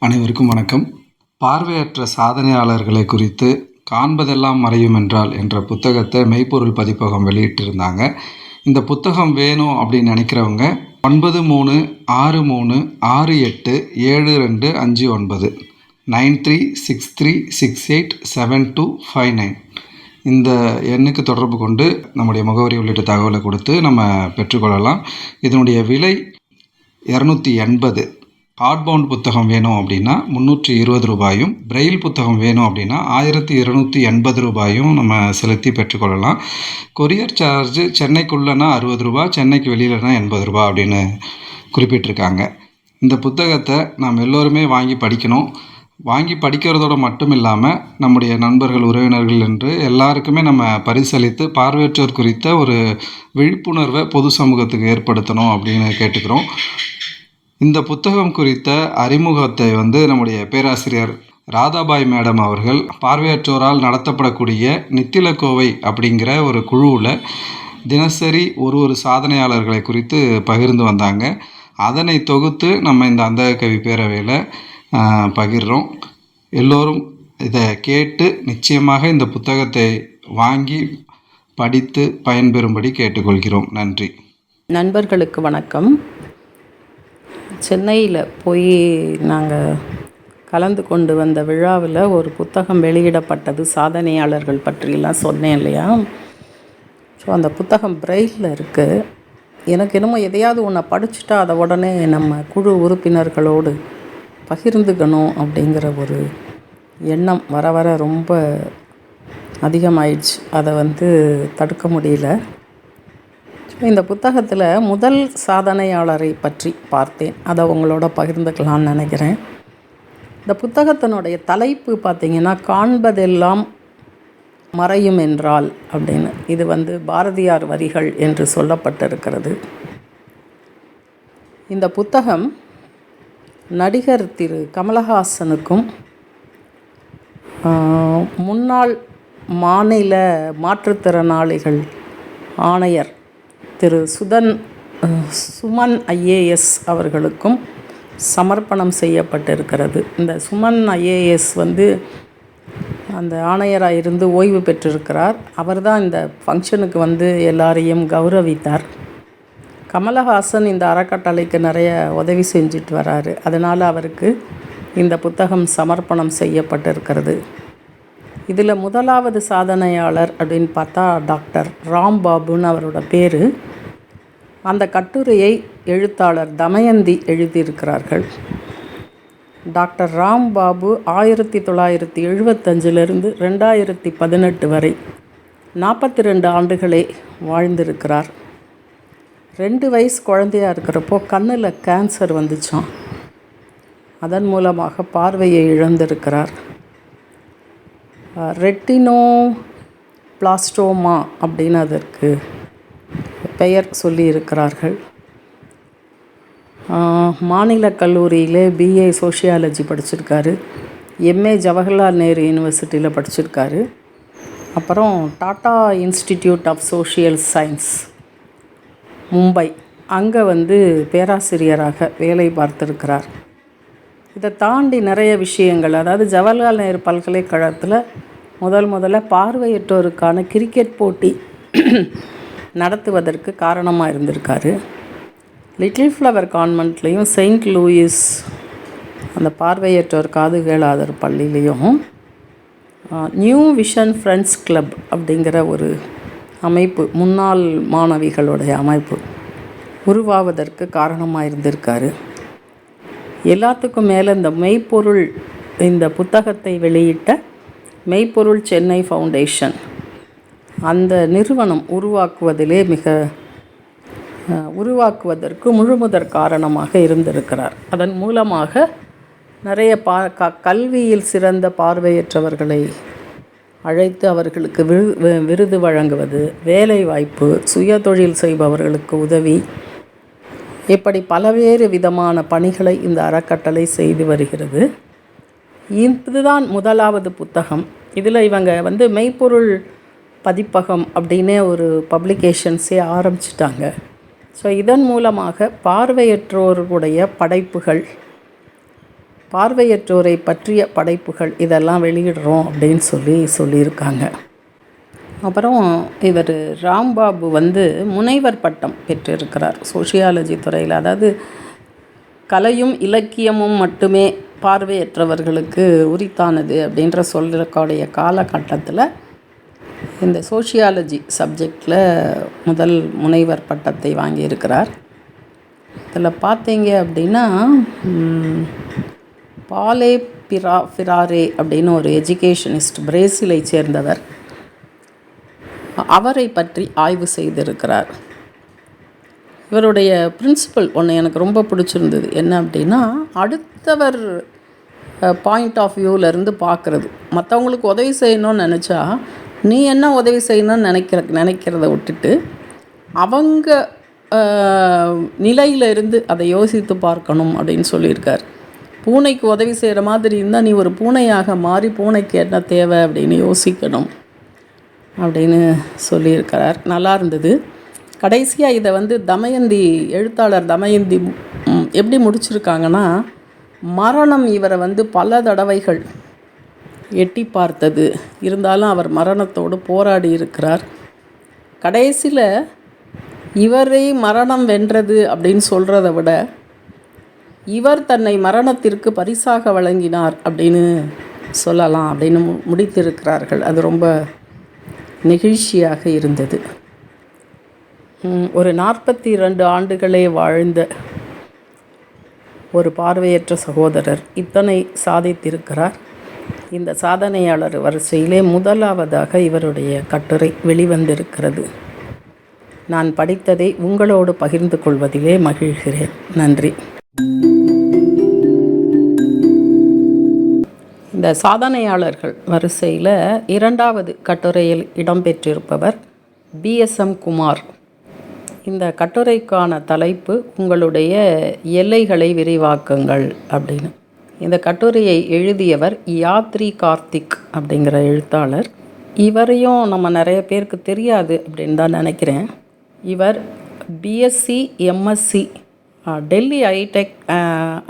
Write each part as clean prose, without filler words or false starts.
அனைவருக்கும் வணக்கம். பார்வையற்ற சாதனையாளர்களை குறித்து காண்பதெல்லாம் மறையும் என்றால் என்ற புத்தகத்தை மெய்ப்பொருள் பதிப்பகம் வெளியிட்டிருந்தாங்க. இந்த புத்தகம் வேணும் அப்படின்னு நினைக்கிறவங்க 9363687259 9363687259 இந்த எண்ணுக்கு தொடர்பு கொண்டு நம்முடைய முகவரி உள்ளிட்ட தகவலை கொடுத்து நம்ம பெற்றுக்கொள்ளலாம். இதனுடைய விலை 280. ஹார்ட்பவுண்ட் புத்தகம் வேணும் அப்படின்னா 320 ரூபாயும், பிரெயில் புத்தகம் வேணும் அப்படின்னா 1280 ரூபாயும் நம்ம செலுத்தி பெற்றுக்கொள்ளலாம். கொரியர் சார்ஜ் சென்னைக்குள்ளனா 60 ரூபா, சென்னைக்கு வெளியிலனா 80 ரூபா அப்படின்னு குறிப்பிட்டிருக்காங்க. இந்த புத்தகத்தை நாம் எல்லோருமே வாங்கி படிக்கணும். வாங்கி படிக்கிறதோடு மட்டும் இல்லாமல் நம்முடைய நண்பர்கள், உறவினர்கள் என்று எல்லாருக்குமே நம்ம பரிசளித்து பார்வையற்றோர் குறித்த ஒரு விழிப்புணர்வை பொது சமூகத்துக்கு ஏற்படுத்தணும் அப்படின்னு கேட்டுக்கிறோம். இந்த புத்தகம் குறித்த அறிமுகத்தை நம்முடைய பேராசிரியர் ராதாபாய் மேடம் அவர்கள் பார்வையற்றோரால் நடத்தப்படக்கூடிய நித்திலக்கோவை அப்படிங்கிற ஒரு குழுவில் தினசரி ஒரு சாதனையாளர்களை குறித்து பகிர்ந்து வந்தாங்க. அதனை தொகுத்து நம்ம இந்த அந்தக கவி பேரவையில் பகிர்றோம். எல்லோரும் இதை கேட்டு நிச்சயமாக இந்த புத்தகத்தை வாங்கி படித்து பயன்பெறும்படி கேட்டுக்கொள்கிறோம். நன்றி. நண்பர்களுக்கு வணக்கம். சென்னையில் போய் நாங்கள் கலந்து கொண்டு வந்த விழாவில் ஒரு புத்தகம் வெளியிடப்பட்டது, சாதனையாளர்கள் பற்றியெல்லாம் சொன்னேன் இல்லையா? ஸோ அந்த புத்தகம் பிரெயிலில் இருக்குது. எனக்கு என்னமோ எதையாவது ஒன்றை படிச்சுட்டா அதை உடனே நம்ம குழு உறுப்பினர்களோடு பகிர்ந்துக்கணும் அப்படிங்கிற ஒரு எண்ணம் வர வர ரொம்ப அதிகமாயிடுச்சு. அதை தடுக்க முடியல. இந்த புத்தகத்தில் முதல் சாதனையாளரை பற்றி பார்த்தேன். அதை உங்களோட பகிர்ந்துக்கலான்னு நினைக்கிறேன். இந்த புத்தகத்தினுடைய தலைப்பு பார்த்திங்கன்னா, காண்பதெல்லாம் மறையும் என்றால் அப்படின்னு. இது பாரதியார் வரிகள் என்று சொல்லப்பட்டிருக்கிறது. இந்த புத்தகம் நடிகர் திரு கமலஹாசனுக்கும் முன்னாள் மாநில மாற்றுத்திறனாளிகள் ஆணையர் திரு சுமன் ஐஏஎஸ் அவர்களுக்கும் சமர்ப்பணம் செய்யப்பட்டிருக்கிறது. இந்த சுமன் ஐஏஎஸ் அந்த ஆணையராக இருந்து ஓய்வு பெற்றிருக்கிறார். அவர் தான் இந்த ஃபங்க்ஷனுக்கு எல்லாரையும் கௌரவித்தார். கமலஹாசன் இந்த அறக்கட்டளைக்கு நிறைய உதவி செஞ்சுட்டு வராரு. அதனால் அவருக்கு இந்த புத்தகம் சமர்ப்பணம் செய்யப்பட்டிருக்கிறது. இதில் முதலாவது சாதனையாளர் அப்படின்னு பார்த்தா டாக்டர் ராம்பாபுன்னு அவரோட பேர். அந்த கட்டுரையை எழுத்தாளர் தமயந்தி எழுதியிருக்கிறார்கள். டாக்டர் ராம்பாபு 1975 2018 வரை 42 ஆண்டுகளை வாழ்ந்திருக்கிறார். 2 வயசு குழந்தையாக இருக்கிறப்போ கண்ணில் கேன்சர் வந்துச்சான். அதன் மூலமாக பார்வையை இழந்திருக்கிறார். ரெட்டினோ பிளாஸ்டோமா அப்படின்னு அதற்கு பெயர் சொல்லியிருக்கிறார்கள். மாநில கல்லூரியிலே பிஏ சோஷியாலஜி படிச்சிருக்காரு. எம்ஏ ஜவஹர்லால் நேரு யூனிவர்சிட்டியில் படிச்சிருக்காரு. அப்புறம் Tata institute of social science Mumbai, அங்கே பேராசிரியராக வேலை பார்த்துருக்கிறார். இதை தாண்டி நிறைய விஷயங்கள், அதாவது ஜவஹர்லால் நேரு பல்கலைக்கழகத்தில் முதல்ல பார்வையற்றோருக்கான கிரிக்கெட் போட்டி நடத்துவதற்கு காரணமாக இருந்திருக்காரு. லிட்டில் ஃப்ளவர் கான்வென்ட்லேயும் செயின்ட் லூயிஸ் அந்த பார்வையற்றோர் காது கேளாதோர் பள்ளியிலையும் நியூ விஷன் ஃப்ரெண்ட்ஸ் கிளப் அப்படிங்கிற ஒரு அமைப்பு, முன்னாள் மாணவிகளுடைய அமைப்பு உருவாவதற்கு காரணமாக இருந்திருக்காரு. எல்லாத்துக்கும் மேலே இந்த மெய்ப்பொருள், இந்த புத்தகத்தை வெளியிட்ட மெய்ப்பொருள் சென்னை ஃபவுண்டேஷன், அந்த நிறுவனம் உருவாக்குவதற்கு முழுமுதற் காரணமாக இருந்திருக்கிறார். அதன் மூலமாக நிறைய கல்வியில் சிறந்த பார்வையற்றவர்களை அழைத்து அவர்களுக்கு விருது வழங்குவது, வேலை வாய்ப்பு, சுய தொழில் செய்பவர்களுக்கு உதவி, இப்படி பல்வேறு விதமான பணிகளை இந்த அறக்கட்டளை செய்து வருகிறது. இதுதான் முதலாவது புத்தகம். இதில் இவங்க மெய்ப்பொருள் பதிப்பகம் அப்படின்னே ஒரு பப்ளிகேஷன்ஸே ஆரம்பிச்சிட்டாங்க. ஸோ இதன் மூலமாக பார்வையற்றோருடைய படைப்புகள் பார்வையற்றோரை பற்றிய படைப்புகள் இதெல்லாம் வெளியிடுறோம் அப்படின்னு சொல்லியிருக்காங்க. அப்புறம் இவர் ராம்பாபு முனைவர் பட்டம் பெற்றிருக்கிறார் சோஷியாலஜி துறையில். அதாவது கலையும் இலக்கியமும் மட்டுமே பார்வையற்றவர்களுக்கு உரித்தானது அப்படின்ற சொல்லக்கூடிய காலகட்டத்தில் இந்த சோஷியாலஜி சப்ஜெக்டில் முதல் முனைவர் பட்டத்தை வாங்கியிருக்கிறார். இதில் பார்த்தீங்க அப்படின்னா பாலே ஃபிராரே அப்படின்னு ஒரு எஜுகேஷனிஸ்ட், பிரேசிலை சேர்ந்தவர், அவரை பற்றி ஆய்வு செய்திருக்கிறார். இவருடைய பிரின்சிபல் ஒன்று எனக்கு ரொம்ப பிடிச்சிருந்தது. என்ன அப்படின்னா, அடுத்தவர் பாயிண்ட் ஆஃப் வியூவிலேருந்து பார்க்குறது. மற்றவங்களுக்கு உதவி செய்யணும்னு நினச்சா நீ என்ன உதவி செய்யணும்னு நினைக்கிறத விட்டுட்டு அவங்க நிலையிலிருந்து அதை யோசித்து பார்க்கணும் அப்படின்னு சொல்லியிருக்கார். பூனைக்கு உதவி செய்கிற மாதிரி இருந்தால் நீ ஒரு பூனையாக மாறி பூனைக்கு என்ன தேவை அப்படின்னு யோசிக்கணும் அப்படின்னு சொல்லியிருக்கிறார். நல்லா இருந்தது. கடைசியாக இதை தமயந்தி, எழுத்தாளர் தமயந்தி எப்படி முடிச்சிருக்காங்கன்னா, மரணம் இவரை பல தடவைகள் எட்டி பார்த்தது, இருந்தாலும் அவர் மரணத்தோடு போராடி இருக்கிறார். கடைசியில் இவரை மரணம் வென்றது அப்படின்னு சொல்கிறத விட இவர் தன்னை மரணத்திற்கு பரிசாக வழங்கினார் அப்படின்னு சொல்லலாம் அப்படின்னு முடித்திருக்கிறார்கள். அது ரொம்ப நெகிழ்ச்சியாக இருந்தது. ஒரு 42 ஆண்டுகளே வாழ்ந்த ஒரு பார்வையற்ற சகோதரர் இத்தனை சாதித்திருக்கிறார். இந்த சாதனையாளர் வரிசையிலே முதலாவதாக இவருடைய கட்டுரை வெளிவந்திருக்கிறது. நான் படித்ததை உங்களோடு பகிர்ந்து கொள்வதிலே மகிழ்கிறேன். நன்றி. இந்த சாதனையாளர்கள் வரிசையில் 2வது கட்டுரையில் இடம்பெற்றிருப்பவர் BSM குமார். இந்த கட்டுரைக்கான தலைப்பு உங்களுடைய எல்லைகளை விரிவாக்குங்கள் அப்படின்னு. இந்த கட்டுரையை எழுதியவர் யாத்ரி கார்த்திக் அப்படிங்கிற எழுத்தாளர். இவரையும் நம்ம நிறைய பேருக்கு தெரியாது அப்படின்னு தான் நினைக்கிறேன். இவர் BSc MSc டெல்லி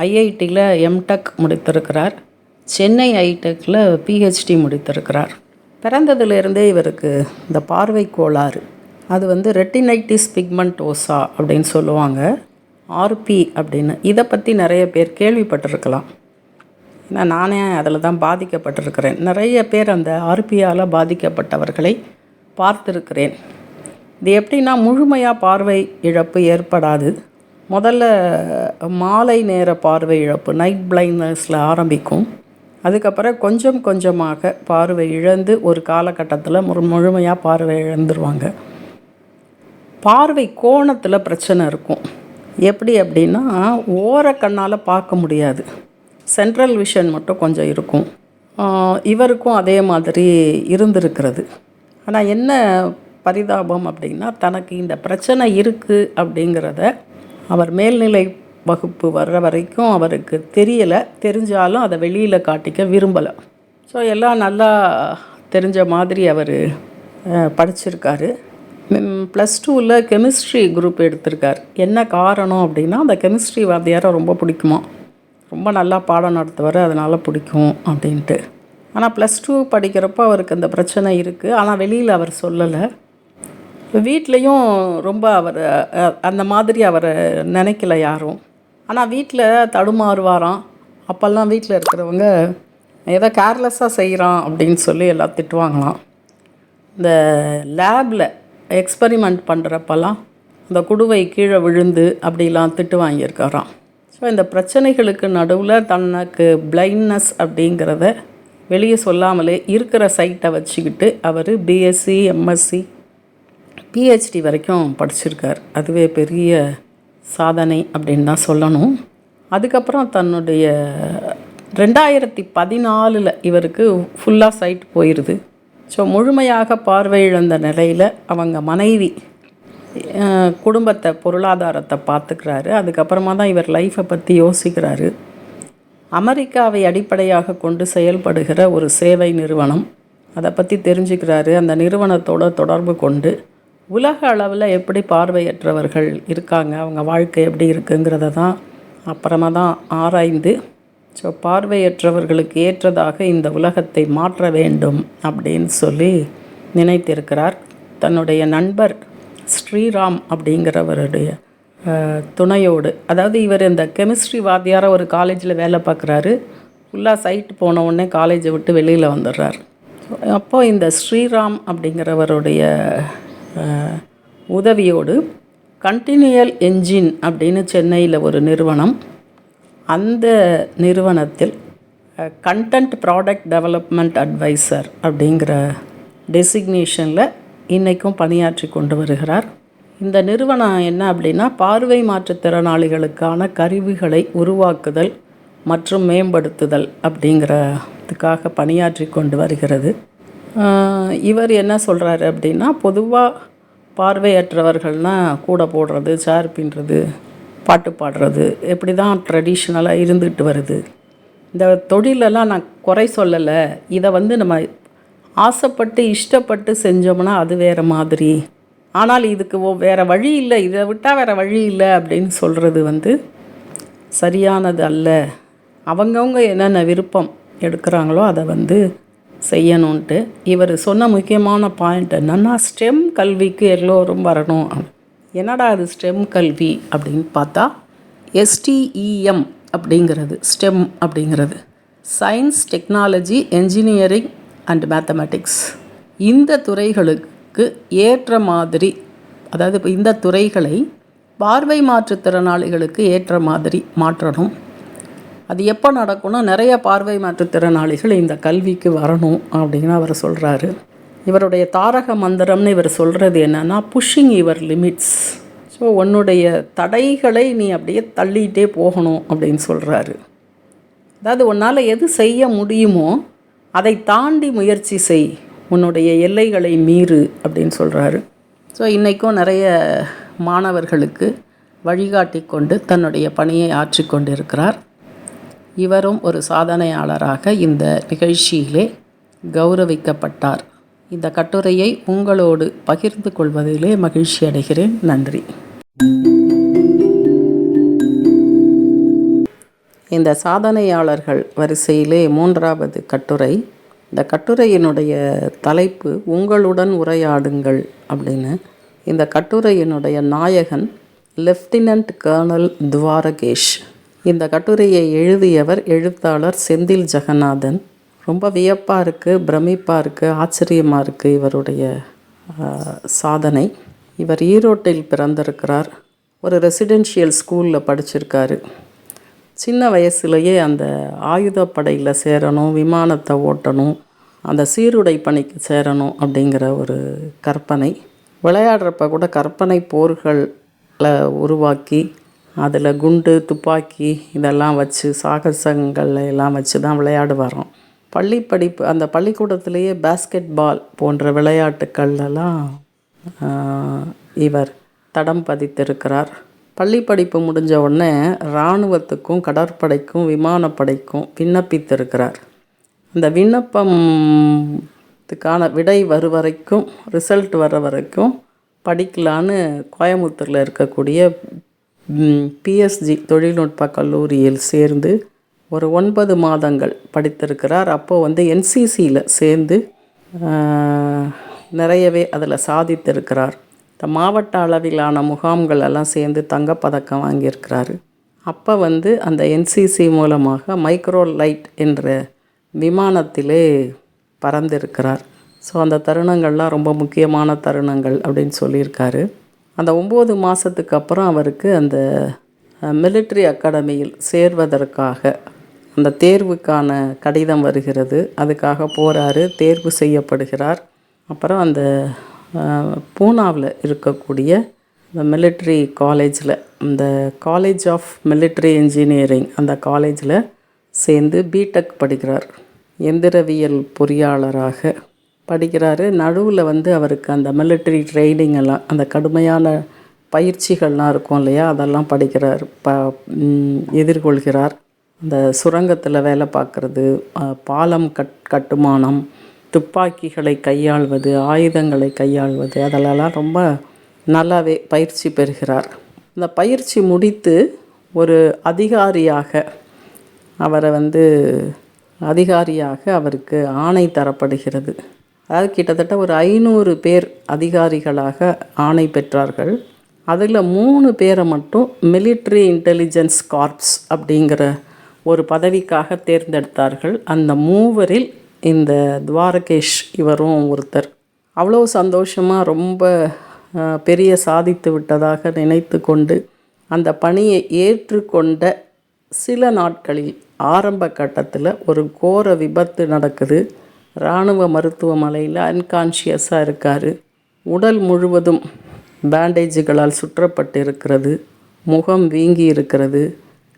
ஐஐடியில் எம்டெக் முடித்திருக்கிறார். சென்னை ஐடெக்கில் PhD முடித்திருக்கிறார். பிறந்ததுலேருந்தே இவருக்கு இந்த பார்வை கோளாறு, அது ரெட்டினைட்டிஸ் பிக்மெண்டோசா அப்படின்னு சொல்லுவாங்க, RP அப்படின்னு. இதை பற்றி நிறைய பேர் கேள்விப்பட்டிருக்கலாம். ஏன்னா நானே அதில் தான் பாதிக்கப்பட்டிருக்கிறேன். நிறைய பேர் அந்த RPயால் பாதிக்கப்பட்டவர்களை பார்த்துருக்கிறேன். இது எப்படின்னா, முழுமையாக பார்வை இழப்பு ஏற்படாது. முதல்ல மாலை நேர பார்வை இழப்பு, நைட் பிளைண்ட்னஸில் ஆரம்பிக்கும். அதுக்கப்புறம் கொஞ்சம் கொஞ்சமாக பார்வை இழந்து ஒரு காலகட்டத்தில் முழுமையாக பார்வை இழந்துருவாங்க. பார்வை கோணத்தில் பிரச்சனை இருக்கும். எப்படி அப்படின்னா, ஓரக்கண்ணால் பார்க்க முடியாது, சென்ட்ரல் விஷன் மட்டும் கொஞ்சம் இருக்கும். இவருக்கும் அதே மாதிரி இருந்திருக்கிறது. ஆனால் என்ன பரிதாபம் அப்படின்னா, தனக்கு இந்த பிரச்சனை இருக்குது அப்படிங்கிறத அவர் மேல்நிலை வகுப்பு வர்ற வரைக்கும் அவருக்கு தெரியலை. தெரிஞ்சாலும் அதை வெளியில் காட்டிக்க விரும்பலை. ஸோ எல்லாம் நல்லா தெரிஞ்ச மாதிரி அவர் படிச்சிருக்காரு. +2ல் கெமிஸ்ட்ரி குரூப் எடுத்திருக்கார். என்ன காரணம் அப்படின்னா, அந்த கெமிஸ்ட்ரி வாத்தியாரை ரொம்ப பிடிக்குமா, ரொம்ப நல்லா பாடம் நடத்துவார், அதனால் பிடிக்கும் அப்படின்ட்டு. ஆனால் +2 படிக்கிறப்போ அவருக்கு அந்த பிரச்சனை இருக்குது. ஆனால் வெளியில் அவர் சொல்லலை. வீட்லேயும் ரொம்ப அவர் அந்த மாதிரி அவரை நினைக்கல யாரும். ஆனால் வீட்டில் தடுமாறுவாராம். அப்போல்லாம் வீட்டில் இருக்கிறவங்க ஏதோ கேர்லெஸ்ஸாக செய்கிறான் அப்படின்னு சொல்லி எல்லாம் திட்டுவாங்களாம். இந்த லேபில் எக்ஸ்பெரிமெண்ட் பண்ணுறப்பெல்லாம் அந்த குடுவை கீழே விழுந்து அப்படிலாம் திட்டு வாங்கியிருக்காராம். ஸோ இந்த பிரச்சனைகளுக்கு நடுவில் தனக்கு பிளைண்ட்னஸ் அப்படிங்கிறத வெளியே சொல்லாமலே இருக்கிற சைட்டை வச்சுக்கிட்டு அவர் BSc MSc PhD வரைக்கும் படிச்சிருக்கார். அதுவே பெரிய சாதனை அப்படின்னு தான் சொல்லணும். அதுக்கப்புறம் தன்னுடைய 2014 இவருக்கு ஃபுல்லாக சைட் போயிடுது. ஸோ முழுமையாக பார்வை இழந்த நிலையில் அவங்க மனைவி குடும்பத்தை, பொருளாதாரத்தை பார்த்துக்கிறாரு. அதுக்கப்புறமா தான் இவர் லைஃப்பை பற்றி யோசிக்கிறாரு. அமெரிக்காவை அடிப்படையாக கொண்டு செயல்படுகிற ஒரு சேவை நிறுவனம், அதை பற்றி தெரிஞ்சுக்கிறாரு. அந்த நிறுவனத்தோட தொடர்பு கொண்டு உலக அளவில் எப்படி பார்வையற்றவர்கள் இருக்காங்க, அவங்க வாழ்க்கை எப்படி இருக்குங்கிறத தான் அப்புறமா தான் ஆராய்ந்து ஸோ பார்வையற்றவர்களுக்கு ஏற்றதாக இந்த உலகத்தை மாற்ற வேண்டும் அப்படின்னு சொல்லி நினைத்திருக்கிறார். தன்னுடைய நண்பர் ஸ்ரீராம் அப்படிங்கிறவருடைய துணையோடு, அதாவது இவர் இந்த கெமிஸ்ட்ரி வாத்தியாராக ஒரு காலேஜில் வேலை பார்க்குறாரு. ஃபுல்லாக சைட்டு போன உடனே காலேஜை விட்டு வெளியில் வந்துடுறார். அப்போது இந்த ஸ்ரீராம் அப்படிங்கிறவருடைய உதவியோடு கண்டினியூயல் என்ஜின் அப்படின்னு சென்னையில் ஒரு நிறுவனம், அந்த நிறுவனத்தில் கண்டென்ட் ப்ராடக்ட் டெவலப்மெண்ட் அட்வைசர் அப்படிங்கிற டெசிக்னேஷனில் இன்றைக்கும் பணியாற்றி கொண்டு வருகிறார். இந்த நிறுவனம் என்ன அப்படின்னா, பார்வை மாற்றுத்திறனாளிகளுக்கான கருவிகளை உருவாக்குதல் மற்றும் மேம்படுத்துதல் அப்படிங்கிறதுக்காக பணியாற்றி கொண்டு வருகிறது. இவர் என்ன சொல்கிறாரு அப்படின்னா, பொதுவாக பார்வையற்றவர்கள்னால் கூட போடுறது, சேர் பின்னுறது, பாட்டு பாடுறது இப்படி தான் ட்ரெடிஷ்னலாக இருந்துகிட்டு வருது. இந்த தொழிலெல்லாம் நான் குறை சொல்லலை, இதை நம்ம ஆசைப்பட்டு இஷ்டப்பட்டு செஞ்சோம்னா அது வேறு மாதிரி. ஆனால் இதுக்கு வேறு வழி இல்லை, இதை விட்டால் வேறு வழி இல்லை அப்படின்னு சொல்கிறது சரியானது அல்ல. அவங்கவுங்க என்னென்ன விருப்பம் எடுக்கிறாங்களோ அதை செய்யணுன்ட்டு இவர் சொன்ன முக்கியமான பாயிண்ட் என்னென்னா, ஸ்டெம் கல்விக்கு எல்லோரும் வரணும். என்னடா அது ஸ்டெம் கல்வி அப்படின்னு பார்த்தா, STEM அப்படிங்கிறது, ஸ்டெம் அப்படிங்கிறது science, technology, engineering and mathematics. இந்த துறைகளுக்கு ஏற்ற மாதிரி, அதாவது இப்போ இந்த துறைகளை பார்வை மாற்றுத்திறனாளிகளுக்கு ஏற்ற மாதிரி மாற்றணும். அது எப்போ நடக்கும்னா, நிறைய பார்வை மாற்றுத்திறனாளிகள் இந்த கல்விக்கு வரணும் அப்படின்னு அவர் சொல்கிறாரு. இவருடைய தாரக மந்திரம்னு இவர் சொல்கிறது என்னென்னா, புஷ்ஷிங் யுவர் லிமிட்ஸ். ஸோ உன்னுடைய தடைகளை நீ அப்படியே தள்ளிகிட்டே போகணும் அப்படின்னு சொல்கிறாரு. அதாவது உன்னால் எது செய்ய முடியுமோ அதை தாண்டி முயற்சி செய், உன்னுடைய எல்லைகளை மீறு அப்படின்னு சொல்கிறாரு. ஸோ இன்றைக்கும் நிறைய மாணவர்களுக்கு வழிகாட்டி கொண்டு தன்னுடைய பணியை ஆற்றி கொண்டிருக்கிறார். இவரும் ஒரு சாதனையாளராக இந்த நிகழ்ச்சியிலே கௌரவிக்கப்பட்டார். இந்த கட்டுரையை உங்களோடு பகிர்ந்து கொள்வதிலே மகிழ்ச்சி அடைகிறேன். நன்றி. இந்த சாதனையாளர்கள் வரிசையிலே 3வது கட்டுரை. இந்த கட்டுரையினுடைய தலைப்பு உங்களுடன் உரையாடுங்கள் அப்படின்னு. இந்த கட்டுரையினுடைய நாயகன் லெஃப்டினன்ட் கர்னல் துவாரகேஷ். இந்த கட்டுரையை எழுதியவர் எழுத்தாளர் செந்தில் ஜெகநாதன். ரொம்ப வியப்பாக இருக்குது, பிரமிப்பாக இருக்குது, ஆச்சரியமாக இருக்குது இவருடைய சாதனை. இவர் ஈரோட்டில் பிறந்திருக்கிறார். ஒரு ரெசிடென்ஷியல் ஸ்கூலில் படிச்சிருக்காரு. சின்ன வயசுலேயே அந்த ஆயுதப்படையில் சேரணும், விமானத்தை ஓட்டணும், அந்த சீருடை பணிக்கு சேரணும் அப்படிங்கிற ஒரு கற்பனை. விளையாடுறப்ப கூட கற்பனை போர்களில் உருவாக்கி அதில் குண்டு, துப்பாக்கி இதெல்லாம் வச்சு சாகசங்கள் எல்லாம் வச்சு தான் விளையாடுவாராம். பள்ளி படிப்பு, அந்த பள்ளிக்கூடத்திலேயே பேஸ்கெட் பால் போன்ற விளையாட்டுக்கள்லாம் இவர் தடம் பதித்திருக்கிறார். பள்ளி படிப்பு முடிஞ்ச உடனே இராணுவத்துக்கும் கடற்படைக்கும் விமானப்படைக்கும் விண்ணப்பித்திருக்கிறார். அந்த விண்ணப்பத்துக்கான விடை வரும் வரைக்கும், ரிசல்ட் வர வரைக்கும் படிக்கலான்னு கோயம்புத்தூரில் இருக்கக்கூடிய PSG தொழில்நுட்ப கல்லூரியில் சேர்ந்து ஒரு 9 மாதங்கள் படித்திருக்கிறார். அப்போது NCCயில் சேர்ந்து நிறையவே அதில் சாதித்திருக்கிறார். இந்த மாவட்ட அளவிலான முகாம்கள் எல்லாம் சேர்ந்து தங்கப்பதக்கம் வாங்கியிருக்கிறாரு. அப்போ அந்த NCC மூலமாக மைக்ரோ லைட் என்ற விமானத்திலே பறந்திருக்கிறார். ஸோ அந்த தருணங்கள்லாம் ரொம்ப முக்கியமான தருணங்கள் அப்படின்னு சொல்லியிருக்காரு. அந்த 9 மாதத்துக்கு அப்புறம் அவருக்கு அந்த மிலிட்ரி அகாடமியில் சேர்வதற்காக அந்த தேர்வுக்கான கடிதம் வருகிறது. அதுக்காக போகிறாரு, தேர்வு செய்யப்படுகிறார். அப்புறம் அந்த பூனாவில் இருக்கக்கூடிய இந்த மிலிட்ரி காலேஜில், இந்த காலேஜ் ஆஃப் மிலிட்ரி இன்ஜினியரிங், அந்த காலேஜில் சேர்ந்து பிடெக் படிக்கிறார். எந்திரவியல் பொறியாளராக படிக்கிறாரு. நடுவில் அவருக்கு அந்த மிலிட்ரி ட்ரைனிங் எல்லாம், அந்த கடுமையான பயிற்சிகள்லாம் இருக்கும் இல்லையா, அதெல்லாம் படிக்கிறார், எதிர்கொள்கிறார். அந்த சுரங்கத்தில் வேலை பார்க்குறது, பாலம் கட்டுமானம், துப்பாக்கிகளை கையாள்வது, ஆயுதங்களை கையாள்வது, அதிலெல்லாம் ரொம்ப நல்லாவே பயிற்சி பெறுகிறார். இந்த பயிற்சி முடித்து ஒரு அதிகாரியாக அவரை வந்து அதிகாரியாக அவருக்கு ஆணை தரப்படுகிறது. அதாவது கிட்டத்தட்ட ஒரு 500 பேர் அதிகாரிகளாக ஆணை பெற்றார்கள். அதில் 3 பேரை மட்டும் மிலிட்ரி இன்டெலிஜென்ஸ் கார்ப்ஸ் அப்படிங்கிற ஒரு பதவிக்காக தேர்ந்தெடுத்தார்கள். அந்த 3வரில் இந்த துவாரகேஷ் இவரும் ஒருத்தர். அவ்வளோ சந்தோஷமாக ரொம்ப பெரிய சாதித்து விட்டதாக நினைத்து கொண்டு அந்த பணியை ஏற்றுக்கொண்ட சில நாட்களில் ஆரம்ப கட்டத்தில் ஒரு கோர விபத்து நடக்குது. இராணுவ மருத்துவமனையில் அன்கான்ஷியஸாக இருக்கார். உடல் முழுவதும் பேண்டேஜுகளால் சுற்றப்பட்டு இருக்கிறது. முகம் வீங்கி இருக்கிறது.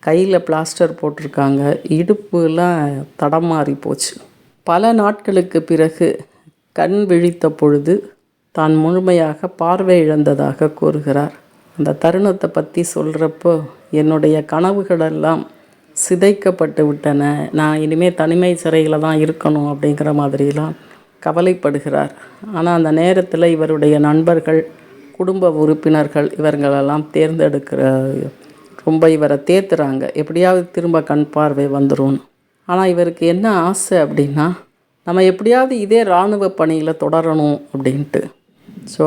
கையில் பிளாஸ்டர் போட்டிருக்காங்க. இடுப்புலாம் தடமாறி போச்சு. பல நாட்களுக்கு பிறகு கண் விழித்த பொழுது தான் முழுமையாக பார்வை இழந்ததாக கூறுகிறார். அந்த தருணத்தை பற்றி சொல்கிறப்போ என்னுடைய கனவுகளெல்லாம் சிதைக்கப்பட்டு விட்டன, நான் இனிமேல் தனிமை சிறையில் தான் இருக்கணும் அப்படிங்கிற மாதிரிலாம் கவலைப்படுகிறார். ஆனால் அந்த நேரத்தில் இவருடைய நண்பர்கள், குடும்ப உறுப்பினர்கள் இவர்களெல்லாம் தேர்ந்தெடுக்கிற ரொம்ப இவரை தேத்துறாங்க, எப்படியாவது திரும்ப கண் பார்வை வந்துடும். ஆனால் இவருக்கு என்ன ஆசை அப்படின்னா, நம்ம எப்படியாவது இதே இராணுவ பணியில் தொடரணும் அப்படின்ட்டு. ஸோ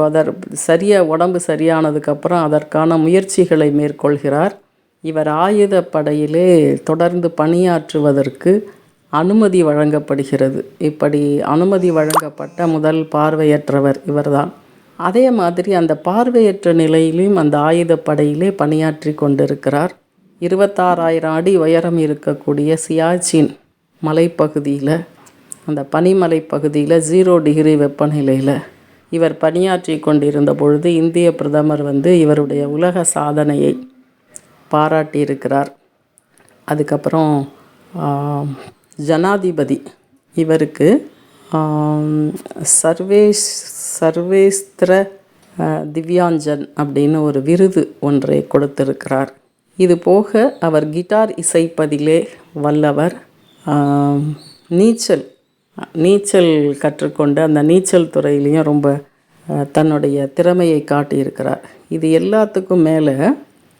உடம்பு சரியானதுக்கப்புறம் அதற்கான முயற்சிகளை மேற்கொள்கிறார். இவர் ஆயுதப்படையிலே தொடர்ந்து பணியாற்றுவதற்கு அனுமதி வழங்கப்படுகிறது. இப்படி அனுமதி வழங்கப்பட்ட முதல் பார்வையற்றவர் இவர்தான். அதே மாதிரி அந்த பார்வையற்ற நிலையிலும் அந்த ஆயுதப்படையிலே பணியாற்றி கொண்டிருக்கிறார். 26,000 அடி உயரம் இருக்கக்கூடிய சியாச்சின் மலைப்பகுதியில், அந்த பனிமலை பகுதியில் 0 டிகிரி வெப்பநிலையில் இவர் பணியாற்றி கொண்டிருந்த பொழுது இந்திய பிரதமர் வந்து இவருடைய உலக சாதனையை பாராட்டியிருக்கிறார். அதுக்கப்புறம் ஜனாதிபதி இவருக்கு சர்வேஸ்திர திவ்யாஞ்சன் அப்படின்னு ஒரு விருது ஒன்றை கொடுத்திருக்கிறார். இது போக அவர் கிட்டார் இசைப்பதிலே வல்லவர். நீச்சல் கற்றுக்கொண்டு அந்த நீச்சல் துறையிலையும் ரொம்ப தன்னுடைய திறமையை காட்டியிருக்கிறார். இது எல்லாத்துக்கும் மேலே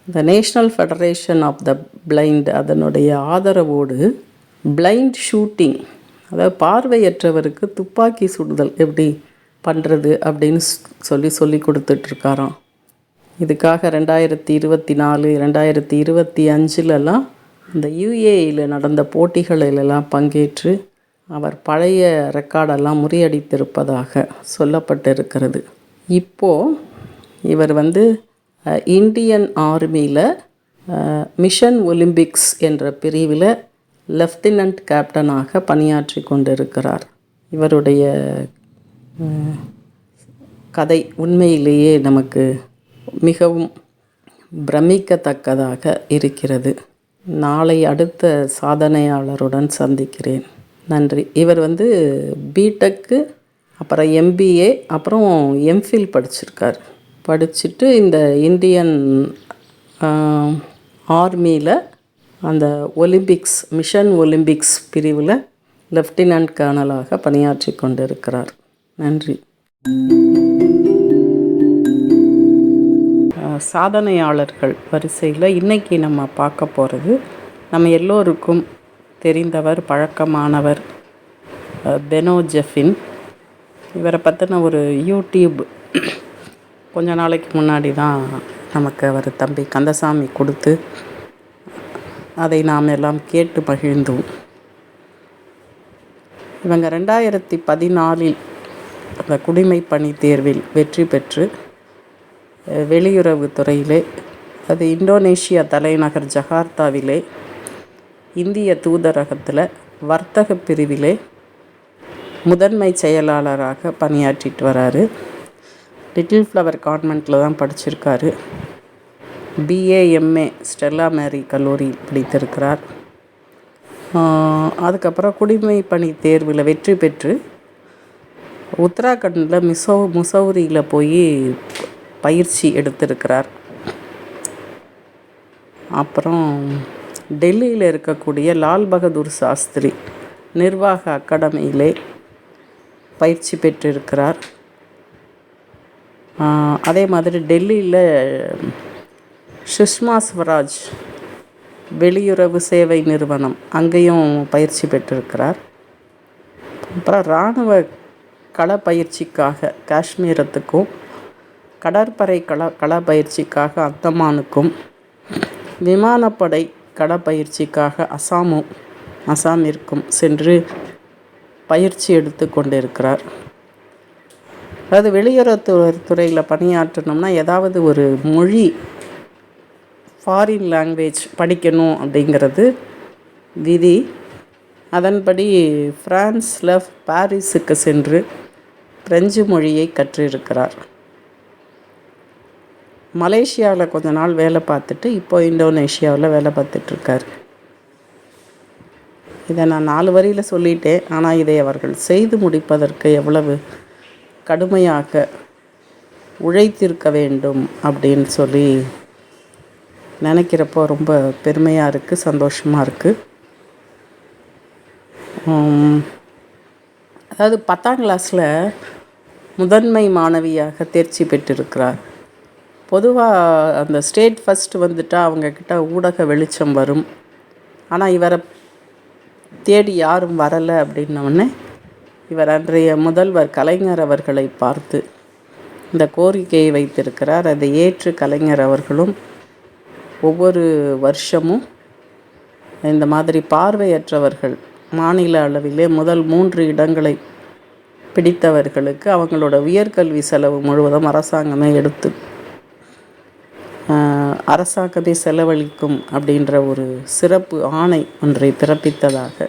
இந்த national federation of the blind அதனுடைய ஆதரவோடு பிளைண்ட் ஷூட்டிங், அதாவது பார்வையற்றவருக்கு துப்பாக்கி சுடுதல் எப்படி பண்ணுறது அப்படின்னு சொல்லி கொடுத்துட்ருக்காராம். இதுக்காக 2024 2025லலாம் இந்த UAEயில் நடந்த போட்டிகளிலெல்லாம் பங்கேற்று அவர் பழைய ரெக்கார்டெல்லாம் முறியடித்திருப்பதாக சொல்லப்பட்டிருக்கிறது. இப்போது இவர் வந்து இந்தியன் ஆர்மியில் மிஷன் ஒலிம்பிக்ஸ் என்ற பிரிவில் லெஃப்டினன்ட் கேப்டனாக பணியாற்றி கொண்டிருக்கிறார். இவருடைய கதை உண்மையிலேயே நமக்கு மிகவும் பிரமிக்கத்தக்கதாக இருக்கிறது. நாளை அடுத்த சாதனையாளருடன் சந்திக்கிறேன். நன்றி. இவர் வந்து பிடெக்கு, அப்புறம் MBA, அப்புறம் MPhil படிச்சிருக்கார். படிச்சுட்டு இந்த இந்தியன் ஆர்மியில் அந்த ஒலிம்பிக்ஸ் மிஷன் ஒலிம்பிக்ஸ் பிரிவில் லெஃப்டினன்ட் கர்னலாக பணியாற்றி கொண்டிருக்கிறார். நன்றி. சாதனையாளர்கள் வரிசையில் இன்றைக்கி நம்ம பார்க்க போகிறது நம்ம எல்லோருக்கும் தெரிந்தவர், பழக்கமானவர், பெனோ ஜெஃபின். இவரை பற்றின ஒரு யூடியூப் கொஞ்ச நாளைக்கு முன்னாடி தான் நமக்கு அவர் தம்பி கந்தசாமி கொடுத்து அதை நாம் எல்லாம் கேட்டு மகிழ்ந்தோம். இவங்க 2014 அந்த குடிமை பணி தேர்வில் வெற்றி பெற்று வெளியுறவுத்துறையிலே, அது இந்தோனேஷியா தலைநகர் ஜகார்த்தாவிலே இந்திய தூதரகத்தில் வர்த்தக பிரிவிலே முதன்மை செயலாளராக பணியாற்றிட்டு வராரு. லிட்டில் ஃப்ளவர் கான்வென்ட்டில் தான் படிச்சிருக்காரு. BA MA ஸ்டெல்லா மேரி கல்லூரி படித்திருக்கிறார். அதுக்கப்புறம் குடிமை பணி தேர்வில் வெற்றி பெற்று உத்தராகண்டில் முசௌரியில் போய் பயிற்சி எடுத்திருக்கிறார். அப்புறம் டெல்லியில் இருக்கக்கூடிய லால் பகதூர் சாஸ்திரி நிர்வாக அகாடமியிலே பயிற்சி பெற்றிருக்கிறார். அதே மாதிரி டெல்லியில் சுஷ்மா ஸ்வராஜ் வெளியுறவு சேவை நிறுவனம் அங்கேயும் பயிற்சி பெற்றிருக்கிறார். அப்புறம் இராணுவ கள பயிற்சிக்காக காஷ்மீரத்துக்கும், கடற்படை கள பயிற்சிக்காக அந்தமானுக்கும், விமானப்படை கள பயிற்சிக்காக அசாமிற்கும் சென்று பயிற்சி எடுத்து கொண்டிருக்கிறார். அதாவது வெளியுறவுத்துறையில் பணியாற்றணும்னா ஏதாவது ஒரு மொழி, ஃபாரின் லாங்குவேஜ் படிக்கணும் அப்படிங்கிறது விதி. அதன்படி ஃப்ரான்ஸில் பாரிஸுக்கு சென்று பிரெஞ்சு மொழியை கற்றிருக்கிறார். மலேசியாவில் கொஞ்ச நாள் வேலை பார்த்துட்டு இப்போ இந்தோனேஷியாவில் வேலை பார்த்துட்ருக்கார். இதை நான் 4 வரியில் சொல்லிட்டேன். ஆனால் இதை அவர்கள் செய்து முடிப்பதற்கு எவ்வளவு கடுமையாக உழைத்திருக்க வேண்டும் அப்படின்னு சொல்லி நினைக்கிறப்போ ரொம்ப பெருமையாக இருக்குது, சந்தோஷமாக இருக்குது. அதாவது 10ஆம் கிளாஸில் முதன்மை மாணவியாக தேர்ச்சி பெற்றிருக்கிறார். பொதுவாக அந்த ஸ்டேட் ஃபஸ்ட்டு வந்துட்டால் அவங்கக்கிட்ட ஊடக வெளிச்சம் வரும். ஆனால் இவரை தேடி யாரும் வரலை அப்படின்னோடனே இவர் அன்றைய முதல்வர் கலைஞர் அவர்களை பார்த்து இந்த கோரிக்கையை வைத்திருக்கிறார். அதை ஏற்று கலைஞர் அவர்களும் ஒவ்வொரு வருஷமும் இந்த மாதிரி பார்வையற்றவர்கள் மாநில அளவிலே முதல் 3 இடங்களை பிடித்தவர்களுக்கு அவங்களோட உயர்கல்வி செலவு முழுவதும் அரசாங்கமே செலவழிக்கும் அப்படின்ற ஒரு சிறப்பு ஆணை ஒன்றை பிறப்பித்ததாக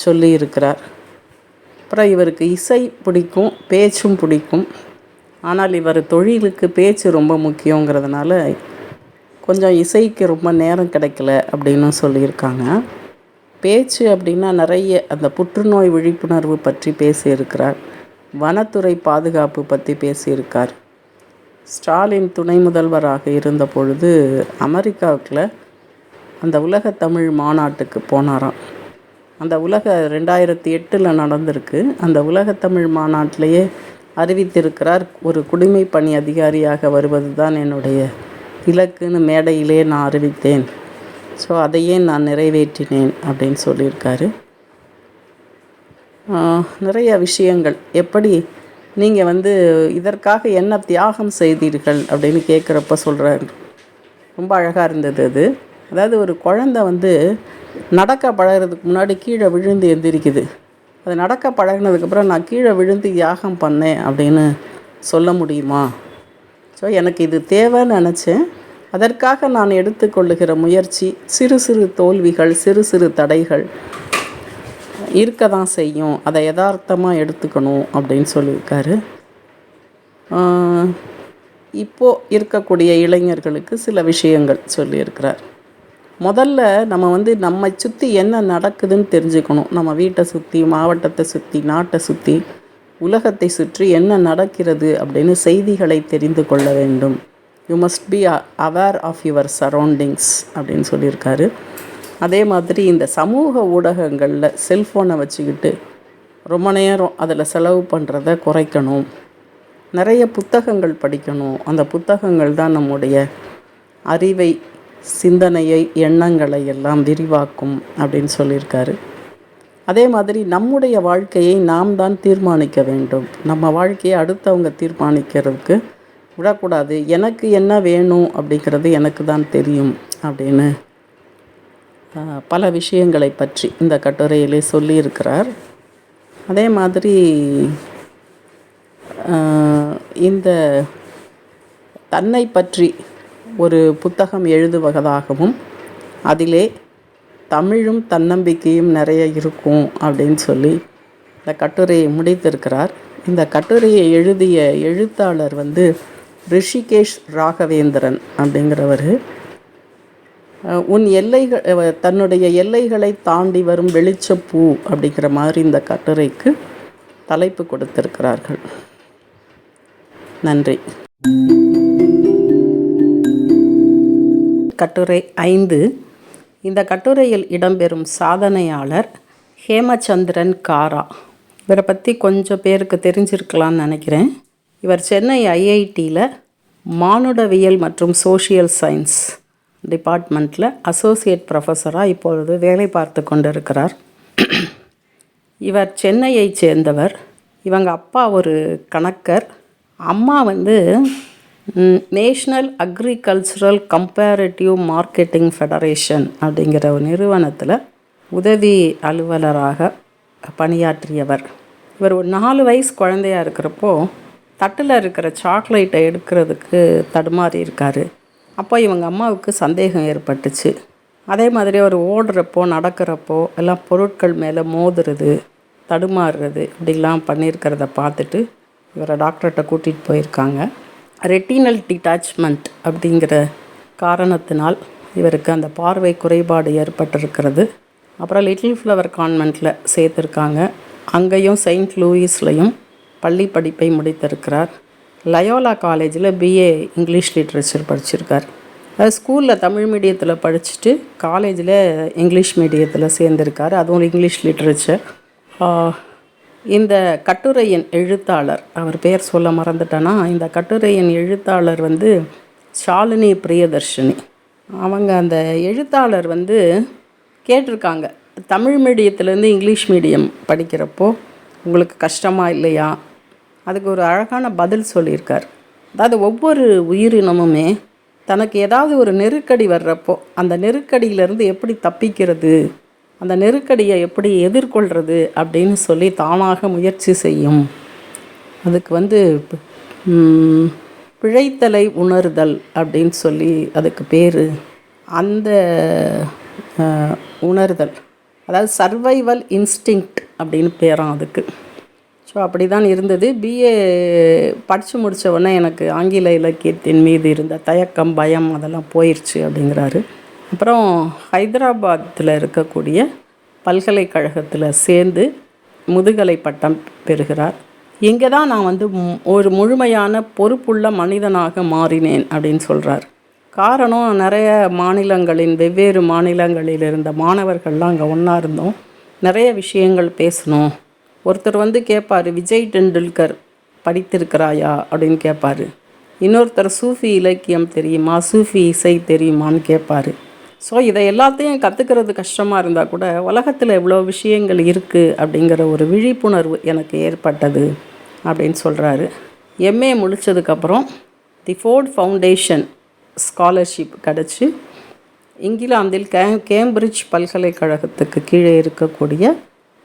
சொல்லியிருக்கிறார். அப்புறம் இவருக்கு இசை பிடிக்கும், பேச்சும் பிடிக்கும். ஆனால் இவர் தொழிலுக்கு பேச்சு ரொம்ப முக்கியங்கிறதுனால கொஞ்சம் இசைக்கு ரொம்ப நேரம் கிடைக்கல அப்படின்னு சொல்லியிருக்காங்க. பேச்சு அப்படின்னா நிறைய அந்த புற்றுநோய் விழிப்புணர்வு பற்றி பேசியிருக்கிறார். வனத்துறை பாதுகாப்பு பற்றி பேசியிருக்கார். ஸ்டாலின் துணை முதல்வராக இருந்த பொழுது அமெரிக்காவுக்குள்ள அந்த உலக தமிழ் மாநாட்டுக்கு போனாராம். அந்த 2008 நடந்திருக்கு. அந்த உலக தமிழ் மாநாட்டிலேயே அறிவித்திருக்கிறார், ஒரு குடிமை பணி அதிகாரியாக வருவது தான் என்னுடைய இலக்குன்னு மேடையிலே நான் அறிவித்தேன். ஸோ அதையே நான் நிறைவேற்றினேன் அப்படின்னு சொல்லியிருக்காரு. நிறைய விஷயங்கள் எப்படி நீங்கள் இதற்காக என்ன தியாகம் செய்தீர்கள் அப்படின்னு கேட்குறப்ப சொல்கிறாங்க. ரொம்ப அழகாக இருந்தது அது. அதாவது ஒரு குழந்தை நடக்க பழகிறதுக்கு முன்னாடி கீழே விழுந்து எந்திரிக்குது. அது நடக்க பழகினதுக்கப்புறம் நான் கீழே விழுந்து தியாகம் பண்ணேன் அப்படின்னு சொல்ல முடியுமா? ஸோ எனக்கு இது தேவைன்னு நினச்சேன். அதற்காக நான் எடுத்துக்கொள்ளுகிற முயற்சி, சிறு சிறு தோல்விகள், சிறு சிறு தடைகள் இருக்க தான் செய்யும். அதை யதார்த்தமாக எடுத்துக்கணும் அப்படின்னு சொல்லியிருக்காரு. இப்போது இருக்கக்கூடிய இளைஞர்களுக்கு சில விஷயங்கள் சொல்லியிருக்கிறார். முதல்ல நம்ம நம்மை சுற்றி என்ன நடக்குதுன்னு தெரிஞ்சுக்கணும். நம்ம வீட்டை சுற்றி, மாவட்டத்தை சுற்றி, நாட்டை சுற்றி, உலகத்தை சுற்றி என்ன நடக்கிறது அப்படின்னு செய்திகளை தெரிந்து கொள்ள வேண்டும். You must be aware of your surroundings அப்படின்னு சொல்லியிருக்காரு. அதே மாதிரி இந்த சமூக ஊடகங்களில் செல்ஃபோனை வச்சுக்கிட்டு ரொம்ப நேரம் அதில் செலவு பண்ணுறத குறைக்கணும். நிறைய புத்தகங்கள் படிக்கணும். அந்த புத்தகங்கள் தான் நம்முடைய அறிவை, சிந்தனையை, எண்ணங்களை எல்லாம் விரிவாக்கும் அப்படின்னு சொல்லியிருக்காரு. அதே மாதிரி நம்முடைய வாழ்க்கையை நாம் தான் தீர்மானிக்க வேண்டும். நம்ம வாழ்க்கையை அடுத்தவங்க தீர்மானிக்கிறதுக்கு விடக்கூடாது. எனக்கு என்ன வேணும் அப்படிங்கிறது எனக்கு தான் தெரியும் அப்படின்னு பல விஷயங்களை பற்றி இந்த கட்டுரையிலே சொல்லியிருக்கிறார். அதே மாதிரி இந்த தன்னை பற்றி ஒரு புத்தகம் எழுதுவதாகவும் அதிலே தமிழும் தன்னம்பிக்கையும் நிறைய இருக்கும் அப்படின்னு சொல்லி இந்த கட்டுரையை முடித்திருக்கிறார். இந்த கட்டுரையை எழுதிய எழுத்தாளர் ரிஷிகேஷ் ராகவேந்திரன் அப்படிங்கிறவர் தன்னுடைய எல்லைகளை தாண்டி வரும் வெளிச்சப்பூ அப்படிங்கிற மாதிரி இந்த கட்டுரைக்கு தலைப்பு கொடுத்திருக்கிறார்கள். நன்றி. கட்டுரை 5. இந்த கட்டுரையில் இடம்பெறும் சாதனையாளர் ஹேமச்சந்திரன் காரா. இவரை பற்றி கொஞ்சம் பேருக்கு தெரிஞ்சிருக்கலான்னு நினைக்கிறேன். இவர் சென்னை ஐஐடியில் மானுடவியல் மற்றும் சோஷியல் சயின்ஸ் டிபார்ட்மெண்ட்டில் அசோசியேட் ப்ரொஃபஸராக இப்பொழுது வேலை பார்த்து கொண்டிருக்கிறார். இவர் சென்னையைச் சேர்ந்தவர். இவங்க அப்பா ஒரு கணக்கர், அம்மா வந்து national agricultural comparative marketing federation அப்படிங்கிற ஒரு நிறுவனத்தில் உதவி அலுவலராக பணியாற்றியவர். இவர் ஒரு 4 வயசு குழந்தையாக இருக்கிறப்போ தட்டில் இருக்கிற சாக்லேட்டை எடுக்கிறதுக்கு தடுமாறி இருக்கார். அப்போ இவங்க அம்மாவுக்கு சந்தேகம் ஏற்பட்டுச்சு. அதே மாதிரி அவர் ஓடுறப்போ நடக்கிறப்போ எல்லாம் பொருட்கள் மேலே மோதுறது, தடுமாறுறது இப்படிலாம் பண்ணியிருக்கிறத பார்த்துட்டு இவரை டாக்டர்கிட்ட கூட்டிகிட்டு போயிருக்காங்க. ரெட்டினல் டிட்டாச்மெண்ட் அப்படிங்கிற காரணத்தினால் இவருக்கு அந்த பார்வை குறைபாடு ஏற்பட்டிருக்கிறது. அப்புறம் லிட்டில் ஃப்ளவர் கான்வென்ட்டில் சேர்த்துருக்காங்க. அங்கேயும் செயின்ட் லூயிஸ்லையும் பள்ளி படிப்பை முடித்திருக்கிறார். லயோலா காலேஜில் பிஏ இங்கிலீஷ் லிட்ரேச்சர் படிச்சிருக்கார். அது ஸ்கூலில் தமிழ் மீடியத்தில் படிச்சுட்டு காலேஜில் இங்கிலீஷ் மீடியத்தில் சேர்ந்திருக்கார், அதுவும் இங்கிலீஷ் லிட்ரேச்சர். இந்த கட்டுரையின் எழுத்தாளர், அவர் பேர் சொல்ல மறந்துட்டேன்னா, இந்த கட்டுரையின் எழுத்தாளர் வந்து ஷாலினி பிரியதர்ஷினி. அவங்க அந்த எழுத்தாளர் வந்து கேட்டிருக்காங்க, தமிழ் மீடியத்துலேருந்து இங்கிலீஷ் மீடியம் படிக்கிறப்போ உங்களுக்கு கஷ்டமாக இல்லையா? அதுக்கு ஒரு அழகான பதில் சொல்லியிருக்கார். அதாவது ஒவ்வொரு உயிரினமுமே தனக்கு ஏதாவது ஒரு நெருக்கடி வர்றப்போ அந்த நெருக்கடியிலேருந்து எப்படி தப்பிக்கிறது, அந்த நெருக்கடியை எப்படி எதிர்கொள்கிறது அப்படின்னு சொல்லி தானாக முயற்சி செய்யும். அதுக்கு வந்து பிழைத்தலை உணர்தல் அப்படின்னு சொல்லி அதுக்கு பேர். அந்த உணர்தல், அதாவது சர்வைவல் இன்ஸ்டிங்க்ட் அப்படின்னு பேராம் அதுக்கு. ஸோ அப்படி தான் இருந்தது. பிஏ படித்து முடித்த உடனே எனக்கு ஆங்கில இலக்கியத்தின் மீது இருந்த தயக்கம், பயம் அதெல்லாம் போயிடுச்சு அப்படிங்கிறாரு. அப்புறம் ஹைதராபாத்தில் இருக்கக்கூடிய பல்கலைக்கழகத்தில் சேர்ந்து முதுகலை பட்டம் பெறுகிறார். இங்கே தான் நான் வந்து ஒரு முழுமையான பொறுப்புள்ள மனிதனாக மாறினேன் அப்படின்னு சொல்கிறார். காரணம், நிறைய மாநிலங்களின் வெவ்வேறு மாநிலங்களில் இருந்த மாணவர்கள்லாம் அங்கே ஒன்றா இருந்தோம், நிறைய விஷயங்கள் பேசணும். ஒருத்தர் வந்து கேட்பார், விஜய் டெண்டுல்கர் படித்திருக்கிறாயா அப்படின்னு கேட்பார். இன்னொருத்தர் சூஃபி இலக்கியம் தெரியுமா, சூஃபி இசை தெரியுமான்னு கேட்பார். ஸோ இதை எல்லாத்தையும் கற்றுக்கிறது கஷ்டமாக இருந்தால் கூட உலகத்தில் எவ்வளோ விஷயங்கள் இருக்குது அப்படிங்கிற ஒரு விழிப்புணர்வு எனக்கு ஏற்பட்டது அப்படின்னு சொல்கிறாரு. எம்ஏ முடித்ததுக்கப்புறம் தி ஃபோர்ட் ஃபவுண்டேஷன் ஸ்காலர்ஷிப் கிடச்சி இங்கிலாந்தில் கேம்பிரிட்ஜ் பல்கலைக்கழகத்துக்கு கீழே இருக்கக்கூடிய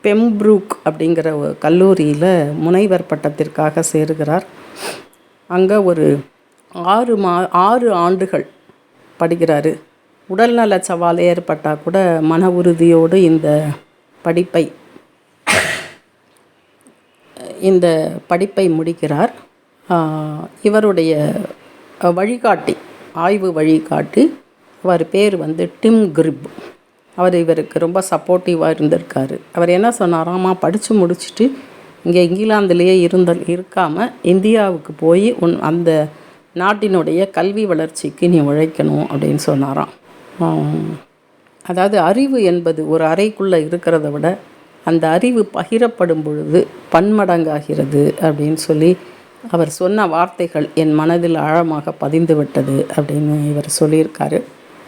பெம்ப்ரூக் அப்படிங்கிற ஒரு கல்லூரியில் முனைவர் பட்டத்திற்காக சேருகிறார். அங்கே ஒரு 6 ஆண்டுகள் படிக்கிறாரு. உடல்நல சவால் ஏற்பட்டால் கூட மன உறுதியோடு இந்த படிப்பை முடிக்கிறார். இவருடைய வழிகாட்டி, ஆய்வு வழிகாட்டி, அவர் பேர் வந்து டிம் கிரிப். இவருக்கு ரொம்ப சப்போர்ட்டிவாக இருந்திருக்காரு. அவர் என்ன சொன்னாராமா, படித்து முடிச்சுட்டு இங்கே இங்கிலாந்துலேயே இருக்காமல் இந்தியாவுக்கு போய் அந்த நாட்டினுடைய கல்வி வளர்ச்சிக்கு நீ உழைக்கணும் அப்படின்னு சொன்னாராம். அதாவது அறிவு என்பது ஒரு அறைக்குள்ளே இருக்கிறத விட அந்த அறிவு பகிரப்படும் பொழுது பன்மடங்காகிறது அப்படின்னு சொல்லி அவர் சொன்ன வார்த்தைகள் என் மனதில் ஆழமாக பதிந்து விட்டது அப்படின்னு இவர் சொல்லியிருக்காரு.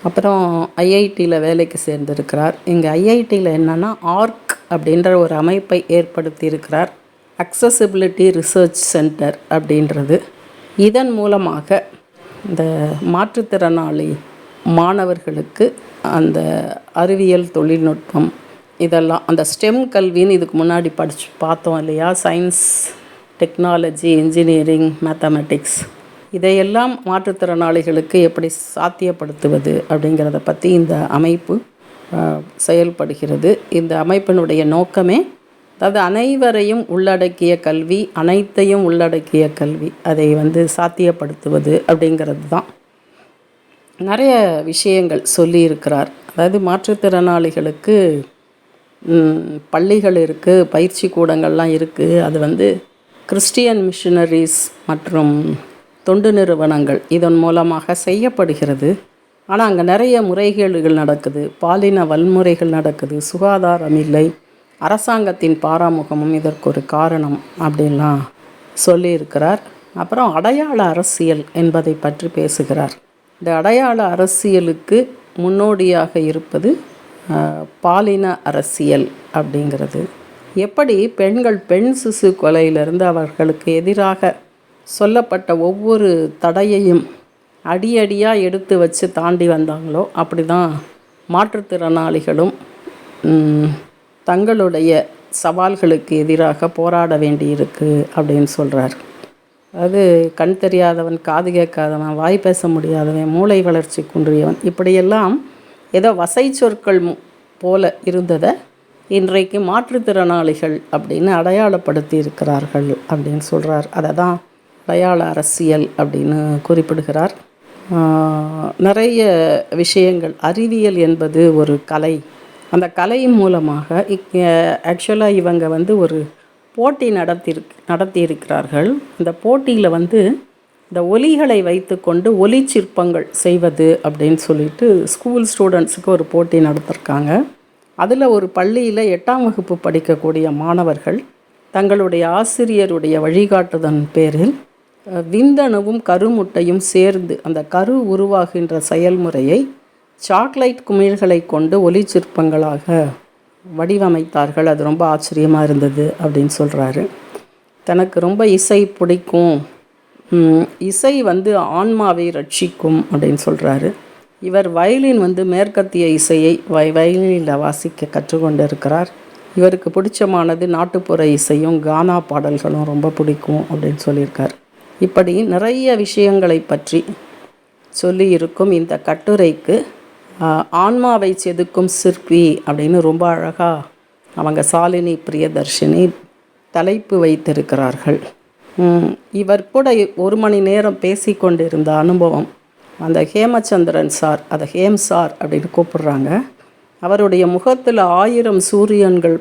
அப்புறம் ஐஐடியில் வேலைக்கு சேர்ந்திருக்கிறார். இங்கே ஐஐடியில் என்னென்னா ஆர்க் அப்படின்ற ஒரு அமைப்பை ஏற்படுத்தி இருக்கிறார், அக்சசிபிலிட்டி ரிசர்ச் சென்டர் அப்படின்றது. இதன் மூலமாக இந்த மாற்றுத்திறனாளி மாணவர்களுக்கு அந்த அறிவியல், தொழில்நுட்பம் இதெல்லாம், அந்த ஸ்டெம் கல்வின்னு இதுக்கு முன்னாடி பார்த்தோம் இல்லையா, சயின்ஸ், டெக்னாலஜி, இன்ஜினியரிங், மேத்தமெட்டிக்ஸ், இதையெல்லாம் மாற்றுத்திறனாளிகளுக்கு எப்படி சாத்தியப்படுத்துவது அப்படிங்கிறத பற்றி இந்த அமைப்பு செயல்படுகிறது. இந்த அமைப்பினுடைய நோக்கமே, அதாவது அனைவரையும் உள்ளடக்கிய கல்வி, அனைத்தையும் உள்ளடக்கிய கல்வி, அதை வந்து சாத்தியப்படுத்துவது அப்படிங்கிறது தான். நிறைய விஷயங்கள் சொல்லியிருக்கிறார். அதாவது மாற்றுத்திறனாளிகளுக்கு பள்ளிகள் இருக்குது, பயிற்சி கூடங்கள்லாம் இருக்குது. அது வந்து கிறிஸ்டியன் மிஷனரிஸ் மற்றும் தொண்டு நிறுவனங்கள் இதன் மூலமாக செய்யப்படுகிறது. ஆனால் அங்கே நிறைய முறைகேடுகள் நடக்குது, பாலின வன்முறைகள் நடக்குது, சுகாதாரம் இல்லை, அரசாங்கத்தின் பாராமுகமும் இதற்கு ஒரு காரணம் அப்படின்லாம் சொல்லியிருக்கிறார். அப்புறம் அடையாள அரசியல் என்பதை பற்றி பேசுகிறார். இந்த அடையாள அரசியலுக்கு முன்னோடியாக இருப்பது பாலின அரசியல் அப்படிங்கிறது. எப்படி பெண்கள் பெண் சிசு கொலையிலிருந்து அவர்களுக்கு எதிராக சொல்லப்பட்ட ஒவ்வொரு தடையையும் அடியடியாக எடுத்து வச்சு தாண்டி வந்தாங்களோ, அப்படி தான் மாற்றுத்திறனாளிகளும் தங்களுடைய சவால்களுக்கு எதிராக போராட வேண்டியிருக்கு அப்படின்னு சொல்கிறார். அது கண் தெரியாதவன், காது கேட்காதவன், வாய் பேச முடியாதவன், மூளை வளர்ச்சி குன்றியவன், இப்படியெல்லாம் ஏதோ வசை சொற்கள் போல இருந்ததை இன்றைக்கு மாற்றுத்திறனாளிகள் அப்படின்னு அடையாளப்படுத்தி இருக்கிறார்கள் அப்படின்னு சொல்கிறார். அதை தான் அடையாள அரசியல் அப்படின்னு குறிப்பிடுகிறார். நிறைய விஷயங்கள், அறிவியல் என்பது ஒரு கலை. அந்த கலையின் மூலமாக ஆக்சுவலாக இவங்க ஒரு போட்டி நடத்தியிருக்கிறார்கள். இந்த போட்டியில் இந்த ஒலிகளை வைத்து கொண்டு ஒலி சிற்பங்கள் செய்வது அப்படின்னு சொல்லிட்டு ஸ்கூல் ஸ்டூடெண்ட்ஸுக்கு ஒரு போட்டி நடத்திருக்காங்க. அதில் ஒரு பள்ளியில் 8ஆம் வகுப்பு படிக்கக்கூடிய மாணவர்கள் தங்களுடைய ஆசிரியருடைய வழிகாட்டுதன் பேரில் விந்தணுவும் கருமுட்டையும் சேர்ந்து அந்த கரு உருவாகின்ற செயல்முறையை சாக்லேட் குமிழ்களை கொண்டு ஒலி சிற்பங்களாக வடிவமைத்தார்கள். அது ரொம்ப ஆச்சரியமாக இருந்தது அப்படின்னு சொல்கிறாரு. தனக்கு ரொம்ப இசை பிடிக்கும், இசை ஆன்மாவை ரட்சிக்கும் அப்படின்னு சொல்கிறாரு. இவர் வயலின் மேற்கத்திய இசையை வயலினில் வாசிக்க கற்றுக்கொண்டு இருக்கிறார். இவருக்கு பிடிச்சமானது நாட்டுப்புற இசையும் கானா பாடல்களும் ரொம்ப பிடிக்கும் அப்படின்னு சொல்லியிருக்கார். இப்படி நிறைய விஷயங்களை பற்றி சொல்லியிருக்கும் இந்த கட்டுரைக்கு ஆன்மாவை செதுக்கும் சிற்பி அப்படின்னு ரொம்ப அழகாக அவங்க சாலினி பிரியதர்ஷினி தலைப்பு வைத்திருக்கிறார்கள். இவர் கூட 1 மணி நேரம் பேசி கொண்டிருந்த அனுபவம் அந்த ஹேமச்சந்திரன் சார், அதை ஹேம் சார் அப்படின்னு கூப்பிடுறாங்க. அவருடைய முகத்தில் 1000 சூரியன்கள்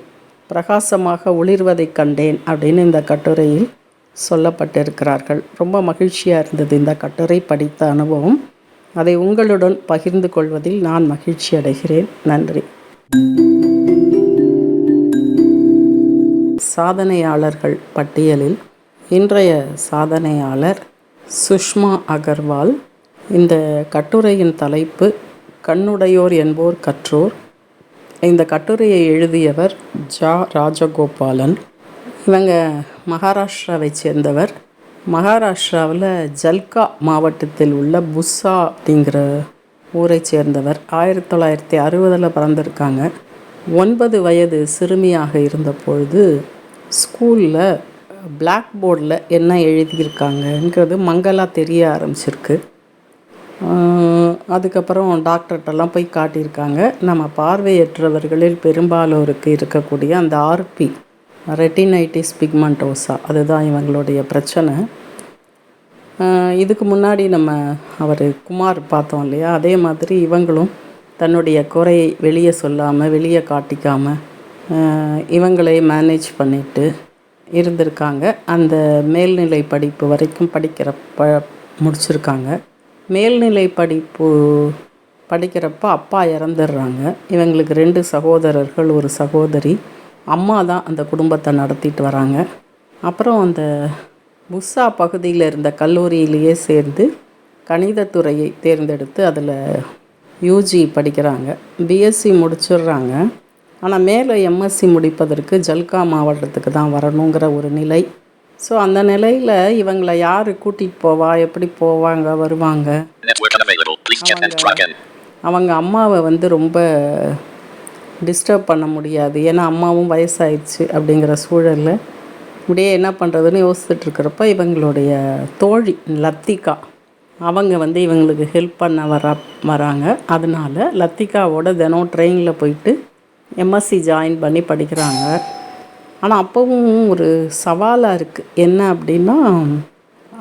பிரகாசமாக ஒளிர்வதை கண்டேன் அப்படின்னு இந்த கட்டுரையில் சொல்லப்பட்டிருக்கிறார்கள். ரொம்ப மகிழ்ச்சியாக இருந்தது இந்த கட்டுரை படித்த அனுபவம். அதை உங்களுடன் பகிர்ந்து கொள்வதில் நான் மகிழ்ச்சி அடைகிறேன். நன்றி. சாதனையாளர்கள் பட்டியலில் இன்றைய சாதனையாளர் சுஷ்மா அகர்வால். இந்த கட்டுரையின் தலைப்பு கண்ணுடையோர் என்போர் கற்றோர். இந்த கட்டுரையை எழுதியவர் ராஜகோபாலன். இவங்க மகாராஷ்டிராவை சேர்ந்தவர். மகாராஷ்டிராவில் ஜல்கா மாவட்டத்தில் உள்ள புஸ்ஸா அப்படிங்கிற ஊரை சேர்ந்தவர். 1960 பிறந்திருக்காங்க. 9 வயது சிறுமியாக இருந்த பொழுது ஸ்கூலில் பிளாக் போர்டில் என்ன எழுதியிருக்காங்கங்கிறது மங்கலாக தெரிய ஆரம்பிச்சிருக்கு. அதுக்கப்புறம் டாக்டர்கிட்டலாம் போய் காட்டியிருக்காங்க. நம்ம பார்வையற்றவர்களில் பெரும்பாலோருக்கு இருக்கக்கூடிய அந்த ஆர்பி, ரெட்டினைட்டிஸ் பிக்மெண்டோசா, அதுதான் இவங்களுடைய பிரச்சனை. இதுக்கு முன்னாடி நம்ம அவர் குமார் பார்த்தோம் இல்லையா, அதே மாதிரி இவங்களும் தன்னுடைய குறையை வெளியே சொல்லாமல், வெளியே காட்டிக்காமல் இவங்களே மேனேஜ் பண்ணிட்டு இருந்திருக்காங்க. அந்த மேல்நிலை படிப்பு வரைக்கும் முடிச்சிருக்காங்க. மேல்நிலை படிப்பு படிக்கிறப்ப அப்பா இறந்துடுறாங்க. இவங்களுக்கு 2 சகோதரர்கள், ஒரு சகோதரி. அம்மா தான் அந்த குடும்பத்தை நடத்திட்டு வராங்க. அப்புறம் அந்த புஸ்ஸா பகுதியில் இருந்த கல்லூரியிலேயே சேர்ந்து கணிதத்துறையை தேர்ந்தெடுத்து அதில் யூஜி படிக்கிறாங்க. பிஎஸ்சி முடிச்சிடுறாங்க. ஆனால் மேலே எம்எஸ்சி முடிப்பதற்கு ஜல்கா மாவட்டத்துக்கு தான் வரணுங்கிற ஒரு நிலை. ஸோ அந்த நிலையில் இவங்களை யார் கூட்டிகிட்டு போவா, எப்படி போவாங்க வருவாங்க. அவங்க அம்மாவை ரொம்ப டிஸ்டர்ப் பண்ண முடியாது, ஏன்னா அம்மாவும் வயசாயிடுச்சு. அப்படிங்கிற சூழலில் இப்படியே என்ன பண்ணுறதுன்னு யோசிச்சுட்ருக்கிறப்ப இவங்களுடைய தோழி லத்திகா அவங்க இவங்களுக்கு ஹெல்ப் பண்ண வராங்க. அதனால் லத்திகாவோட தினம் ட்ரெயினில் போயிட்டு எம்எஸ்சி ஜாயின் பண்ணி படிக்கிறாங்க. ஆனால் அப்போவும் ஒரு சவாலாக இருக்குது. என்ன அப்படின்னா,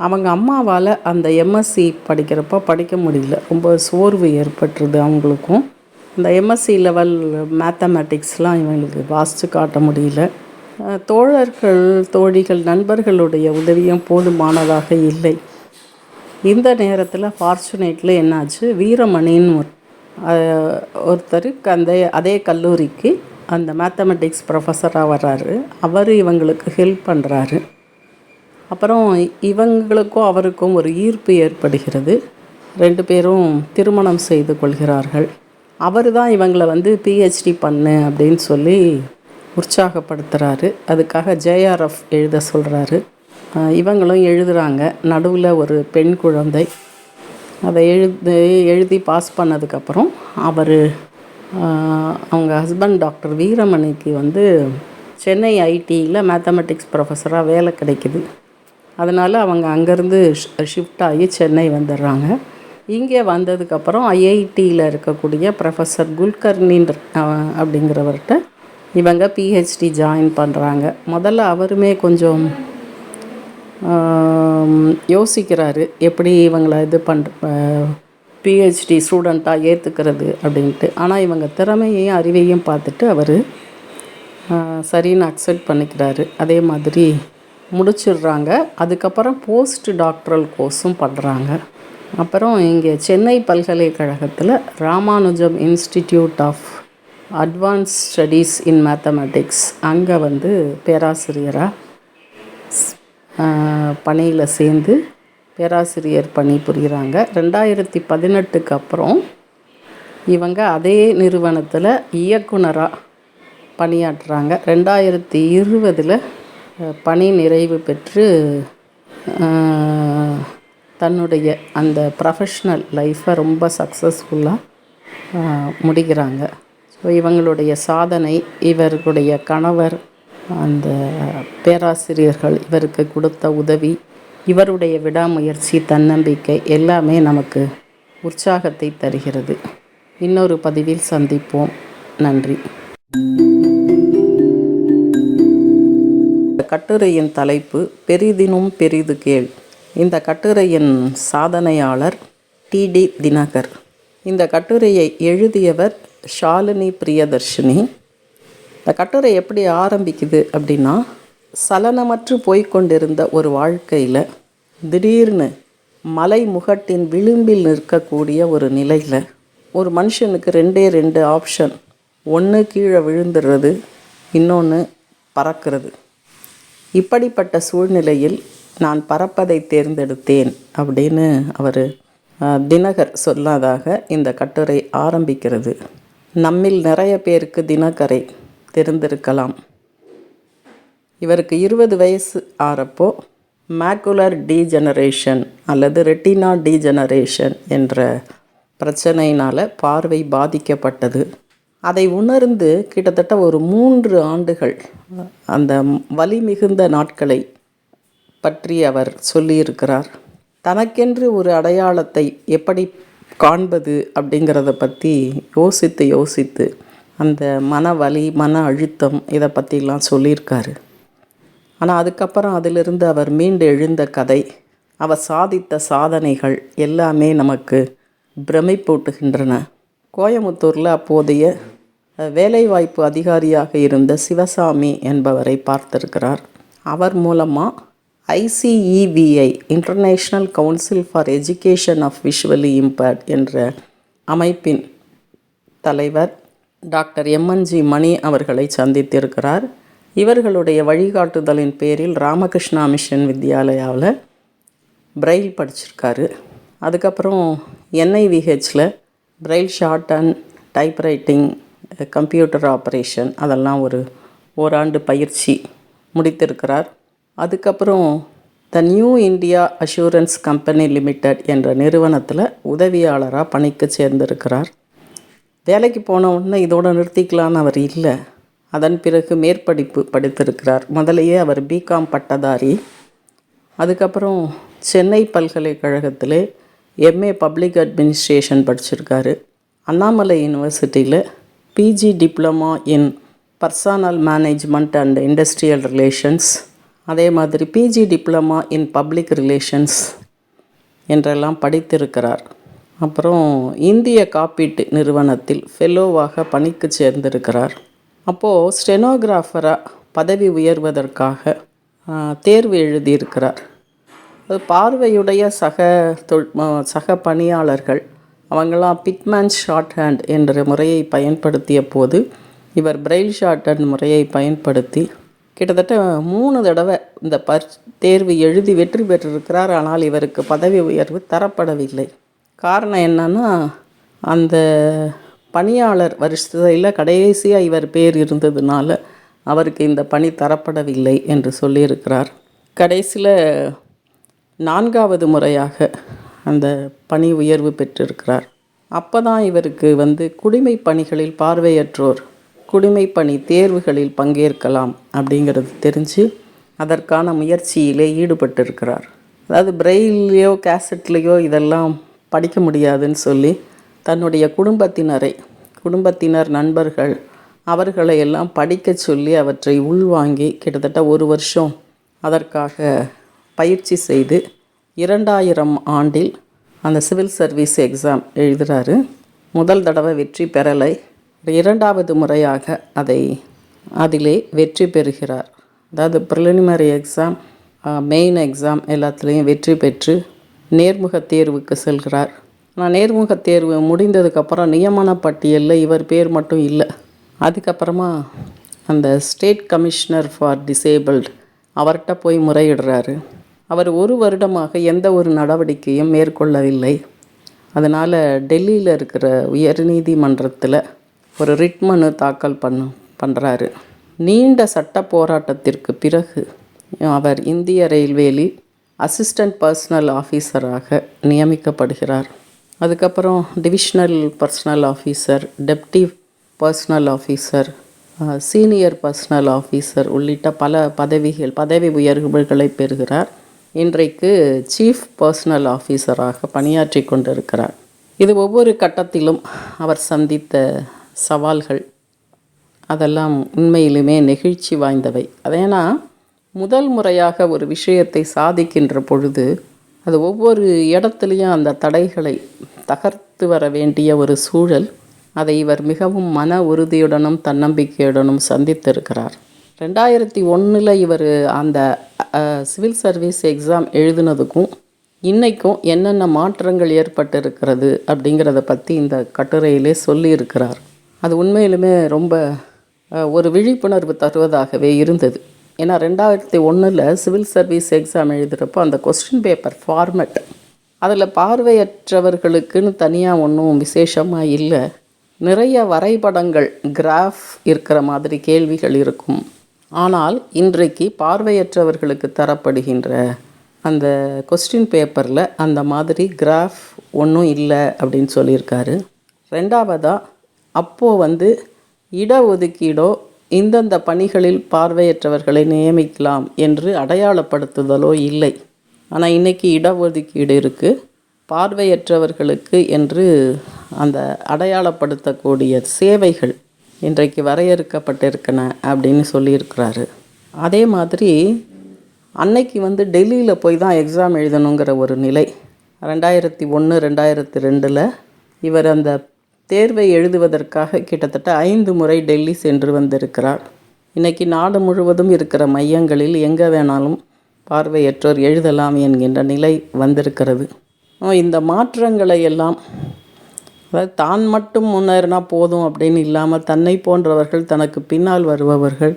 அவங்க அம்மாவால் அந்த எம்எஸ்சி படிக்கிறப்ப படிக்க முடியல. ரொம்ப சோர்வு ஏற்பட்டுருது அவங்களுக்கும். இந்த எம்எஸ்சி லெவல் மேத்தமேட்டிக்ஸ்லாம் இவங்களுக்கு வாசித்து காட்ட முடியல. தோழர்கள், தோழிகள், நண்பர்களுடைய உதவியும் போதுமானதாக இல்லை. இந்த நேரத்தில் ஃபார்ச்சுனேட்டில் என்னாச்சு, வீரமணின்னு ஒருத்தர் அதே கல்லூரிக்கு அந்த மேத்தமெட்டிக்ஸ் ப்ரொஃபஸராக வர்றாரு. அவர் இவங்களுக்கு ஹெல்ப் பண்ணுறாரு. அப்புறம் இவங்களுக்கும் அவருக்கும் ஒரு ஈர்ப்பு ஏற்படுகிறது. 2 பேரும் திருமணம் செய்து கொள்கிறார்கள். அவர் தான் இவங்களை வந்து பிஹெச்டி பண்ணு அப்படின்னு சொல்லி உற்சாகப்படுத்துகிறாரு. அதுக்காக ஜேஆர்எஃப் எழுத சொல்கிறாரு. இவங்களும் எழுதுகிறாங்க. நடுவில் ஒரு பெண் குழந்தை. அதை எழுதி பாஸ் பண்ணதுக்கப்புறம் அவங்க ஹஸ்பண்ட் டாக்டர் வீரமணிக்கு வந்து சென்னை ஐடியில் மேத்தமெட்டிக்ஸ் ப்ரொஃபஸராக வேலை கிடைக்குது. அதனால் அவங்க அங்கேருந்து ஷிஃப்ட் ஆகி சென்னை வந்துடுறாங்க. இங்கே வந்ததுக்கப்புறம் ஐஐடியில் இருக்கக்கூடிய ப்ரொஃபஸர் குல்கர்னின்ற அப்படிங்கிறவர்கிட்ட இவங்க பிஹெச்டி ஜாயின் பண்ணுறாங்க. முதல்ல அவருமே கொஞ்சம் யோசிக்கிறாரு, எப்படி இவங்களை பிஹெச்டி ஸ்டூடெண்ட்டாக ஏற்றுக்கிறது அப்படின்ட்டு. ஆனால் இவங்க திறமையையும் அறிவையும் பார்த்துட்டு அவர் சரின்னு அக்செப்ட் பண்ணிக்கிறாரு. அதே மாதிரி முடிச்சிடுறாங்க. அதுக்கப்புறம் போஸ்ட் டாக்டரல் கோர்ஸும் பண்ணுறாங்க. அப்புறம் இங்கே சென்னை பல்கலைக்கழகத்தில் Ramanujan institute of advance studies in mathematics அங்கே வந்து பேராசிரியராக பணியில் சேர்ந்து பேராசிரியர் பணி புரிகிறாங்க. 2018க்கு அப்புறம் இவங்க அதே நிறுவனத்தில் இயக்குனராக பணியாற்றுறாங்க. 2020 பணி நிறைவு பெற்று தன்னுடைய அந்த ப்ரொஃபஷ்னல் லைஃப்பை ரொம்ப சக்ஸஸ்ஃபுல்லாக முடிக்கிறாங்க. ஸோ இவங்களுடைய சாதனை, இவர்களுடைய கணவர், அந்த பேராசிரியர்கள் இவருக்கு கொடுத்த உதவி, இவருடைய விடாமுயற்சி, தன்னம்பிக்கை எல்லாமே நமக்கு உற்சாகத்தை தருகிறது. இன்னொரு பதிவில் சந்திப்போம். நன்றி. கட்டுரையின் தலைப்பு பெரிதினும் பெரிது கேள். இந்த கட்டுரையின் சாதனையாளர் டிடி தினகர். இந்த கட்டுரையை எழுதியவர் ஷாலினி பிரியதர்ஷினி. இந்த கட்டுரை எப்படி ஆரம்பிக்குது அப்படின்னா, சலனமற்று போய்கொண்டிருந்த ஒரு வாழ்க்கையில் திடீர்னு மலை முகட்டின் விளிம்பில் நிற்கக்கூடிய ஒரு நிலையில் ஒரு மனுஷனுக்கு 2 ஆப்ஷன். ஒன்று கீழே விழுந்துடுறது, இன்னொன்று பறக்கிறது. இப்படிப்பட்ட சூழ்நிலையில் நான் பறப்பதை தேர்ந்தெடுத்தேன் அப்படின்னு அவர் தினகர் சொன்னதாக இந்த கட்டுரை ஆரம்பிக்கிறது. நம்மில் நிறைய பேருக்கு தினகரை தெரிந்திருக்கலாம். இவருக்கு 20 வயசு ஆறப்போ மேக்குலர் டீஜெனரேஷன் அல்லது ரெட்டினா டீஜெனரேஷன் என்ற பிரச்சனையினால் பார்வை பாதிக்கப்பட்டது. அதை உணர்ந்து கிட்டத்தட்ட ஒரு 3 ஆண்டுகள் அந்த வலி மிகுந்த நாட்களை பற்றி அவர் சொல்லியிருக்கிறார். தனக்கென்று ஒரு அடையாளத்தை எப்படி காண்பது அப்படிங்கிறத பற்றி யோசித்து அந்த மன வலி, மன அழுத்தம் இதை பற்றிலாம் சொல்லியிருக்காரு. ஆனால் அதுக்கப்புறம் அதிலிருந்து அவர் மீண்டு எழுந்த கதை, அவர் சாதித்த சாதனைகள் எல்லாமே நமக்கு பிரமிப்பூட்டுகின்றன. கோயமுத்தூரில் அப்போதைய வேலைவாய்ப்பு அதிகாரியாக இருந்த சிவசாமி என்பவரை பார்த்திருக்கிறார். அவர் மூலமாக ICEVI international council for education of visually impaired என்ற அமைப்பின் தலைவர் டாக்டர் MNG மணி அவர்களை சந்தித்திருக்கிறார். இவர்களுடைய வழிகாட்டுதலின் பேரில் ராமகிருஷ்ணா மிஷன் வித்யாலயாவில் பிரெயில் படிச்சிருக்காரு. அதுக்கப்புறம் NIVHல Braille short and typewriting, computer operation அதெல்லாம் ஒரு ஓராண்டு பயிற்சி முடித்திருக்கிறார். அதுக்கப்புறம் the new India assurance company limited என்ற நிறுவனத்தில் உதவியாளராக பணிக்கு சேர்ந்திருக்கிறார். வேலைக்கு போன உடனே இதோடு நிறுத்திக்கலான்னு அவர் இல்லை. அதன் பிறகு மேற்படிப்பு படித்திருக்கிறார். முதலையே அவர் பிகாம் பட்டதாரி. அதுக்கப்புறம் சென்னை பல்கலைக்கழகத்தில் MA பப்ளிக் அட்மினிஸ்ட்ரேஷன் படிச்சிருக்காரு. அண்ணாமலை யூனிவர்சிட்டியில் PG diploma in personal management and industrial relations, அதே மாதிரி PG diploma in public relations என்றெல்லாம் படித்திருக்கிறார். அப்புறம் இந்திய காப்பீட்டு நிறுவனத்தில் ஃபெல்லோவாக பணிக்கு சேர்ந்திருக்கிறார். அப்போது ஸ்டெனோகிராஃபராக பதவி உயர்வதற்காக தேர்வு எழுதியிருக்கிறார். அது பார்வையுடைய சக பணியாளர்கள் அவங்களாம் பிட்மேன் ஷார்ட் ஹேண்ட் என்ற முறையை பயன்படுத்திய போது இவர் பிரெயில் ஷார்ட் ஹேண்ட் முறையை பயன்படுத்தி கிட்டத்தட்ட 3 தடவை இந்த தேர்வு எழுதி வெற்றி பெற்றிருக்கிறார். ஆனால் இவருக்கு பதவி உயர்வு தரப்படவில்லை. காரணம் என்னன்னா, அந்த பணியாளர் வரிசையில் கடைசியாக இவர் பேர் இருந்ததுனால அவருக்கு இந்த பணி தரப்படவில்லை என்று சொல்லியிருக்கிறார். கடைசியில் 4வது முறையாக அந்த பணி உயர்வு பெற்றிருக்கிறார். அப்போ தான் இவருக்கு குடிமைப் பணிகளில் பார்வையற்றோர் குடிமைப் பணி தேர்வுகளில் பங்கேற்கலாம் அப்படிங்கிறது தெரிஞ்சு அதற்கான முயற்சியிலே ஈடுபட்டிருக்கிறார். அதாவது பிரெயில்லையோ கேசட்லேயோ இதெல்லாம் படிக்க முடியாதுன்னு சொல்லி தன்னுடைய குடும்பத்தினர் நண்பர்கள் அவர்களை எல்லாம் படிக்க சொல்லி அவற்றை உள்வாங்கி கிட்டத்தட்ட 1 வருஷம் அதற்காக பயிற்சி செய்து 2000 ஆண்டில் அந்த சிவில் சர்வீஸ் எக்ஸாம் எழுதுகிறாரு. முதல் தடவை வெற்றி பெறலை, 2வது முறையாக அதிலே வெற்றி பெறுகிறார். அதாவது ப்ரிலிமினரி எக்ஸாம், மெயின் எக்ஸாம் எல்லாத்துலேயும் வெற்றி பெற்று நேர்முக தேர்வுக்கு செல்கிறார். ஆனால் நேர்முக தேர்வு முடிந்ததுக்கப்புறம் நியமன பட்டியலில் இவர் பேர் மட்டும் இல்லை. அதுக்கப்புறமா அந்த ஸ்டேட் கமிஷனர் ஃபார் டிசேபிள்டு அவர்கிட்ட போய் முறையிடுறாரு. அவர் 1 வருடமாக எந்த ஒரு நடவடிக்கையும் மேற்கொள்ளவில்லை. அதனால் டெல்லியில் இருக்கிற உயர்நீதிமன்றத்தில் ஒரு ரிட் மனு தாக்கல் பண்ணுறாரு. நீண்ட சட்ட போராட்டத்திற்கு பிறகு அவர் இந்திய ரயில்வேலில் அசிஸ்டண்ட் பர்சனல் ஆஃபீஸராக நியமிக்கப்படுகிறார். அதுக்கப்புறம் divisional personal officer, deputy personal officer, senior personal officer உள்ளிட்ட பல பதவி உயர்வுகளை பெறுகிறார். இன்றைக்கு சீஃப் பர்சனல் ஆஃபீஸராக பணியாற்றி கொண்டிருக்கிறார். இது ஒவ்வொரு கட்டத்திலும் அவர் சந்தித்த சவால்கள் அதெல்லாம் உண்மையிலுமே நெகிழ்ச்சி வாய்ந்தவை. அதேனா முதல் முறையாக ஒரு விஷயத்தை சாதிக்கின்ற பொழுது அது ஒவ்வொரு இடத்துலையும் அந்த தடைகளை தகர்த்து வர வேண்டிய ஒரு சூழல், அதை இவர் மிகவும் மன உறுதியுடனும் தன்னம்பிக்கையுடனும் சந்தித்திருக்கிறார். 2001 இவர் அந்த சிவில் சர்வீஸ் எக்ஸாம் எழுதுனதுக்கும் இன்றைக்கும் என்னென்ன மாற்றங்கள் ஏற்பட்டிருக்கிறது அப்படிங்கிறத பற்றி இந்த கட்டுரையிலே சொல்லியிருக்கிறார். அது உண்மையிலுமே ரொம்ப ஒரு விழிப்புணர்வு தருவதாகவே இருந்தது. ஏன்னா 2001 சிவில் சர்வீஸ் எக்ஸாம் எழுதுகிறப்போ அந்த கொஸ்டின் பேப்பர் ஃபார்மேட் அதில் பார்வையற்றவர்களுக்குன்னு தனியாக ஒன்றும் விசேஷமாக இல்லை. நிறைய வரைபடங்கள், கிராஃப் இருக்கிற மாதிரி கேள்விகள் இருக்கும். ஆனால் இன்றைக்கு பார்வையற்றவர்களுக்கு தரப்படுகின்ற அந்த கொஸ்டின் பேப்பரில் அந்த மாதிரி கிராஃப் ஒன்றும் இல்லை அப்படின்னு சொல்லியிருக்காரு. 2வதாக அப்போது இடஒதுக்கீடோ இந்தந்த பணிகளில் பார்வையற்றவர்களை நியமிக்கலாம் என்று அடையாளப்படுத்துதலோ இல்லை. ஆனால் இன்றைக்கி இடஒதுக்கீடு இருக்குது, பார்வையற்றவர்களுக்கு என்று அந்த அடையாளப்படுத்தக்கூடிய சேவைகள் இன்றைக்கு வரையறுக்கப்பட்டிருக்கன அப்படின்னு சொல்லியிருக்கிறாரு. அதே மாதிரி அன்னைக்கு டெல்லியில் போய் தான் எக்ஸாம் எழுதணுங்கிற ஒரு நிலை. 2001, 2002 இவர் அந்த தேர்வை எழுதுவதற்காக கிட்டத்தட்ட 5 முறை டெல்லி சென்று வந்திருக்கிறார். இன்றைக்கி நாடு முழுவதும் இருக்கிற மையங்களில் எங்கே வேணாலும் பார்வையற்றோர் எழுதலாம் என்கின்ற நிலை வந்திருக்கிறது. இந்த மாற்றங்களை எல்லாம் அதாவது தான் மட்டும் முன்னேறினா போதும் அப்படின்னு இல்லாமல் தன்னை போன்றவர்கள், தனக்கு பின்னால் வருபவர்கள்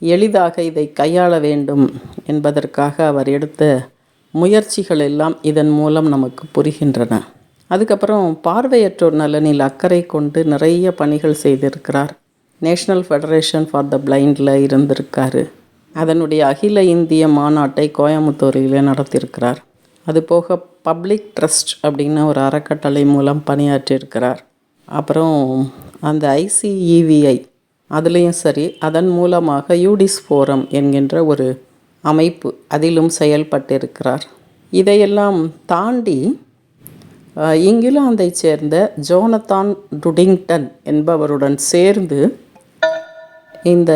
எளிதாக இதை கையாள வேண்டும் என்பதற்காக அவர் எடுத்த முயற்சிகள் எல்லாம் இதன் மூலம் நமக்கு புரிகின்றன. அதுக்கப்புறம் பார்வையற்றோர் நலனில் அக்கறை கொண்டு நிறைய பணிகள் செய்திருக்கிறார். நேஷ்னல் ஃபெடரேஷன் ஃபார் த பிளைண்டில் இருந்திருக்காரு. அதனுடைய அகில இந்திய மாநாட்டை கோயம்புத்தூரிலே நடத்தியிருக்கிறார். அதுபோக பப்ளிக் ட்ரஸ்ட் அப்படின்னு ஒரு அறக்கட்டளை மூலம் பணியாற்றியிருக்கிறார். அப்புறம் அந்த ICEVI அதுலேயும் சரி, அதன் மூலமாக யூடிஸ் ஃபோரம் என்கின்ற ஒரு அமைப்பு அதிலும் செயல்பட்டிருக்கிறார். இதையெல்லாம் தாண்டி இங்கிலாந்தை சேர்ந்த ஜோனத்தான் டுடிங்டன் என்பவருடன் சேர்ந்து இந்த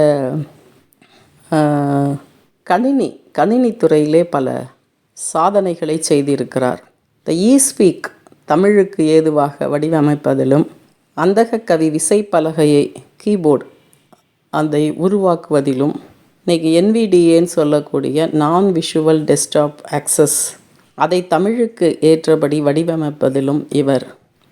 கணினி துறையிலே பல சாதனைகளை செய்திருக்கிறார். இந்த ஈஸ்பீக் தமிழுக்கு ஏதுவாக வடிவமைப்பதிலும், அந்தக கவி விசைப்பலகையை கீபோர்டு அதை உருவாக்குவதிலும், இன்றைக்கி NVDAன்னு சொல்லக்கூடிய நான் விஷுவல் டெஸ்க்டாப் ஆக்சஸ் அதை தமிழுக்கு ஏற்றபடி வடிவமைப்பதிலும் இவர்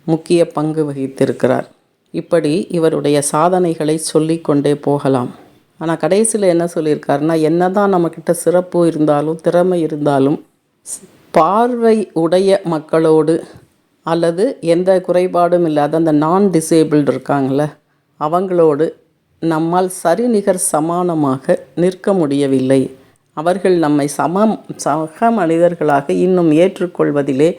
முக்கிய பங்கு வகித்திருக்கிறார். இப்படி இவருடைய சாதனைகளை சொல்லிக்கொண்டே போகலாம். ஆனால் கடைசியில் என்ன சொல்லியிருக்காருன்னா, என்ன தான் நம்மக்கிட்ட சிறப்பு இருந்தாலும் திறமை இருந்தாலும் பார்வை உடைய மக்களோடு அல்லது எந்த குறைபாடும் இல்லாத அந்த நான் டிசேபிள்டு இருக்காங்கள, அவங்களோடு நம்மால் சரிநிகர் சமானமாக நிற்க முடியவில்லை. அவர்கள் நம்மை சக மனிதர்களாக இன்னும் ஏற்றுக்கொள்வதிலே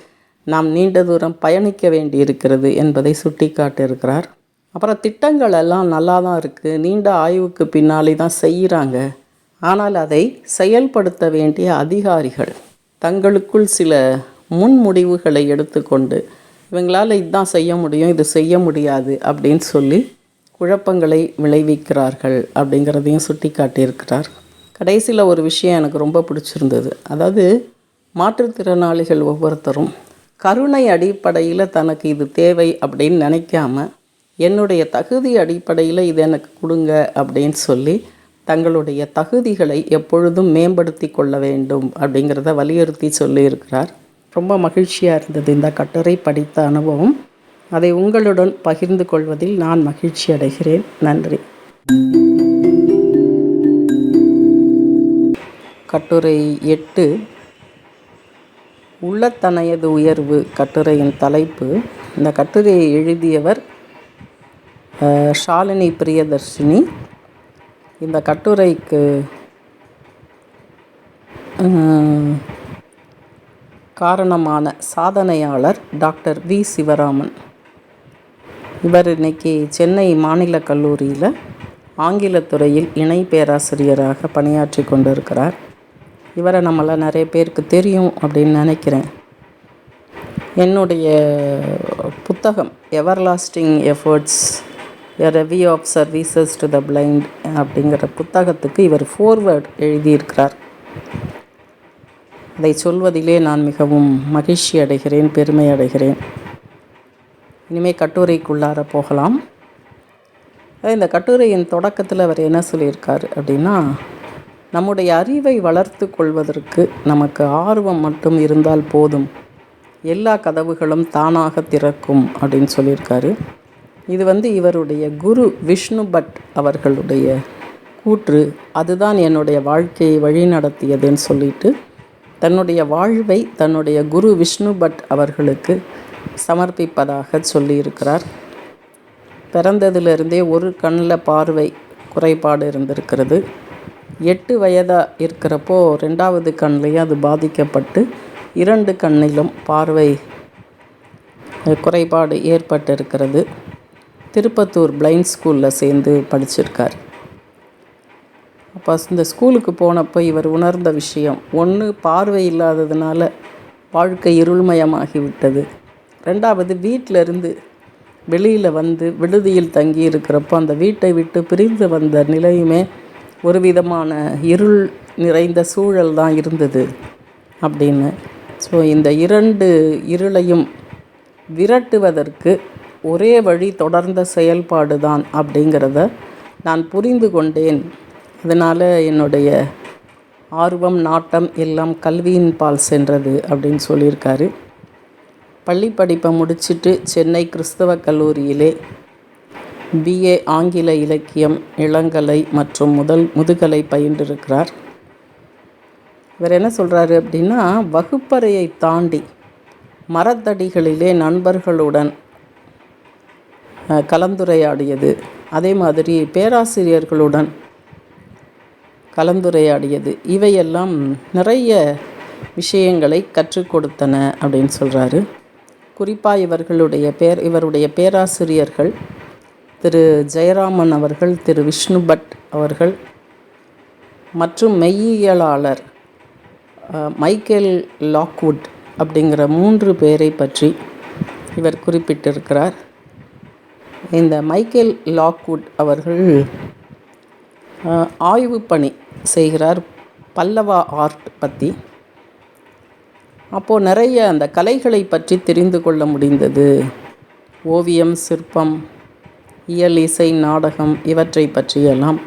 நாம் நீண்ட தூரம் பயணிக்க வேண்டியிருக்கிறது என்பதை சுட்டிக்காட்டியிருக்கிறார். அப்புறம் திட்டங்கள் எல்லாம் நல்லா தான் இருக்குது, நீண்ட ஆய்வுக்கு பின்னாலே தான் செய்கிறாங்க. ஆனால் அதை செயல்படுத்த வேண்டிய அதிகாரிகள் தங்களுக்குள் சில முன்முடிவுகளை எடுத்துக்கொண்டு இவங்களால் இதுதான் செய்ய முடியும், இது செய்ய முடியாது அப்படின்னு சொல்லி குழப்பங்களை விளைவிக்கிறார்கள் அப்படிங்கிறதையும் சுட்டி காட்டியிருக்கிறார். கடைசியில் ஒரு விஷயம் எனக்கு ரொம்ப பிடிச்சிருந்தது. அதாவது மாற்றுத்திறனாளிகள் ஒவ்வொருத்தரும் கருணை அடிப்படையில் தனக்கு இது தேவை அப்படின்னு நினைக்காம என்னுடைய தகுதி அடிப்படையில் இது எனக்கு கொடுங்க அப்படின்னு சொல்லி தங்களுடைய தகுதிகளை எப்பொழுதும் மேம்படுத்தி கொள்ள வேண்டும் அப்படிங்கிறத வலியுறுத்தி சொல்லியிருக்கிறார். ரொம்ப மகிழ்ச்சியாக இருந்தது இந்த கட்டுரை படித்த அனுபவம். அதை உங்களுடன் பகிர்ந்து கொள்வதில் நான் மகிழ்ச்சி அடைகிறேன். நன்றி. கட்டுரை 8, உள்ளத்தனையது உயர்வு. கட்டுரையின் தலைப்பு. இந்த கட்டுரையை எழுதியவர் ஷாலினி பிரியதர்ஷினி. இந்த கட்டுரைக்கு காரணமான சாதனையாளர் டாக்டர் வி சிவராமன். இவர் இன்னைக்கு சென்னை மாநில கல்லூரியில் ஆங்கிலத்துறையில் இணை பேராசிரியராக பணியாற்றி கொண்டிருக்கிறார். இவரை நம்மள நிறைய பேருக்கு தெரியும் அப்படின்னு நினைக்கிறேன். என்னுடைய புத்தகம் everlasting efforts a review of services to the blind அப்படிங்கிற புத்தகத்துக்கு இவர் ஃபோர்வேர்ட் எழுதியிருக்கிறார். அதை சொல்வதிலே நான் மிகவும் மகிழ்ச்சி அடைகிறேன், பெருமை அடைகிறேன். இனிமேல் கட்டுரைக்குள்ளார போகலாம். இந்த கட்டுரையின் தொடக்கத்தில் அவர் என்ன சொல்லியிருக்கார் அப்படின்னா, நம்முடைய அறிவை வளர்த்து கொள்வதற்கு நமக்கு ஆர்வம் மட்டும் இருந்தால் போதும், எல்லா கதவுகளும் தானாக திறக்கும் அப்படின்னு சொல்லியிருக்காரு. இது இவருடைய குரு விஷ்ணு பட் அவர்களுடைய கூற்று. அதுதான் என்னுடைய வாழ்க்கையை வழிநடத்தியதுன்னு சொல்லிட்டு தன்னுடைய வாழ்வை தன்னுடைய குரு விஷ்ணு பட் அவர்களுக்கு சமர்ப்பிப்பதாக சொல்லியிருக்கிறார். பிறந்ததிலிருந்தே ஒரு கண்ணில் பார்வை குறைபாடு இருந்திருக்கிறது. 8 வயதாக இருக்கிறப்போ 2வது கண்ணிலையும் அது பாதிக்கப்பட்டு 2 கண்ணிலும் பார்வை குறைபாடு ஏற்பட்டிருக்கிறது. திருப்பத்தூர் பிளைண்ட் ஸ்கூலில் சேர்ந்து படிச்சிருக்கார். அப்போ இந்த ஸ்கூலுக்கு போனப்போ இவர் உணர்ந்த விஷயம், ஒன்று பார்வை இல்லாததுனால வாழ்க்கை இருள்மயமாகிவிட்டது. 2வது வீட்டிலிருந்து வெளியில் வந்து விடுதியில் தங்கி இருக்கிறப்போ அந்த வீட்டை விட்டு பிரிந்து வந்த நிலையுமே ஒரு விதமான இருள் நிறைந்த சூழல் தான் இருந்தது அப்படின்னு. ஸோ இந்த 2 இருளையும் விரட்டுவதற்கு ஒரே வழி தொடர்ந்த செயல்பாடு தான் அப்படிங்கிறத நான் புரிந்து கொண்டேன். அதனால் என்னுடைய ஆர்வம் நாட்டம் எல்லாம் கல்வியின் பால் சென்றது அப்படின்னு சொல்லியிருக்காரு. பள்ளி படிப்பை முடிச்சுட்டு சென்னை கிறிஸ்தவ கல்லூரியிலே BA ஆங்கில இலக்கியம், இளங்கலை மற்றும் முதுகலை பயின்றிருக்கிறார். இவர் என்ன சொல்கிறாரு அப்படின்னா, வகுப்பறையை தாண்டி மரத்தடிகளிலே நண்பர்களுடன் கலந்துரையாடியது, அதே மாதிரி பேராசிரியர்களுடன் கலந்துரையாடியது, இவையெல்லாம் நிறைய விஷயங்களை கற்றுக் கொடுத்தன அப்படின்னு சொல்கிறாரு. குறிப்பாக இவருடைய பேராசிரியர்கள் திரு ஜெயராமன் அவர்கள், திரு விஷ்ணு பட் அவர்கள் மற்றும் மெய்யியலாளர் மைக்கேல் லாக்வுட் அப்படிங்கிற 3 பேரை பற்றி இவர் குறிப்பிட்டிருக்கிறார். இந்த மைக்கேல் லாக்வுட் அவர்கள் ஆய்வு பணி செய்கிறார் பல்லவா ஆர்ட் பற்றி. அப்போது நிறைய அந்த கலைகளை பற்றி தெரிந்து கொள்ள முடிந்தது. ஓவியம், சிற்பம், இயல், இசை, நாடகம் இவற்றை பற்றியெல்லாம்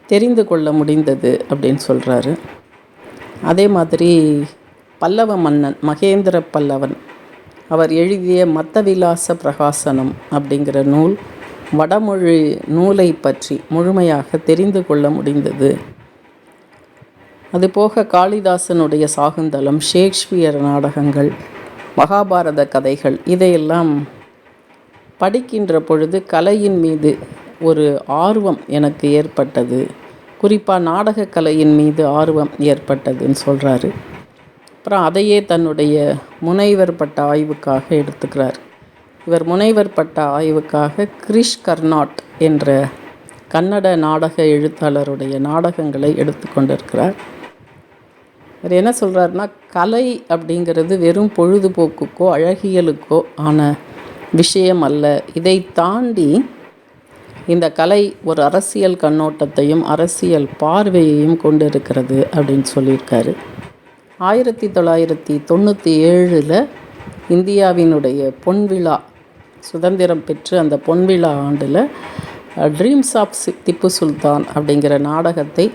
தெரிந்து கொள்ள முடிந்தது அப்படின்னு சொல்கிறாரு. அதே மாதிரி பல்லவ மன்னன் மகேந்திர பல்லவன் அவர் எழுதிய மத்தவிலாச பிரகாசனம் அப்படிங்கிற நூல், வடமொழி நூலை பற்றி முழுமையாக தெரிந்து கொள்ள முடிந்தது. அதுபோக காளிதாசனுடைய சாகுந்தலம், ஷேக்ஸ்பியர் நாடகங்கள், மகாபாரத கதைகள் இதையெல்லாம் படிக்கின்ற பொழுது கலையின் மீது ஒரு ஆர்வம் எனக்கு ஏற்பட்டது. குறிப்பாக நாடகக் கலையின் மீது ஆர்வம் ஏற்பட்டதுன்னு சொல்கிறாரு. அப்புறம் அதையே தன்னுடைய முனைவர் பட்ட ஆய்வுக்காக எடுத்துக்கிறார். இவர் முனைவர் பட்ட ஆய்வுக்காக கிரிஷ் கர்னாட் என்ற கன்னட நாடக எழுத்தாளருடைய நாடகங்களை எடுத்து கொண்டிருக்கிறார். இவர் என்ன சொல்கிறாருன்னா, கலை அப்படிங்கிறது வெறும் பொழுதுபோக்குக்கோ அழகியலுக்கோ ஆன விஷயம் அல்ல. இதை தாண்டி இந்த கலை ஒரு அரசியல் கண்ணோட்டத்தையும் அரசியல் பார்வையையும் கொண்டிருக்கிறது அப்படின்னு சொல்லியிருக்காரு. 1997 இந்தியாவினுடைய பொன்விழா, சுதந்திரம் பெற்று அந்த பொன்விழா ஆண்டில் ட்ரீம்ஸ் ஆஃப் திப்பு சுல்தான் அப்படிங்கிற நாடகத்தை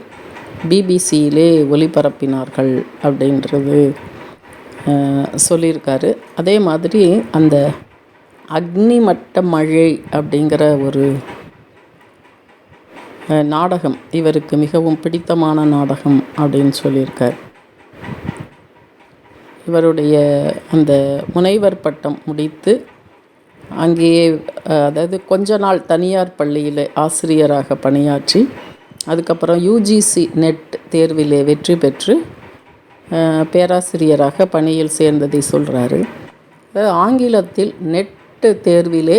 பிபிசியிலே ஒளிபரப்பினார்கள் அப்படின்றது சொல்லியிருக்காரு. அதே மாதிரி அந்த அக்னிமட்ட மழை அப்படிங்கிற ஒரு நாடகம் இவருக்கு மிகவும் பிடித்தமான நாடகம் அப்படின்னு சொல்லியிருக்கார். இவருடைய அந்த முனைவர் பட்டம் முடித்து அங்கேயே அதாவது கொஞ்ச நாள் தனியார் பள்ளியில் ஆசிரியராக பணியாற்றி அதுக்கப்புறம் யூஜிசி நெட் தேர்விலே வெற்றி பெற்று பேராசிரியராக பணியில் சேர்ந்ததை சொல்கிறாரு. ஆங்கிலத்தில் நெட்டு தேர்விலே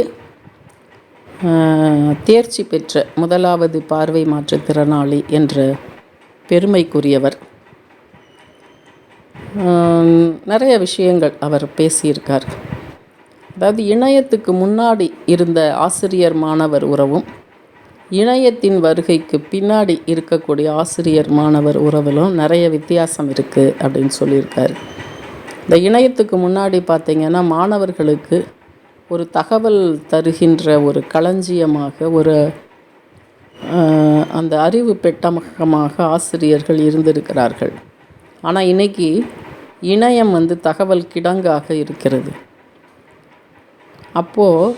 தேர்ச்சி பெற்ற முதலாவது பார்வை மாற்றுத்திறனாளி என்ற பெருமைக்குரியவர். நிறைய விஷயங்கள் அவர் பேசியிருக்கார். அதாவது இணையத்துக்கு முன்னாடி இருந்த ஆசிரியர் மாணவர் உறவும் இணையத்தின் வருகைக்கு பின்னாடி இருக்கக்கூடிய ஆசிரியர் மாணவர் உறவிலும் நிறைய வித்தியாசம் இருக்குது அப்படின்னு சொல்லியிருக்காரு. இந்த இணையத்துக்கு முன்னாடி பார்த்திங்கன்னா மாணவர்களுக்கு ஒரு தகவல் தருகின்ற ஒரு களஞ்சியமாக ஒரு அந்த அறிவு பெட்டகமாக ஆசிரியர்கள் இருந்திருக்கிறார்கள். ஆனால் இன்றைக்கி இணையம் தகவல் கிடங்காக இருக்கிறது. அப்போது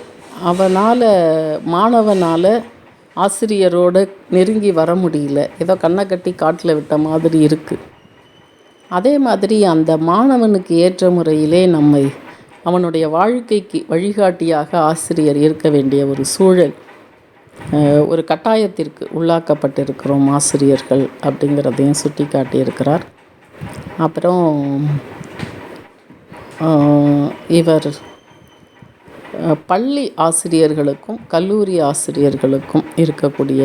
மாணவனால் ஆசிரியரோடு நெருங்கி வர முடியல, ஏதோ கண்ணை கட்டி காட்டில் விட்ட மாதிரி இருக்குது. அதே மாதிரி அந்த மாணவனுக்கு ஏற்ற முறையிலே அவனுடைய வாழ்க்கைக்கு வழிகாட்டியாக ஆசிரியர் இருக்க வேண்டிய ஒரு சூழல், ஒரு கட்டாயத்திற்கு உள்ளாக்கப்பட்டிருக்கிறோம் ஆசிரியர்கள் அப்படிங்கிறதையும் சுட்டி காட்டியிருக்கிறார். அப்புறம் இவர் பள்ளி ஆசிரியர்களுக்கும் கல்லூரி ஆசிரியர்களுக்கும் இருக்கக்கூடிய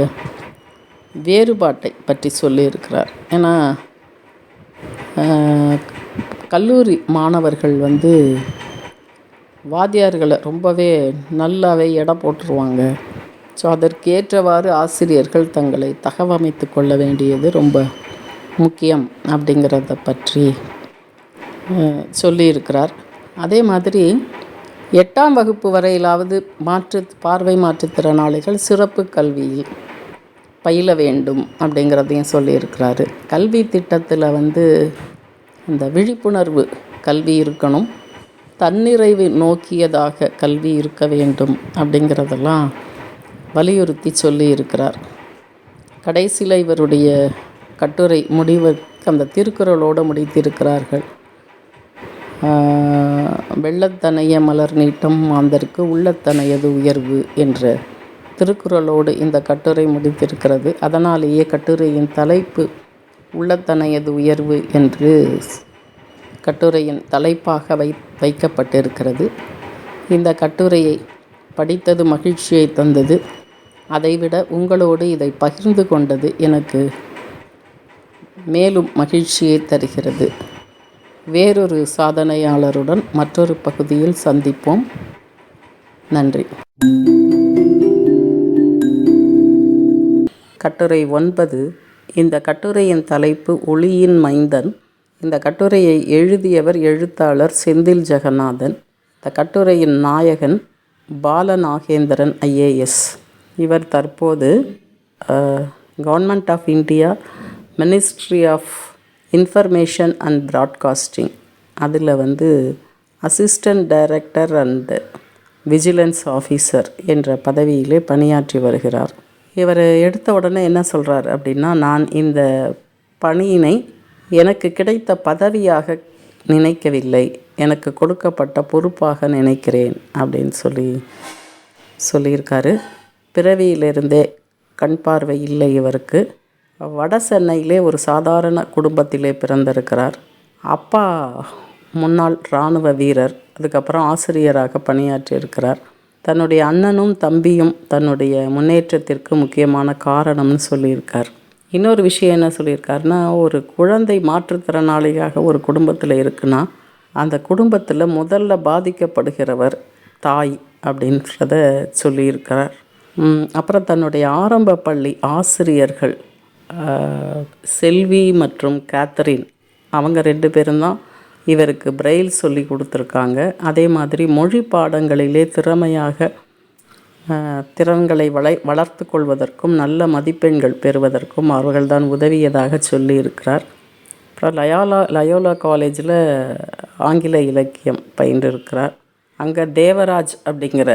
வேறுபாட்டை பற்றி சொல்லியிருக்கிறார். ஏன்னா கல்லூரி மாணவர்கள் வாத்தியார்களை ரொம்பவே நல்லாவே எடை போட்டுருவாங்க. ஸோ அதற்கேற்றவாறு ஆசிரியர்கள் தங்களை தகவமைத்து கொள்ள வேண்டியது ரொம்ப முக்கியம் அப்படிங்கிறத பற்றி சொல்லியிருக்கிறார். அதே மாதிரி 8ஆம் வகுப்பு வரையிலாவது பார்வை மாற்றுத்திறனாளிகள் சிறப்பு கல்வியில் பயில வேண்டும் அப்படிங்கிறதையும் சொல்லியிருக்கிறாரு. கல்வி திட்டத்தில் இந்த விழிப்புணர்வு கல்வி இருக்கணும், தன்னிறைவு நோக்கியதாக கல்வி இருக்க வேண்டும் அப்படிங்கிறதெல்லாம் வலியுறுத்தி சொல்லியிருக்கிறார். கடைசியில் இவருடைய கட்டுரை அந்த திருக்குறளோடு முடித்திருக்கிறார்கள். வெள்ளத்தனைய மலர் நீட்டம் மாந்தருக்கு உள்ளத்தனையது உயர்வு என்ற திருக்குறளோடு இந்த கட்டுரை முடித்திருக்கிறது. அதனாலேயே கட்டுரையின் தலைப்பு உள்ளத்தனையது உயர்வு என்று கட்டுரையின் தலைப்பாக வைக்கப்பட்டிருக்கிறது. இந்த கட்டுரையை படித்தது மகிழ்ச்சியை தந்தது. அதைவிட உங்களோடு இதை பகிர்ந்து கொண்டது எனக்கு மேலும் மகிழ்ச்சியை தருகிறது. வேறொரு சாதனையாளருடன் மற்றொரு பகுதியில் சந்திப்போம். நன்றி. கட்டுரை 9. இந்த கட்டுரையின் தலைப்பு ஒளியின் மைந்தன். இந்த கட்டுரையை எழுதியவர் எழுத்தாளர் செந்தில் ஜெகநாதன். இந்த கட்டுரையின் நாயகன் பாலநாகேந்திரன் IAS. இவர் தற்போது government of India ministry of information and broadcasting அதில் assistant director and vigilance officer என்ற பதவியிலே பணியாற்றி வருகிறார். இவர் எடுத்த உடனே என்ன சொல்கிறார் அப்படின்னா, நான் இந்த பணியினை எனக்கு கிடைத்த பதவியாக நினைக்கவில்லை, எனக்கு கொடுக்கப்பட்ட பொறுப்பாக நினைக்கிறேன் அப்படின்னு சொல்லியிருக்காரு. பிறவியிலிருந்தே கண் பார்வை இல்லை இவருக்கு. வட சென்னையிலே ஒரு சாதாரண குடும்பத்திலே பிறந்திருக்கிறார். அப்பா முன்னாள் இராணுவ வீரர், அதுக்கப்புறம் ஆசிரியராக பணியாற்றியிருக்கிறார். தன்னுடைய அண்ணனும் தம்பியும் தன்னுடைய முன்னேற்றத்திற்கு முக்கியமான காரணம்னு சொல்லியிருக்கார். இன்னொரு விஷயம் என்ன சொல்லியிருக்காருன்னா, ஒரு குழந்தை மாற்றுத்திறனாளியாக ஒரு குடும்பத்தில் இருக்குன்னா அந்த குடும்பத்தில் முதல்ல பாதிக்கப்படுகிறவர் தாய் அப்படின்றத சொல்லியிருக்கிறார். அப்புறம் தன்னுடைய ஆரம்ப பள்ளி ஆசிரியர்கள் செல்வி மற்றும் கேத்தரின், அவங்க 2 பேரும் தான் இவருக்கு பிரெயில் சொல்லி கொடுத்துருக்காங்க. அதே மாதிரி மொழி பாடங்களிலே திறமையாக திறன்களை வளர்த்து கொள்வதற்கும் நல்ல மதிப்பெண்கள் பெறுவதற்கும் அவர்கள்தான் உதவியதாக சொல்லியிருக்கிறார். அப்புறம் லயோலா காலேஜில் ஆங்கில இலக்கியம் பயின்றிருக்கிறார். அங்கே தேவராஜ் அப்படிங்கிற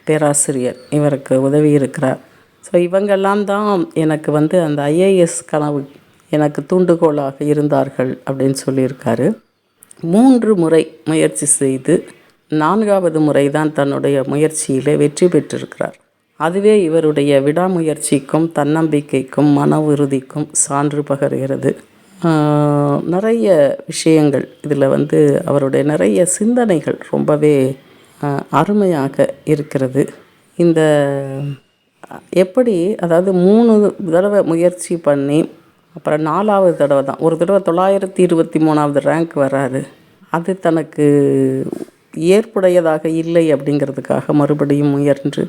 பேராசிரியர் இவருக்கு உதவி இருக்கிறார். ஸோ இவங்கெல்லாம் தான் எனக்கு அந்த ஐஏஎஸ் கனவு எனக்கு தூண்டுகோலாக இருந்தார்கள் அப்படின்னு சொல்லியிருக்காரு. 3 முறை முயற்சி செய்து 4வது முறை தான் தன்னுடைய முயற்சியில் வெற்றி பெற்றிருக்கிறார். அதுவே இவருடைய விடாமுயற்சிக்கும் தன்னம்பிக்கைக்கும் மன உறுதிக்கும் சான்று பகர்கிறது. நிறைய விஷயங்கள் இதில் அவருடைய நிறைய சிந்தனைகள் ரொம்பவே அருமையாக இருக்கிறது. இந்த எப்படி அதாவது 3 தடவை முயற்சி பண்ணி அப்புறம் 4வது தடவை தான், ஒரு தடவை 923வது ரேங்க் வராரு. அது தனக்கு ஏற்புடையதாக இல்லை அப்படிங்கிறதுக்காக மறுபடியும் முயன்று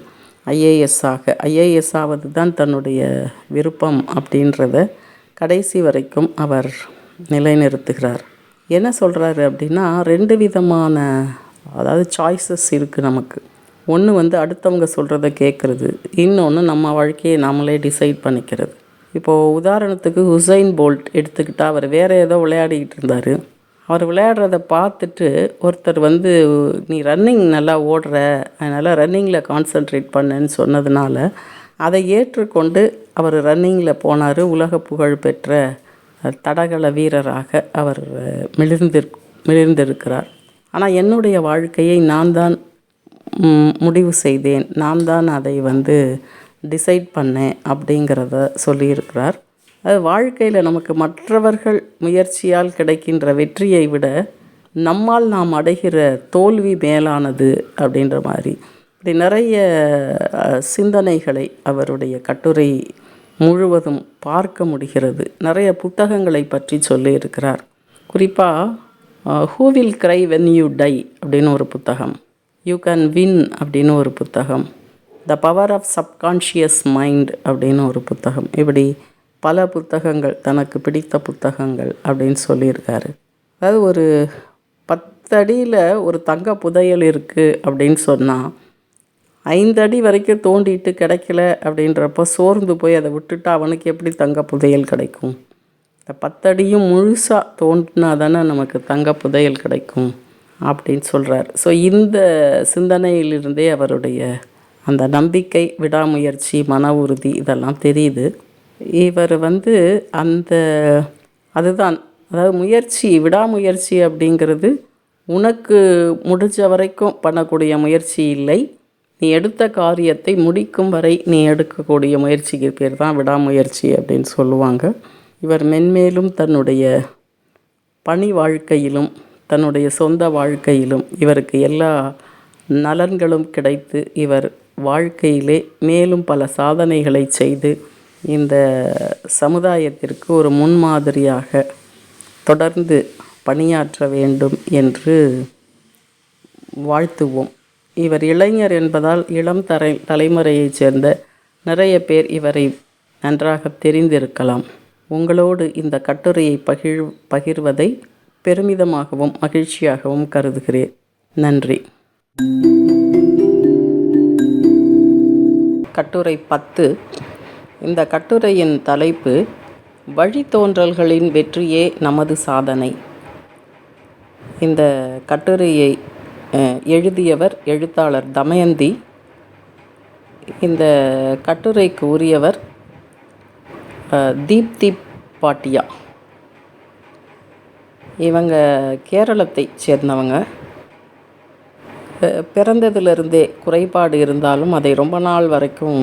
ஐஏஎஸ் ஆவது தான் தன்னுடைய விருப்பம் அப்படின்றத கடைசி வரைக்கும் அவர் நிலைநிறுத்துகிறார். என்ன சொல்கிறாரு அப்படின்னா, 2 விதமான அதாவது சாய்ஸஸ் இருக்குது நமக்கு. ஒன்று அடுத்தவங்க சொல்கிறத கேட்குறது, இன்னொன்று நம்ம வாழ்க்கையை நாமளே டிசைட் பண்ணிக்கிறது. இப்போது உதாரணத்துக்கு ஹுசைன் போல்ட் எடுத்துக்கிட்டால், அவர் வேறு ஏதோ விளையாடிக்கிட்டு இருந்தார். அவர் விளையாடுறத பார்த்துட்டு ஒருத்தர் நீ ரன்னிங் நல்லா ஓடுற, அதனால் ரன்னிங்கில் கான்சன்ட்ரேட் பண்ணுன்னு சொன்னதுனால அதை ஏற்றுக்கொண்டு அவர் ரன்னிங்கில் போனார். உலக புகழ் பெற்ற தடகள வீரராக அவர் மிளிர்ந்திருக்கிறார். ஆனால் என்னுடைய வாழ்க்கையை நான் தான் முடிவு செய்தேன், நான் தான் அதை டிசைட் பண்ணேன் அப்படிங்கிறத சொல்லியிருக்கிறார். அது வாழ்க்கையில் நமக்கு மற்றவர்கள் முயற்சியால் கிடைக்கின்ற வெற்றியை விட நம்மால் நாம் அடைகிற தோல்வி மேலானது அப்படின்ற மாதிரி இப்படி நிறைய சிந்தனைகளை அவருடைய கட்டுரை முழுவதும் பார்க்க முடிகிறது. நிறைய புத்தகங்களை பற்றி சொல்லியிருக்கிறார். குறிப்பாக who will cry when you die அப்படின்னு ஒரு புத்தகம், யூ கேன் வின் அப்படின்னு ஒரு புத்தகம், the power of subconscious mind அப்படின்னு ஒரு புத்தகம், இப்படி பல புத்தகங்கள், தனக்கு பிடித்த புத்தகங்கள் அப்படின்னு சொல்லியிருக்காரு. அதாவது ஒரு 10 அடியில் ஒரு தங்க புதையல் இருக்குது அப்படின்னு சொன்னால் 5 அடி வரைக்கும் தோண்டிட்டு கிடைக்கல அப்படின்றப்போ சோர்ந்து போய் அதை விட்டுட்டு அவனுக்கு எப்படி தங்க புதையல் கிடைக்கும்? இந்த 10 அடியும் முழுசாக தோண்டினா தானே நமக்கு தங்க புதையல் கிடைக்கும் அப்படின்னு சொல்கிறார். ஸோ இந்த சிந்தனையிலிருந்தே அவருடைய அந்த நம்பிக்கை, விடாமுயற்சி, மன உறுதி இதெல்லாம் தெரியுது. இவர் அதுதான், அதாவது முயற்சி, விடாமுயற்சி அப்படிங்கிறது உனக்கு முடிஞ்ச வரைக்கும் பண்ணக்கூடிய முயற்சி இல்லை, நீ எடுத்த காரியத்தை முடிக்கும் வரை நீ எடுக்கக்கூடிய முயற்சிக்கு பேர் தான் விடாமுயற்சி அப்படின்னு சொல்லுவாங்க. இவர் மென்மேலும் தன்னுடைய பணி வாழ்க்கையிலும் தன்னுடைய சொந்த வாழ்க்கையிலும் இவருக்கு எல்லா நலன்களும் கிடைத்து இவர் வாழ்க்கையிலே மேலும் பல சாதனைகளை செய்து இந்த சமுதாயத்திற்கு ஒரு முன்மாதிரியாக தொடர்ந்து பணியாற்ற வேண்டும் என்று வாழ்த்துவோம். இவர் இளைஞர் என்பதால் இளம் தலைமுறையைச் சேர்ந்த நிறைய பேர் இவரை நன்றாக தெரிந்திருக்கலாம். உங்களோடு இந்த கட்டுரையை பகிர்வதை பெருமிதமாகவும் மகிழ்ச்சியாகவும் கருதுகிறேன். நன்றி. கட்டுரை 10. இந்த கட்டுரையின் தலைப்பு வழித்தோன்றல்களின் வெற்றியே நமது சாதனை. இந்த கட்டுரையை எழுதியவர் எழுத்தாளர் தமயந்தி. இந்த கட்டுரைக்கு உரியவர் தீப்தி பாட்டியா. இவங்க கேரளத்தை சேர்ந்தவங்க. பிறந்ததிலிருந்தே குறைபாடு இருந்தாலும் அதை ரொம்ப நாள் வரைக்கும்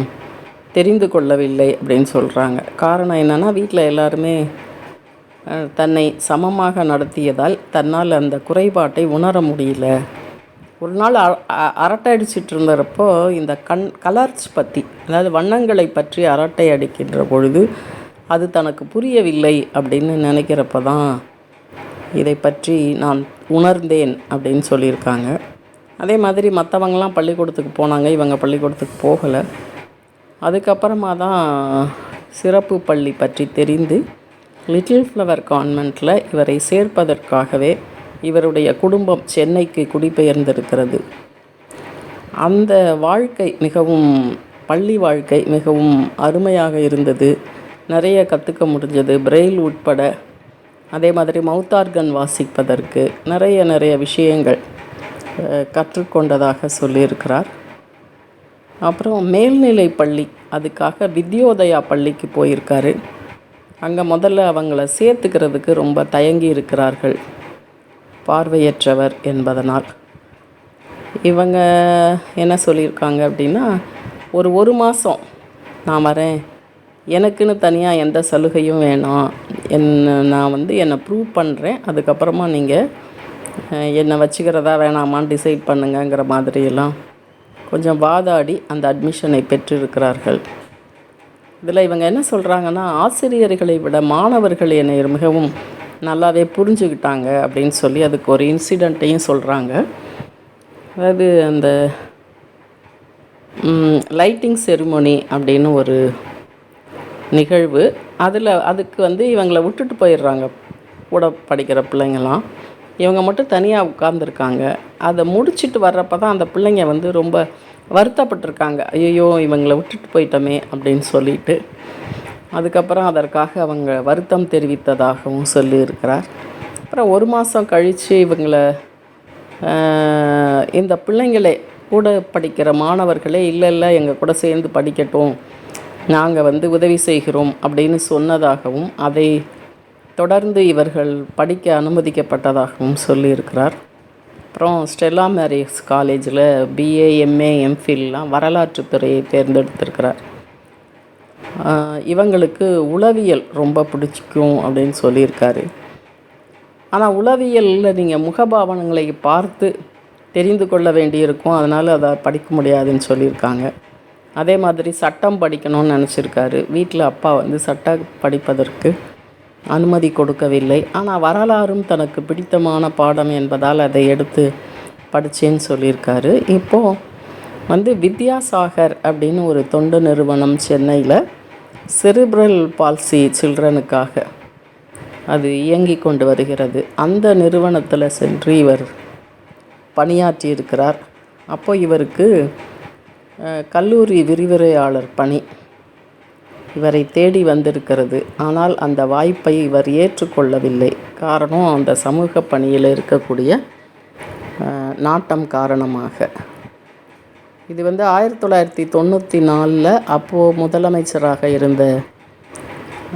தெரிந்து கொள்ளவில்லை அப்படின்னு சொல்கிறாங்க. காரணம் என்னென்னா, வீட்டில் எல்லாருமே தன்னை சமமாக நடத்தியதால் தன்னால் அந்த குறைபாட்டை உணர முடியல. ஒரு நாள் அரட்டை அடிச்சிட்டு இருந்தப்போ இந்த கலர்ஸ் பற்றி, அதாவது வண்ணங்களை பற்றி அரட்டை அடிக்கின்ற பொழுது அது தனக்கு புரியவில்லை அப்படின்னு நினைக்கிறப்ப தான் இதை பற்றி நான் உணர்ந்தேன் அப்படின்னு சொல்லியிருக்காங்க. அதே மாதிரி மற்றவங்களாம் பள்ளிக்கூடத்துக்கு போனாங்க, இவங்க பள்ளிக்கூடத்துக்கு போகலை. அதுக்கப்புறமா தான் சிறப்பு பள்ளி பற்றி தெரிந்து லிட்டில் ஃப்ளவர் கான்வென்ட்டில் இவரை சேர்ப்பதற்காகவே இவருடைய குடும்பம் சென்னைக்கு குடிபெயர்ந்திருக்கிறது. அந்த வாழ்க்கை பள்ளி வாழ்க்கை மிகவும் அருமையாக இருந்தது. நிறைய கற்றுக்க முடிஞ்சது, பிரெயில் உட்பட. அதே மாதிரி மவுத் ஆர்கன் வாசிப்பதற்கு நிறைய விஷயங்கள் கற்றுக்கொண்டதாக சொல்லியிருக்கிறார். அப்புறம் மேல்நிலை பள்ளி, அதுக்காக வித்யோதயா பள்ளிக்கு போயிருக்காரு. அங்கே முதல்ல அவங்கள சேர்த்துக்கிறதுக்கு ரொம்ப தயங்கி இருக்கிறார்கள், பார்வையற்றவர் என்பதனால். இவங்க என்ன சொல்லியிருக்காங்க அப்படின்னா, ஒரு மாதம் நான் வரேன், எனக்குன்னு தனியாக எந்த சலுகையும் வேணாம், நான் என்னை ப்ரூவ் பண்ணுறேன், அதுக்கப்புறமா நீங்கள் என்னை வச்சுக்கிறதா வேணாமான்னு டிசைட் பண்ணுங்கங்கிற மாதிரியெல்லாம் கொஞ்சம் வாதாடி அந்த அட்மிஷனை பெற்றிருக்கிறார்கள். இதில் இவங்க என்ன சொல்கிறாங்கன்னா, ஆசிரியர்களை விட மாணவர்கள் என்னை மிகவும் நல்லாவே புரிஞ்சுக்கிட்டாங்க அப்படின்னு சொல்லி அதுக்கு ஒரு இன்சிடெண்ட்டையும் சொல்கிறாங்க. அதாவது அந்த லைட்டிங் செரிமோனி அப்படின்னு ஒரு நிகழ்வு, அதுக்கு இவங்களை விட்டுட்டு போயிடுறாங்க கூட படிக்கிற பிள்ளைங்கள்லாம். இவங்க மட்டும் தனியாக உட்கார்ந்துருக்காங்க. அதை முடிச்சுட்டு வர்றப்ப தான் அந்த பிள்ளைங்க ரொம்ப வருத்தப்பட்டிருக்காங்க, ஐயோ இவங்களை விட்டுட்டு போயிட்டோமே அப்படின்னு சொல்லிட்டு. அதுக்கப்புறம் அதற்காக அவங்க வருத்தம் தெரிவித்ததாகவும் சொல்லியிருக்கிறார். அப்புறம் ஒரு மாதம் கழித்து இவங்களை இந்த பிள்ளைங்களே கூட படிக்கிற மாணவர்களே இல்லை எங்கள் கூட சேர்ந்து படிக்கட்டும், நாங்கள் உதவி செய்கிறோம் அப்படின்னு சொன்னதாகவும் அதை தொடர்ந்து இவர்கள் படிக்க அனுமதிக்கப்பட்டதாகவும் சொல்லியிருக்கிறார். அப்புறம் ஸ்டெல்லா மேரிஸ் காலேஜில் பிஏ, எம்ஏ, எம்ஃபில்லாம் வரலாற்று துறையை தேர்ந்தெடுத்திருக்கிறார். இவங்களுக்கு உளவியல் ரொம்ப பிடிச்சிக்கும் அப்படின்னு சொல்லியிருக்காரு. ஆனால் உளவியலில் நீங்கள் முகபாவனங்களை பார்த்து தெரிந்து கொள்ள வேண்டியிருக்கும், அதனால் அதை படிக்க முடியாதுன்னு சொல்லியிருக்காங்க. அதே மாதிரி சட்டம் படிக்கணும்னு நினச்சிருக்காரு. வீட்டில் அப்பா சட்டம் படிப்பதற்கு அனுமதி கொடுக்கவில்லை. ஆனால் வரலாறும் தனக்கு பிடித்தமான பாடம் என்பதால் அதை எடுத்து படித்தேன்னு சொல்லியிருக்காரு. இப்போது வித்யாசாகர் அப்படின்னு ஒரு தொண்டு நிறுவனம் சென்னையில் செரிப்ரல் பால்சி சில்ட்ரனுக்காக அது இயங்கி கொண்டு வருகிறது. அந்த நிறுவனத்தில் சென்று இவர் பணியாற்றியிருக்கிறார். அப்போ இவருக்கு கல்லூரி விரிவுரையாளர் பணி இவரை தேடி வந்திருக்கிறது. ஆனால் அந்த வாய்ப்பை இவர் ஏற்றுக்கொள்ளவில்லை. காரணம், அந்த சமூக பணியில் இருக்கக்கூடிய நாட்டம் காரணமாக. இது 1994 அப்போது முதலமைச்சராக இருந்த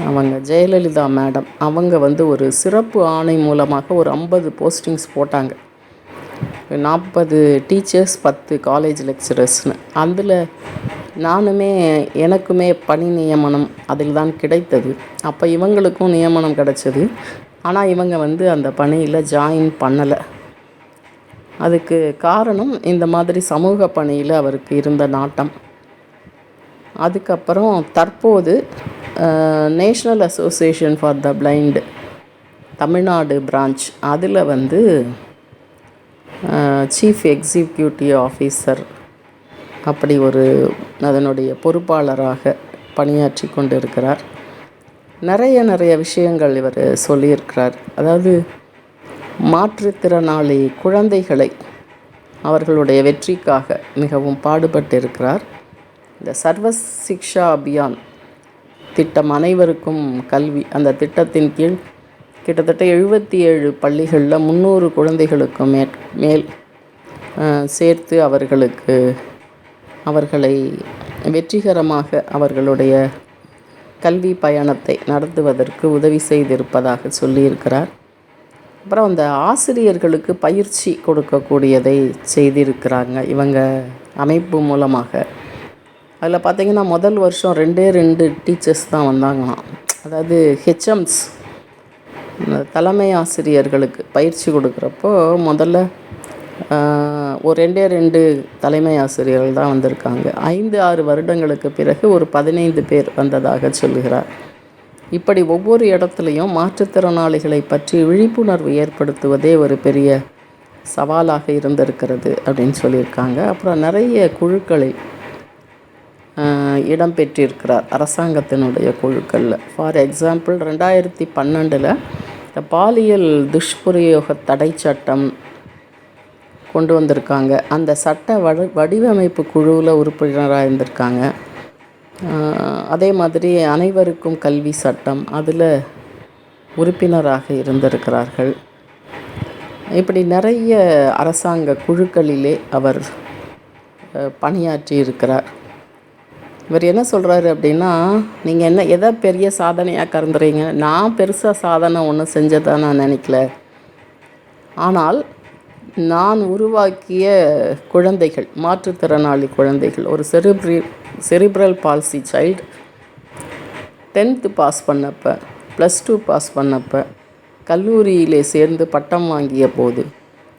அவங்க ஜெயலலிதா மேடம், அவங்க ஒரு சிறப்பு ஆணை மூலமாக ஒரு 50 போஸ்டிங்ஸ் போட்டாங்க. 40 டீச்சர்ஸ், 10 காலேஜ் லெக்சரர்ஸ்னு. அதில் எனக்குமே பணி நியமனம் அதில் தான் கிடைத்தது. அப்போ இவங்களுக்கும் நியமனம் கிடச்சிது. ஆனால் இவங்க அந்த பணியில் ஜாயின் பண்ணலை. அதுக்கு காரணம் இந்த மாதிரி சமூக பணியில் அவருக்கு இருந்த நாட்டம். அதுக்கப்புறம் தற்போது national association for the blind Tamil Nadu branch அதில் சீஃப் எக்ஸிக்யூட்டிவ் ஆஃபீஸர் அப்படி அதனுடைய பொறுப்பாளராக பணியாற்றி கொண்டு இருக்கிறார். நிறைய விஷயங்கள் இவர் சொல்லியிருக்கிறார். அதாவது மாற்றுத்திறனாளி குழந்தைகளை அவர்களுடைய வெற்றிக்காக மிகவும் பாடுபட்டு இருக்கிறார். இந்த சர்வ சிக்ஷா அபியான் திட்டம், அனைவருக்கும் கல்வி, அந்த திட்டத்தின் கீழ் கிட்டத்தட்ட 77 பள்ளிகளில் 300 குழந்தைகளுக்கு மேல் சேர்த்து அவர்களை வெற்றிகரமாக அவர்களுடைய கல்வி பயணத்தை நடத்துவதற்கு உதவி செய்திருப்பதாக சொல்லியிருக்கிறார். அப்புறம் அந்த ஆசிரியர்களுக்கு பயிற்சி கொடுக்கக்கூடியதை செய்திருக்கிறாங்க இவங்க அமைப்பு மூலமாக. அதில் பார்த்திங்கன்னா முதல் வருஷம் 2 டீச்சர்ஸ் தான் வந்தாங்களாம். அதாவது ஹெச்எம்ஸ், தலைமை ஆசிரியர்களுக்கு பயிற்சி கொடுக்குறப்போ முதல்ல ஒரு 2 தலைமை ஆசிரியர்கள் தான் வந்திருக்காங்க. 5-6 வருடங்களுக்கு பிறகு ஒரு 15 பேர் வந்ததாக சொல்லுகிறார். இப்படி ஒவ்வொரு இடத்துலையும் மாற்றுத்திறனாளிகளை பற்றி விழிப்புணர்வு ஏற்படுத்துவதே ஒரு பெரிய சவாலாக இருந்திருக்கிறது அப்படின்னு சொல்லியிருக்காங்க. அப்புறம் நிறைய குழுக்களில் இடம் பெற்றிருக்கிறார் அரசாங்கத்தினுடைய குழுக்களில். ஃபார் எக்ஸாம்பிள் 2012 இந்த பாலியல் துஷ்பிரயோக தடை சட்டம் கொண்டு வந்திருக்காங்க. அந்த சட்ட வடிவமைப்பு குழுவில் உறுப்பினராக இருந்திருக்காங்க. அதே மாதிரி அனைவருக்கும் கல்வி சட்டம் அதில் உறுப்பினராக இருந்திருக்கிறார்கள். இப்படி நிறைய அரசாங்க குழுக்களிலே அவர் பணியாற்றி இருக்கிறார். இவர் என்ன சொல்கிறாரு அப்படின்னா, நீங்கள் எதை பெரிய சாதனையாக கருதுறீங்க? நான் பெருசாக சாதனை ஒன்றும் செஞ்சதாக நான் நினைக்கல. ஆனால் நான் உருவாக்கிய குழந்தைகள், மாற்றுத்திறனாளி குழந்தைகள், ஒரு cerebral palsy child 10th pass பண்ணப்போ, +2 பாஸ் பண்ணப்போ, கல்லூரியிலே சேர்ந்து பட்டம் வாங்கிய போது,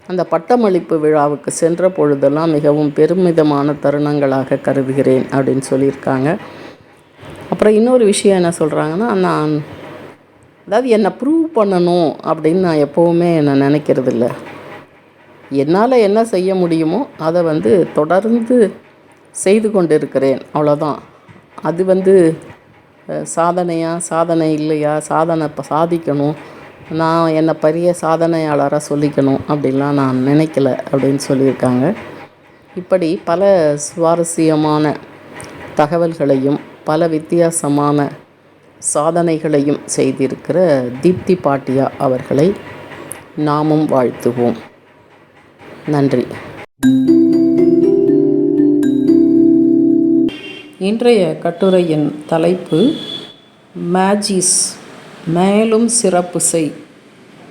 அந்த பட்டமளிப்பு விழாவுக்கு சென்ற பொழுதெல்லாம் மிகவும் பெருமிதமான தருணங்களாக கருதுகிறேன் அப்படின்னு சொல்லியிருக்காங்க. அப்புறம் இன்னொரு விஷயம் என்ன சொல்கிறாங்கன்னா, அதாவது என்னை ப்ரூவ் பண்ணணும் அப்படின்னு நான் எப்போவுமே நினைக்கிறது இல்லை. என்னால் என்ன செய்ய முடியுமோ அதை தொடர்ந்து செய்து கொண்டு இருக்கிறேன், அவ்வளோதான். அது சாதனை இல்லையா, சாதிக்கணும், நான் என்னை பெரிய சாதனையாளராக சொல்லிக்கணும் அப்படின்லாம் நான் நினைக்கல அப்படின்னு சொல்லியிருக்காங்க. இப்படி பல சுவாரஸ்யமான தகவல்களையும் பல வித்தியாசமான சாதனைகளையும் செய்திருக்கிற தீப்தி பாட்டியா அவர்களை நாமும் வாழ்த்துவோம். நன்றி. இன்றைய கட்டுரையின் தலைப்பு மேஜிஸ், மேலும் சிறப்பு செய்.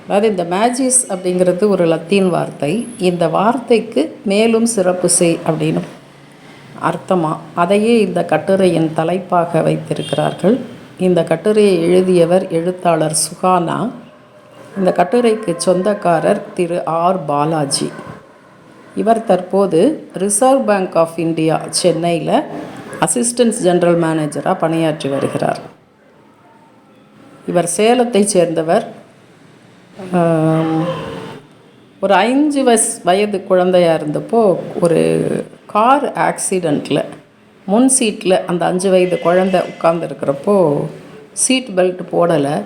அதாவது இந்த மேஜிஸ் அப்படிங்கிறது ஒரு லத்தீன் வார்த்தை. இந்த வார்த்தைக்கு மேலும் சிறப்பு செய் அப்படின்னு அர்த்தமாக அதையே இந்த கட்டுரையின் தலைப்பாக வைத்திருக்கிறார்கள். இந்த கட்டுரையை எழுதியவர் எழுத்தாளர் சுகானா. இந்த கட்டுரைக்கு சொந்தக்காரர் திரு ஆர் பாலாஜி. இவர் தற்போது ரிசர்வ் பேங்க் ஆஃப் இந்தியா சென்னையில் அசிஸ்டன்ட் ஜெனரல் மேனேஜராக பணியாற்றி வருகிறார். இவர் சேலத்தை சேர்ந்தவர். ஒரு 5 வயது குழந்தையாக இருந்தப்போ ஒரு கார் ஆக்சிடெண்ட்டில் முன் சீட்டில் அந்த 5 வயது குழந்தை உட்கார்ந்துருக்கிறப்போ சீட் பெல்ட் போடலை.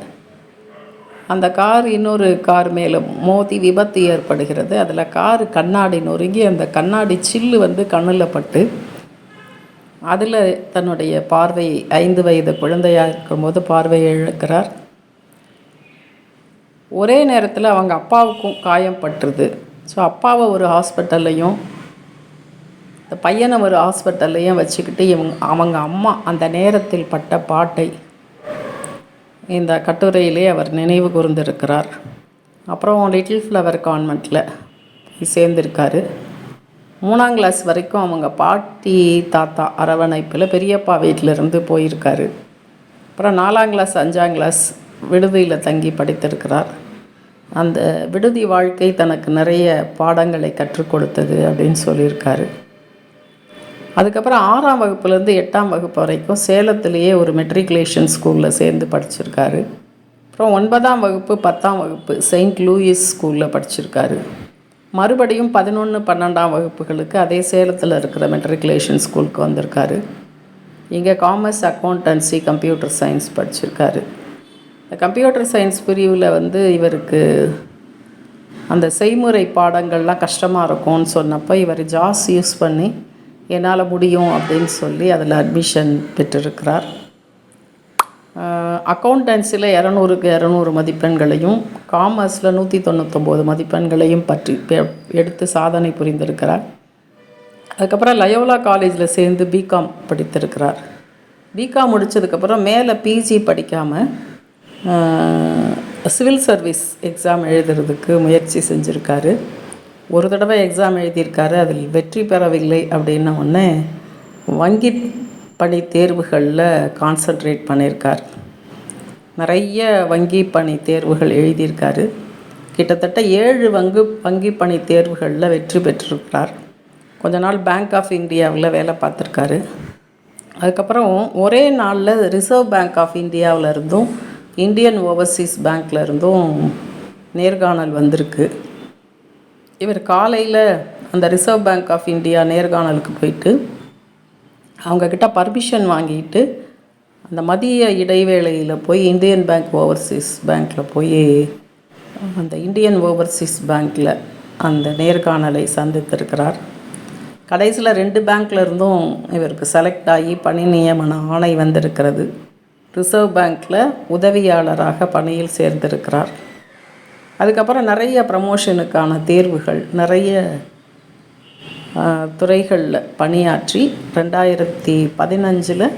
அந்த கார் இன்னொரு கார் மேலே மோதி விபத்து ஏற்படுகிறது. அதில் கார் கண்ணாடி நொறுங்கி அந்த கண்ணாடி சில்லு கண்ணில் பட்டு அதில் தன்னுடைய பார்வையை 5 வயது குழந்தையாக இருக்கும்போது பார்வையை இழக்கிறார். ஒரே நேரத்தில் அவங்க அப்பாவுக்கும் காயம் பட்டுருது. ஸோ அப்பாவை ஒரு ஹாஸ்பிட்டல்லையும் இந்த பையனை ஒரு ஹாஸ்பிட்டல்லையும் வச்சுக்கிட்டு அவங்க அம்மா அந்த நேரத்தில் பட்ட பாட்டை இந்த கட்டுரையிலே அவர் நினைவு கூர்ந்திருக்கிறார். அப்புறம் லிட்டில் ஃப்ளவர் கான்வெண்ட்டில் சேர்ந்திருக்காரு. 3ஆம் கிளாஸ் வரைக்கும் அவங்க பாட்டி தாத்தா அரவணைப்பில் பெரியப்பா வீட்டிலேருந்து போயிருக்காரு. அப்புறம் 4ஆம் கிளாஸ் 5ஆம் கிளாஸ் விடுதியில் தங்கி படித்திருக்கிறார். அந்த விடுதி வாழ்க்கை தனக்கு நிறைய பாடங்களை கற்றுக் கொடுத்தது அப்படின்னு சொல்லியிருக்காரு. அதுக்கப்புறம் 6ஆம் வகுப்புலேருந்து 8ஆம் வகுப்பு வரைக்கும் சேலத்திலேயே ஒரு மெட்ரிகுலேஷன் ஸ்கூலில் சேர்ந்து படிச்சிருக்காரு. அப்புறம் 9ஆம் வகுப்பு 10ஆம் வகுப்பு செயின்ட் லூயிஸ் ஸ்கூலில் படிச்சிருக்காரு. மறுபடியும் 11, 12ஆம் வகுப்புகளுக்கு அதே சேலத்தில் இருக்கிற மெட்ரிகுலேஷன் ஸ்கூலுக்கு வந்திருக்காரு. இங்கே காமர்ஸ், அக்கௌண்டன்சி, கம்ப்யூட்டர் சயின்ஸ் படிச்சிருக்காரு. இந்த கம்ப்யூட்டர் சயின்ஸ் பிரிவில் இவருக்கு அந்த செய்முறை பாடங்கள்லாம் கஷ்டமாக இருக்கும்னு சொன்னப்போ இவர் ஜாஸ் யூஸ் பண்ணி என்னால் முடியும் அப்படின்னு சொல்லி அதில் அட்மிஷன் பெற்றிருக்கிறார். அக்கௌண்டன்சியில் 200க்கு 200 மதிப்பெண்களையும் காமர்ஸில் 199 மதிப்பெண்களையும் எடுத்து சாதனை புரிந்திருக்கிறார். அதுக்கப்புறம் லயோலா காலேஜில் சேர்ந்து பிகாம் படித்திருக்கிறார். பிகாம் முடித்ததுக்கப்புறம் மேலே பிஜி படிக்காமல் சிவில் சர்வீஸ் எக்ஸாம் எழுதுறதுக்கு முயற்சி செஞ்சுருக்காரு. ஒரு தடவை எக்ஸாம் எழுதியிருக்காரு, அதில் வெற்றி பெறவில்லை அப்படின்ன உடனே வங்கி பணி தேர்வுகளில் கான்சன்ட்ரேட் பண்ணியிருக்கார். நிறைய வங்கி பணி தேர்வுகள் எழுதியிருக்காரு. கிட்டத்தட்ட 7 வங்கி பணி தேர்வுகளில் வெற்றி பெற்றிருக்கிறார். கொஞ்ச நாள் பேங்க் ஆஃப் இந்தியாவில் வேலை பார்த்துருக்காரு. அதுக்கப்புறம் ஒரே நாளில் ரிசர்வ் பேங்க் ஆஃப் இந்தியாவில் இருந்தும் இந்தியன் ஓவர்சீஸ் பேங்க்கில் இருந்தும் நேர்காணல் வந்திருக்கு. இவர் காலையில் அந்த ரிசர்வ் பேங்க் ஆஃப் இந்தியா நேர்காணலுக்கு போயிட்டு அவங்கக்கிட்ட பர்மிஷன் வாங்கிட்டு அந்த மதிய இடைவேளையில் போய் இந்தியன் பேங்க் ஓவர்சீஸ் பேங்க்கில் போய் அந்த இந்தியன் ஓவர்சீஸ் பேங்க்கில் அந்த நேர்காணலை சந்தித்திருக்கிறார். கடைசியில் 2 பேங்க்கில் இருந்தும் இவருக்கு செலக்ட் ஆகி பணி நியமன ஆணை வந்திருக்கிறது. ரிசர்வ் பேங்க்கில் உதவியாளராக பணியில் சேர்ந்திருக்கிறார். அதுக்கப்புறம் நிறைய ப்ரமோஷனுக்கான தேர்வுகள், நிறைய துறைகளில் பணியாற்றி 2015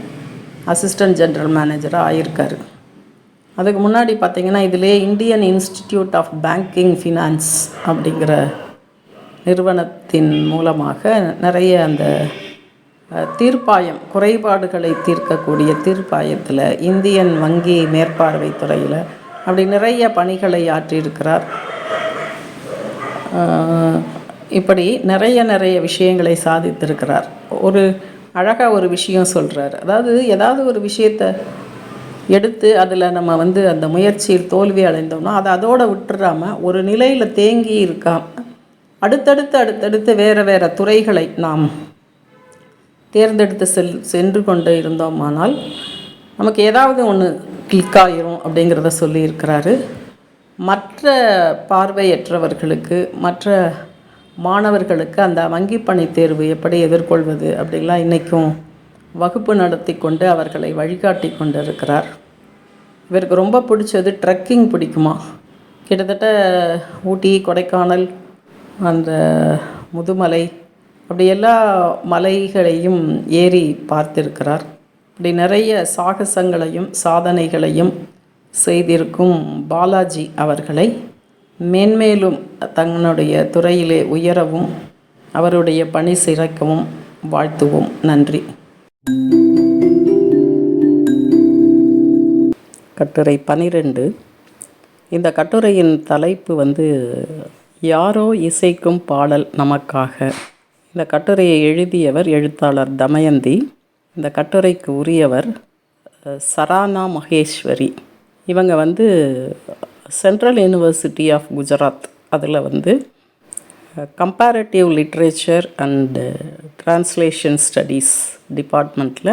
அசிஸ்டன்ட் ஜெனரல் மேனேஜராக ஆகியிருக்காரு. அதுக்கு முன்னாடி பார்த்திங்கன்னா இதிலே Indian institute of banking finance அப்படிங்கிற நிறுவனத்தின் மூலமாக நிறைய அந்த தீர்ப்பாயம், குறைபாடுகளை தீர்க்கக்கூடிய தீர்ப்பாயத்தில், இந்தியன் வங்கி மேற்பார்வை துறையில் அப்படி நிறைய பணிகளை ஆற்றியிருக்கிறார். இப்படி நிறைய விஷயங்களை சாதித்திருக்கிறார். ஒரு அழகாக ஒரு விஷயம் சொல்கிறார். அதாவது ஏதாவது ஒரு விஷயத்தை எடுத்து அதில் நம்ம அந்த முயற்சியில் தோல்வி அடைந்தோம்னா அதை அதோடு விட்டுறாமல் ஒரு நிலையில் தேங்கி இருக்காமல் அடுத்தடுத்து வேறு துறைகளை நாம் தேர்ந்தெடுத்து சென்று கொண்டு இருந்தோமானால் நமக்கு ஏதாவது ஒன்று கிளிக் ஆகிரும் அப்படிங்கிறத சொல்லியிருக்கிறாரு. மற்ற பார்வையற்றவர்களுக்கு, மற்ற மாணவர்களுக்கு அந்த வங்கி பணி தேர்வு எப்படி எதிர்கொள்வது அப்படிலாம் இன்றைக்கும் வகுப்பு நடத்தி கொண்டு அவர்களை வழிகாட்டி கொண்டு இருக்கிறார். இவருக்கு ரொம்ப பிடிச்சது ட்ரெக்கிங் பிடிக்குமா. கிட்டத்தட்ட ஊட்டி, கொடைக்கானல், அந்த முதுமலை அப்படி எல்லா மலைகளையும் ஏறி பார்த்திருக்கிறார். இப்படி நிறைய சாகசங்களையும் சாதனைகளையும் செய்திருக்கும் பாலாஜி அவர்களை மேன்மேலும் தன்னுடைய துறையிலே உயரவும் அவருடைய பணி சிறக்கவும் வாழ்த்துவோம். நன்றி. கட்டுரை 12. இந்த கட்டுரையின் தலைப்பு யாரோ இசைக்கும் பாடல் நமக்காக. இந்த கட்டுரையை எழுதியவர் எழுத்தாளர் தமயந்தி. இந்த கட்டுரைக்கு உரியவர் சரானா மகேஸ்வரி. இவங்க சென்ட்ரல் யூனிவர்சிட்டி ஆஃப் குஜராத் அதில் comparative literature and translation studies டிபார்ட்மெண்ட்டில்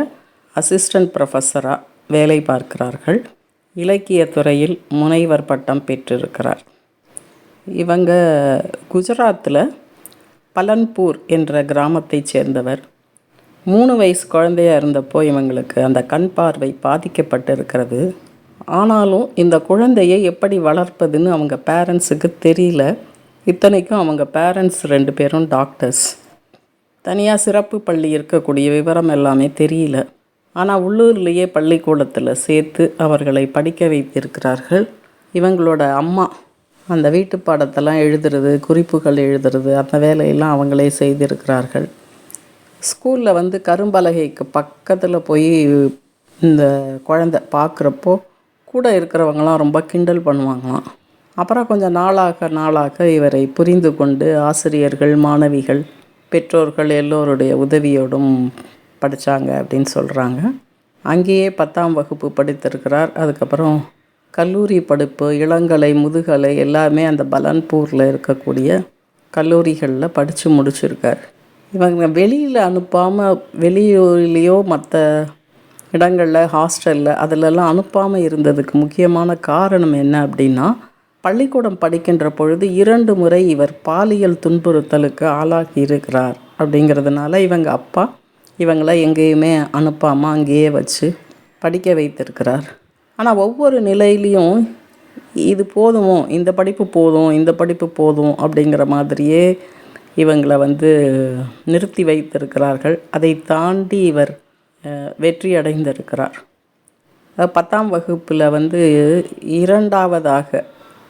அசிஸ்டண்ட் ப்ரொஃபஸராக வேலை பார்க்கிறார்கள். இலக்கியத்துறையில் முனைவர் பட்டம் பெற்றிருக்கிறார். இவங்க குஜராத்தில் பலன்பூர் என்ற கிராமத்தைச் சேர்ந்தவர். 3 வயசு குழந்தையாக இருந்தப்போ இவங்களுக்கு அந்த கண் பார்வை பாதிக்கப்பட்டு இருக்கிறது. ஆனாலும் இந்த குழந்தையை எப்படி வளர்ப்பதுன்னு அவங்க பேரண்ட்ஸுக்கு தெரியல. இத்தனைக்கும் அவங்க பேரண்ட்ஸ் 2 பேரும் டாக்டர்ஸ். தனியாக சிறப்பு பள்ளி இருக்கக்கூடிய விவரம் எல்லாமே தெரியல. ஆனால் உள்ளூர்லேயே பள்ளிக்கூடத்தில் சேர்த்து அவர்களை படிக்க வைத்திருக்கிறார்கள். இவங்களோட அம்மா அந்த வீட்டு பாடத்தெல்லாம் எழுதுறது, குறிப்புகள் எழுதுறது, அந்த வேலையெல்லாம் அவங்களே செய்திருக்கிறார்கள். ஸ்கூலில் கரும்பலகைக்கு பக்கத்தில் போய் இந்த குழந்தை பார்க்குறப்போ கூட இருக்கிறவங்களாம் ரொம்ப கிண்டல் பண்ணுவாங்களாம். அப்புறம் கொஞ்சம் நாளாக இவரை புரிந்து கொண்டு ஆசிரியர்கள், மாணவிகள், பெற்றோர்கள் எல்லோருடைய உதவியோடும் படித்தாங்க அப்படின்னு சொல்கிறாங்க. அங்கேயே 10ஆம் வகுப்பு படித்திருக்கிறார். அதுக்கப்புறம் கல்லூரி படிப்பு, இளங்கலை, முதுகலை எல்லாமே அந்த பலன்பூரில் இருக்கக்கூடிய கல்லூரிகளில் படித்து முடிச்சிருக்கார். இவங்க வெளியில் அனுப்பாமல், வெளியூர்லேயோ மற்ற இடங்களில் ஹாஸ்டலில் அதிலெல்லாம் அனுப்பாமல் இருந்ததுக்கு முக்கியமான காரணம் என்ன அப்படின்னா, பள்ளிக்கூடம் படிக்கின்ற பொழுது 2 முறை இவர் பாலியல் துன்புறுத்தலுக்கு ஆளாகி இருக்கிறார். அப்படிங்கிறதுனால இவங்க அப்பா இவங்கள எங்கேயுமே அனுப்பாமல் அங்கேயே வச்சு படிக்க வைத்திருக்கிறார். ஆனால் ஒவ்வொரு நிலையிலையும் இது போதும், இந்த படிப்பு போதும், இந்த படிப்பு போதும் அப்படிங்கிற மாதிரியே இவங்களை நிறுத்தி வைத்திருக்கிறார்கள். அதை தாண்டி இவர் வெற்றி அடைந்திருக்கிறார். 10ஆம் வகுப்பில் வந்து 2ஆவதாக,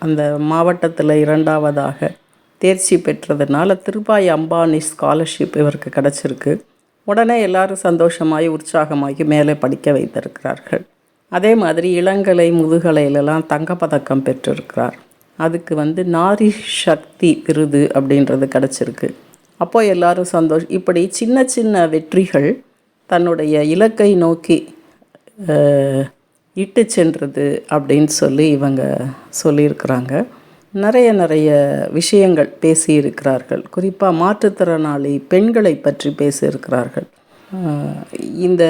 அந்த மாவட்டத்தில் 2ஆவதாக தேர்ச்சி பெற்றதுனால திருபாய் அம்பானி ஸ்காலர்ஷிப் இவருக்கு கிடச்சிருக்கு. உடனே எல்லாரும் சந்தோஷமாகி உற்சாகமாகி மேலே படிக்க வைத்திருக்கிறார்கள். அதே மாதிரி இளங்கலை முதுகலையிலலாம் தங்கப்பதக்கம் பெற்றிருக்கிறார். அதுக்கு வந்து நாரி சக்தி விருது அப்படின்றது கிடச்சிருக்கு. அப்போ எல்லாரும் இப்படி சின்ன சின்ன வெற்றிகள் தன்னுடைய இலக்கை நோக்கி இட்டு சென்றது அப்படின்னு சொல்லி இவங்க சொல்லியிருக்கிறாங்க. நிறைய விஷயங்கள் பேசியிருக்கிறார்கள். குறிப்பாக மாற்றுத்திறனாளி பெண்களை பற்றி பேசியிருக்கிறார்கள். இந்த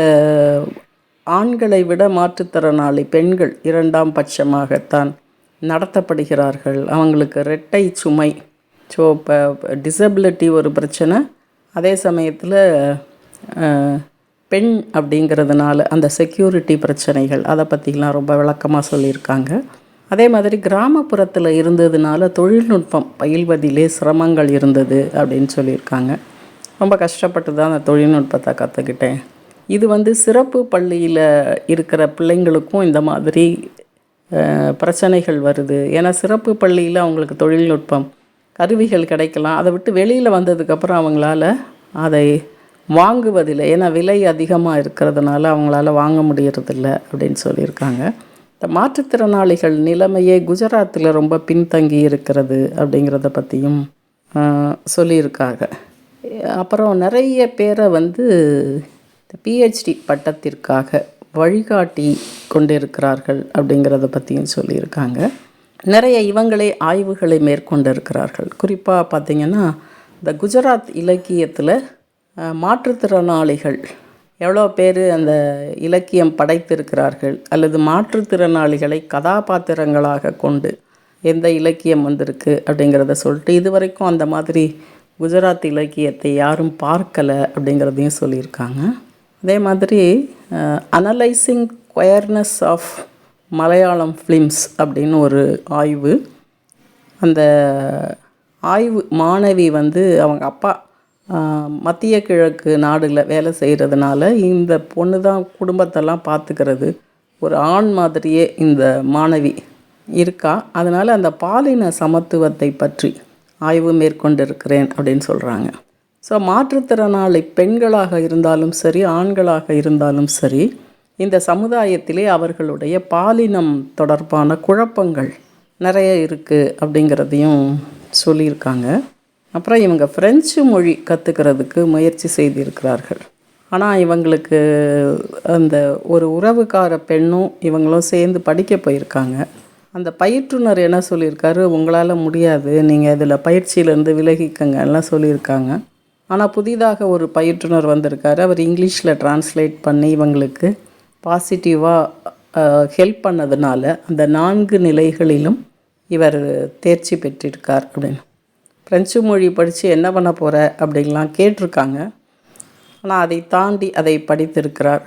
ஆண்களை விட மாற்றுத்திறனாளி பெண்கள் 2ஆம் பட்சமாகத்தான் நடத்தப்படுகிறார்கள். அவங்களுக்கு இரட்டை சுமை. ஸோ இப்போ டிசபிலிட்டி ஒரு பிரச்சனை, அதே சமயத்தில் பெண் அப்படிங்கிறதுனால அந்த செக்யூரிட்டி பிரச்சனைகள், அதை பற்றிலாம் ரொம்ப விளக்கமாக சொல்லியிருக்காங்க. அதே மாதிரி கிராமப்புறத்தில் இருந்ததுனால தொழில்நுட்பம் பயில்வதிலே சிரமங்கள் இருந்தது அப்படின்னு சொல்லியிருக்காங்க. ரொம்ப கஷ்டப்பட்டு தான் அந்த தொழில்நுட்பத்தை கற்றுக்கிட்டேன். இது வந்து சிறப்பு பள்ளியில் இருக்கிற பிள்ளைங்களுக்கும் இந்த மாதிரி பிரச்சனைகள் வருது. ஏன்னா சிறப்பு பள்ளியில் அவங்களுக்கு தொழில்நுட்பம் கருவிகள் கிடைக்கலாம். அதை விட்டு வெளியில் வந்ததுக்கப்புறம் அவங்களால அதை வாங்குவதில்லை. ஏன்னா விலை அதிகமாக இருக்கிறதுனால அவங்களால வாங்க முடியறதில்ல அப்படின்னு சொல்லியிருக்காங்க. இந்த மாற்றுத்திறனாளிகள் நிலைமையே குஜராத்தில் ரொம்ப பின்தங்கி இருக்கிறது அப்படிங்கிறத பற்றியும் சொல்லியிருக்காங்க. அப்புறம் நிறைய பேரை வந்து பிஹெச்டி பட்டத்திற்காக வழிகாட்டி கொண்டிருக்கிறார்கள் அப்படிங்கிறத பற்றியும் சொல்லியிருக்காங்க. நிறைய இவங்களே ஆய்வுகளை மேற்கொண்டிருக்கிறார்கள். குறிப்பாக பார்த்திங்கன்னா இந்த குஜராத் இலக்கியத்தில் மாற்றுத்திறனாளிகள் எவ்வளோ பேர் அந்த இலக்கியம் படைத்திருக்கிறார்கள், அல்லது மாற்றுத்திறனாளிகளை கதாபாத்திரங்களாக கொண்டு எந்த இலக்கியம் வந்திருக்கு அப்படிங்கிறத சொல்லிட்டு இதுவரைக்கும் அந்த மாதிரி குஜராத் இலக்கியத்தை யாரும் பார்க்கலை அப்படிங்கிறதையும் சொல்லியிருக்காங்க. அதே மாதிரி analysing queerness of Malayalam films அப்படின்னு ஒரு ஆய்வு. அந்த ஆய்வு மாணவி வந்து அவங்க அப்பா மத்திய கிழக்கு நாடில் வேலை செய்கிறதுனால இந்த பொண்ணு தான் குடும்பத்தெல்லாம் பார்த்துக்கிறது. ஒரு ஆண் மாதிரியே இந்த மாணவி இருக்கா. அதனால் அந்த பாலின சமத்துவத்தை பற்றி ஆய்வு மேற்கொண்டிருக்கிறேன் அப்படின்னு சொல்கிறாங்க. ஸோ மாற்றுத்திறனாளி பெண்களாக இருந்தாலும் சரி, ஆண்களாக இருந்தாலும் சரி, இந்த சமுதாயத்திலே அவர்களுடைய பாலினம் தொடர்பான குழப்பங்கள் நிறைய இருக்குது அப்படிங்கிறதையும் சொல்லியிருக்காங்க. அப்புறம் இவங்க ஃப்ரெஞ்சு மொழி கற்றுக்கிறதுக்கு முயற்சி செய்திருக்கிறார்கள். ஆனால் இவங்களுக்கு அந்த ஒரு உறவுக்கார பெண்ணும் இவங்களும் சேர்ந்து படிக்க போயிருக்காங்க. அந்த பயிற்றுனர் என்ன சொல்லியிருக்காரு, உங்களால் முடியாது, நீங்கள் இதில் பயிற்சியிலேருந்து விலகிக்கங்கலாம் சொல்லியிருக்காங்க. ஆனால் புதிதாக ஒரு பயிற்றுனர் வந்திருக்காரு. அவர் இங்கிலீஷில் டிரான்ஸ்லேட் பண்ணி இவங்களுக்கு பாசிட்டிவாக ஹெல்ப் பண்ணதுனால அந்த 4 நிலைகளிலும் இவர் தேர்ச்சி பெற்றிருக்கார் அப்படின்னு. ஃப்ரெஞ்சு மொழி படித்து என்ன பண்ண போகிற அப்படின்லாம் கேட்டிருக்காங்க. ஆனால் அதை தாண்டி அதை படித்திருக்கிறார்.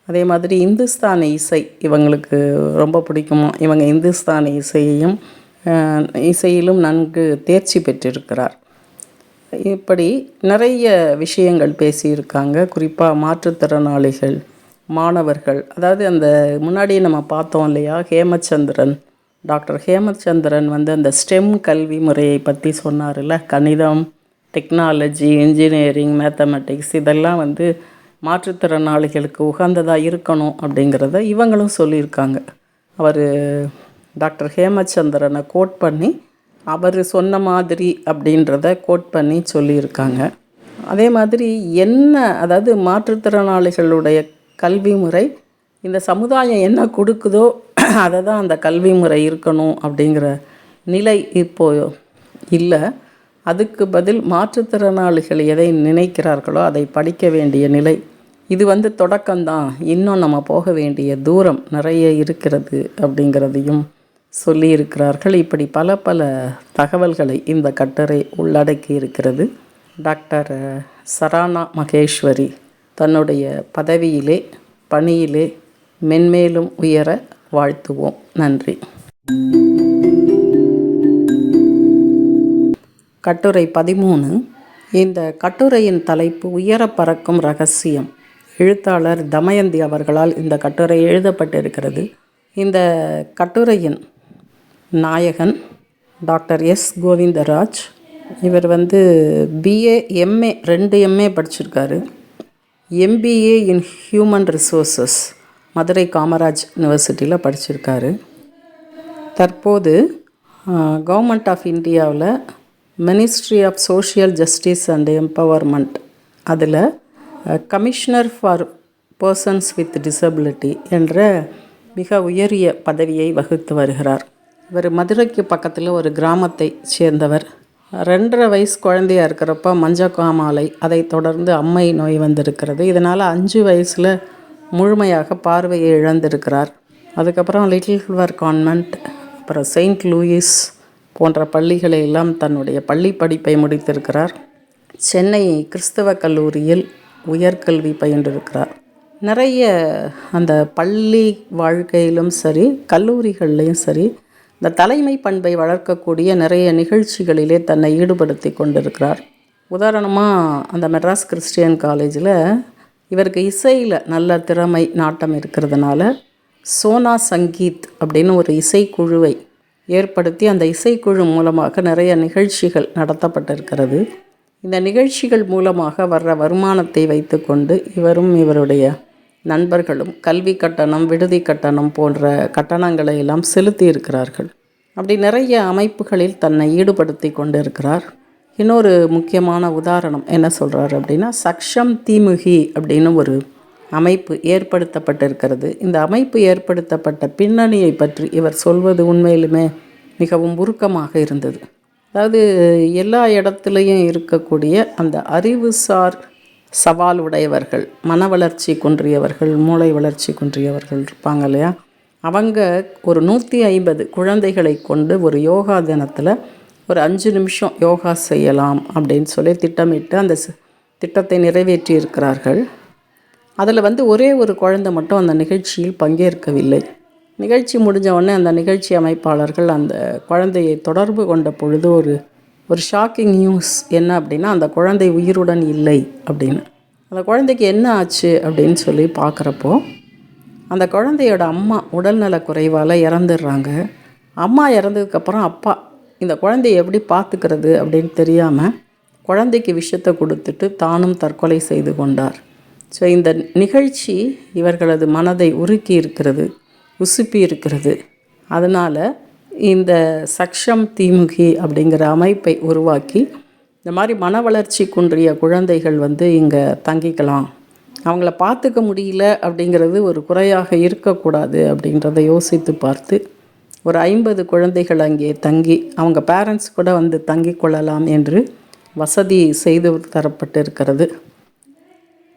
அதே மாதிரி இந்துஸ்தானி இசை இவங்களுக்கு ரொம்ப பிடிக்குமா. இவங்க இந்துஸ்தானி இசையிலும் நன்கு தேர்ச்சி பெற்றிருக்கிறார். இப்படி நிறைய விஷயங்கள் பேசியிருக்காங்க. குறிப்பாக மாற்றுத்திறனாளிகள் மாணவர்கள், அதாவது அந்த முன்னாடி நம்ம பார்த்தோம் இல்லையா, ஹேமச்சந்திரன், டாக்டர் ஹேமச்சந்திரன் வந்து அந்த ஸ்டெம் கல்வி முறையை பற்றி சொன்னார்ல. கணிதம், டெக்னாலஜி, இன்ஜினியரிங், மேத்தமெட்டிக்ஸ் இதெல்லாம் வந்து மாற்றுத்திறனாளிகளுக்கு உகந்ததாக இருக்கணும் அப்படிங்கிறத இவங்களும் சொல்லியிருக்காங்க. அவர் டாக்டர் ஹேமச்சந்திரனை கோட் பண்ணி அவர் சொன்ன மாதிரி அப்படின்றத கோட் பண்ணி சொல்லியிருக்காங்க. அதே மாதிரி அதாவது மாற்றுத்திறனாளிகளுடைய கல்வி முறை இந்த சமுதாயம் என்ன கொடுக்குதோ அதை தான் அந்த கல்வி முறை இருக்கணும் அப்படிங்கிற நிலை இப்போது இல்லை. அதுக்கு பதில் மாற்றுத்திறனாளிகள் எதை நினைக்கிறார்களோ அதை படிக்க வேண்டிய நிலை. இது வந்து தொடக்கம்தான், இன்னும் நம்ம போக வேண்டிய தூரம் நிறைய இருக்கிறது அப்படிங்கிறதையும் சொல்லியிருக்கிறார்கள். இப்படி பல தகவல்களை இந்த கட்டுரை உள்ளடக்கி இருக்கிறது. டாக்டர் சரானா மகேஸ்வரி தன்னுடைய பதவியிலே பணியிலே மென்மேலும் உயர வாழ்த்துவோம். நன்றி. கட்டுரை 13. இந்த கட்டுரையின் தலைப்பு உயர பறக்கும் ரகசியம். எழுத்தாளர் தமயந்தி அவர்களால் இந்த கட்டுரை எழுதப்பட்டிருக்கிறது. இந்த கட்டுரையின் நாயகன் டாக்டர் எஸ் கோவிந்தராஜ். இவர் பிஏ எம்ஏ 2 எம்ஏ படிச்சிருக்காரு. MBA in human resources Madurai Kamaraj யூனிவர்சிட்டியில் படிச்சிருக்காரு. தற்போது கவர்மெண்ட் ஆஃப் இந்தியாவில் ministry of social justice and empowerment அதில் commissioner for persons with disability என்ற மிக உயரிய பதவியை வகித்து வருகிறார். இவர் மதுரைக்கு பக்கத்தில் ஒரு கிராமத்தை சேர்ந்தவர். 2.5 வயசு குழந்தையாக இருக்கிறப்ப மஞ்சக்காமாலை, அதை தொடர்ந்து அம்மை நோய் வந்திருக்கிறது. இதனால் 5 வயசில் முழுமையாக பார்வையை இழந்திருக்கிறார். அதுக்கப்புறம் லிட்டில் ஃப்ளவர் கான்வென்ட், அப்புறம் செயின்ட் லூயிஸ் போன்ற பள்ளிகளை எல்லாம் தன்னுடைய பள்ளி படிப்பை முடித்திருக்கிறார். சென்னை கிறிஸ்தவ கல்லூரியில் உயர்கல்வி பயின்றிருக்கிறார். நிறைய அந்த பள்ளி வாழ்க்கையிலும் சரி கல்லூரிகள்லேயும் சரி இந்த தலைமை பண்பை வளர்க்கக்கூடிய நிறைய நிகழ்ச்சிகளிலே தன்னை ஈடுபடுத்தி கொண்டிருக்கிறார். உதாரணமாக அந்த மெட்ராஸ் கிறிஸ்டியன் காலேஜில் இவருக்கு இசையில் நல்ல திறமை நாட்டம் இருக்கிறதுனால சோனா சங்கீத் அப்படின்னு ஒரு இசைக்குழுவை ஏற்படுத்தி அந்த இசைக்குழு மூலமாக நிறைய நிகழ்ச்சிகள் நடத்தப்பட்டிருக்கிறது. இந்த நிகழ்ச்சிகள் மூலமாக வர்ற வருமானத்தை வைத்து கொண்டு இவரும் இவருடைய நண்பர்களும் கல்வி கட்டணம், விடுதி கட்டணம் போன்ற கட்டணங்களை எல்லாம் செலுத்தி இருக்கிறார்கள். அப்படி நிறைய அமைப்புகளில் தன்னை ஈடுபடுத்தி கொண்டு இருக்கிறார். இன்னொரு முக்கியமான உதாரணம் என்ன சொல்கிறார் அப்படின்னா, சக்ஷம் திமுகி அப்படின்னு ஒரு அமைப்பு ஏற்படுத்தப்பட்டிருக்கிறது. இந்த அமைப்பு ஏற்படுத்தப்பட்ட பின்னணியை பற்றி இவர் சொல்வது உண்மையிலுமே மிகவும் உருக்கமாக இருந்தது. அதாவது எல்லா இடத்துலையும் இருக்கக்கூடிய அந்த அறிவுசார் சவால் உடையவர்கள், மன வளர்ச்சி குன்றியவர்கள், மூளை வளர்ச்சி குன்றியவர்கள் இருப்பாங்க இல்லையா, அவங்க ஒரு 150 குழந்தைகளை கொண்டு ஒரு யோகா தினத்தில் ஒரு 5 நிமிஷம் யோகா செய்யலாம் அப்படின்னு சொல்லி திட்டமிட்டு அந்த திட்டத்தை நிறைவேற்றி இருக்கிறார்கள். அதில் ஒரே ஒரு குழந்தை மட்டும் அந்த நிகழ்ச்சியில் பங்கேற்கவில்லை. நிகழ்ச்சி முடிஞ்ச உடனே அந்த நிகழ்ச்சி அமைப்பாளர்கள் அந்த குழந்தையை தொடர்பு கொண்ட பொழுது ஒரு ஷாக்கிங் நியூஸ் என்ன அப்படின்னா, அந்த குழந்தை உயிருடன் இல்லை அப்படின்னு. அந்த குழந்தைக்கு என்ன ஆச்சு அப்படின்னு சொல்லி பார்க்குறப்போ அந்த குழந்தையோட அம்மா உடல்நல குறைவால் இறந்துடுறாங்க. அம்மா இறந்ததுக்கப்புறம் அப்பா இந்த குழந்தையை எப்படி பார்த்துக்கிறது அப்படின்னு தெரியாமல் குழந்தைக்கு விஷத்தை கொடுத்துட்டு தானும் தற்கொலை செய்து கொண்டார். ஸோ இந்த நிகழ்ச்சி இவர்களது மனதை உருக்கி இருக்கிறது, உசுப்பி இருக்கிறது. அதனால் இந்த சக்ஷம் திமுகி அப்படிங்கிற அமைப்பை உருவாக்கி இந்த மாதிரி மன வளர்ச்சி குன்றிய குழந்தைகள் இங்கே தங்கிக்கலாம், அவங்கள பார்த்துக்க முடியல அப்படிங்கிறது ஒரு குறையாக இருக்கக்கூடாது அப்படின்றத யோசித்து பார்த்து ஒரு 50 குழந்தைகள் அங்கே தங்கி அவங்க பேரண்ட்ஸ் கூட தங்கி கொள்ளலாம் என்று வசதி செய்து தரப்பட்டிருக்கிறது.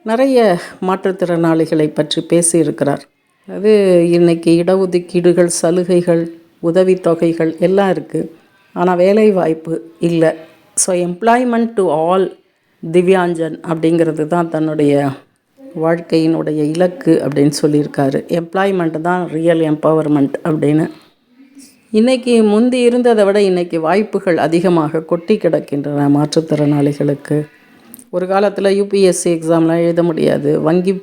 நிறைய மாற்றுத்திறனாளிகளை பற்றி பேசியிருக்கிறார். அது இன்றைக்கி இடஒதுக்கீடுகள், சலுகைகள், உதவித்தொகைகள் எல்லாம் இருக்குது, ஆனால் வேலை வாய்ப்பு இல்லை. So employment to all Divyangjan அப்படிங்கிறது தான் தன்னுடைய வாழ்க்கையினுடைய இலக்கு அப்படின்னு சொல்லியிருக்காரு. எம்ப்ளாய்மெண்ட் தான் ரியல் எம்பவர்மெண்ட் அப்படின்னு. இன்றைக்கி முந்தி இருந்ததை விட இன்றைக்கி வாய்ப்புகள் அதிகமாக கொட்டி கிடக்கின்றன மாற்றுத்திறனாளிகளுக்கு. ஒரு காலத்தில் யூபிஎஸ்சி எக்ஸாம்லாம் எழுத முடியாது, வங்கி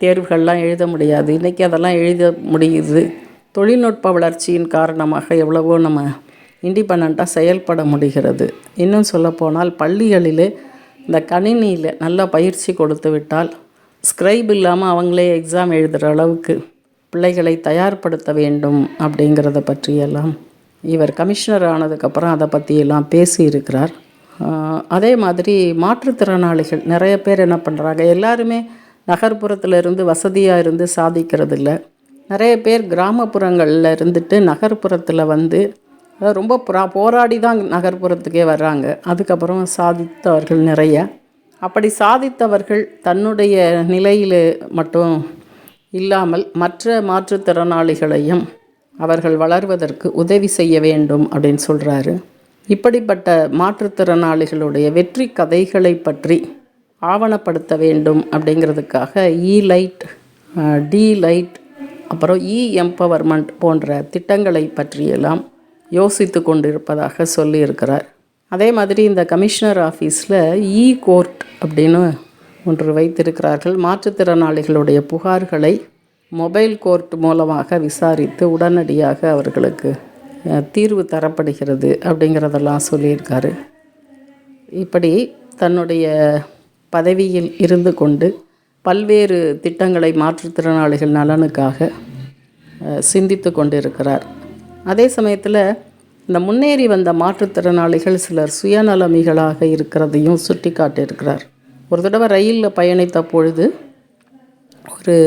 தேர்வுகள்லாம் எழுத முடியாது. இன்றைக்கி அதெல்லாம் எழுத முடியுது. தொழில்நுட்ப வளர்ச்சியின் காரணமாக எவ்வளவோ நம்ம இண்டிபெண்ட்டாக செயல்பட முடிகிறது. இன்னும் சொல்லப்போனால் பள்ளிகளிலே இந்த கணினியில் நல்ல பயிற்சி கொடுத்து விட்டால் ஸ்கிரைப் இல்லாமல் அவங்களே எக்ஸாம் எழுதுகிற அளவுக்கு பிள்ளைகளை தயார்படுத்த வேண்டும் அப்படிங்கிறத பற்றியெல்லாம் இவர் கமிஷனர் ஆனதுக்கப்புறம் அதை பற்றியெல்லாம் பேசியிருக்கிறார். அதே மாதிரி மாற்றுத்திறனாளிகள் நிறைய பேர் என்ன பண்ணுறாங்க, எல்லாருமே நகர்ப்புறத்தில் இருந்து வசதியாக இருந்து சாதிக்கிறது இல்லை. நிறைய பேர் கிராமப்புறங்களில் இருந்துட்டு நகர்ப்புறத்தில் ரொம்ப போராடி தான் நகர்ப்புறத்துக்கே வர்றாங்க. அதுக்கப்புறம் சாதித்தவர்கள் நிறைய. அப்படி சாதித்தவர்கள் தன்னுடைய நிலையில் மட்டும் இல்லாமல் மற்ற மாற்றுத்திறனாளிகளையும் அவர்கள் வளர்வதற்கு உதவி செய்ய வேண்டும் அப்படின்னு சொல்கிறாரு. இப்படிப்பட்ட மாற்றுத்திறனாளிகளுடைய வெற்றி கதைகளை பற்றி ஆவணப்படுத்த வேண்டும் அப்படிங்கிறதுக்காக இ-லைட், டி-லைட், அப்புறம் எம்பவர்மெண்ட் போன்ற திட்டங்களை பற்றியெல்லாம் யோசித்து கொண்டிருப்பதாக சொல்லியிருக்கிறார். அதே மாதிரி இந்த கமிஷனர் ஆஃபீஸில் கோர்ட் அப்படின்னு ஒன்று வைத்திருக்கிறார்கள். மாற்றுத்திறனாளிகளுடைய புகார்களை மொபைல் கோர்ட் மூலமாக விசாரித்து உடனடியாக அவர்களுக்கு தீர்வு தரப்படுகிறது அப்படிங்கிறதெல்லாம் சொல்லியிருக்காரு. இப்படி தன்னுடைய பதவியில் இருந்து கொண்டு பல்வேறு திட்டங்களை மாற்றுத்திறனாளிகள் நலனுக்காக சிந்தித்து கொண்டிருக்கிறார். அதே சமயத்தில் இந்த முன்னேறி வந்த மாற்றுத்திறனாளிகள் சிலர் சுயநலமிகளாக இருக்கிறதையும் சுட்டி காட்டியிருக்கிறார். ஒரு தடவை ரயிலில் பயணித்த பொழுது ஒரு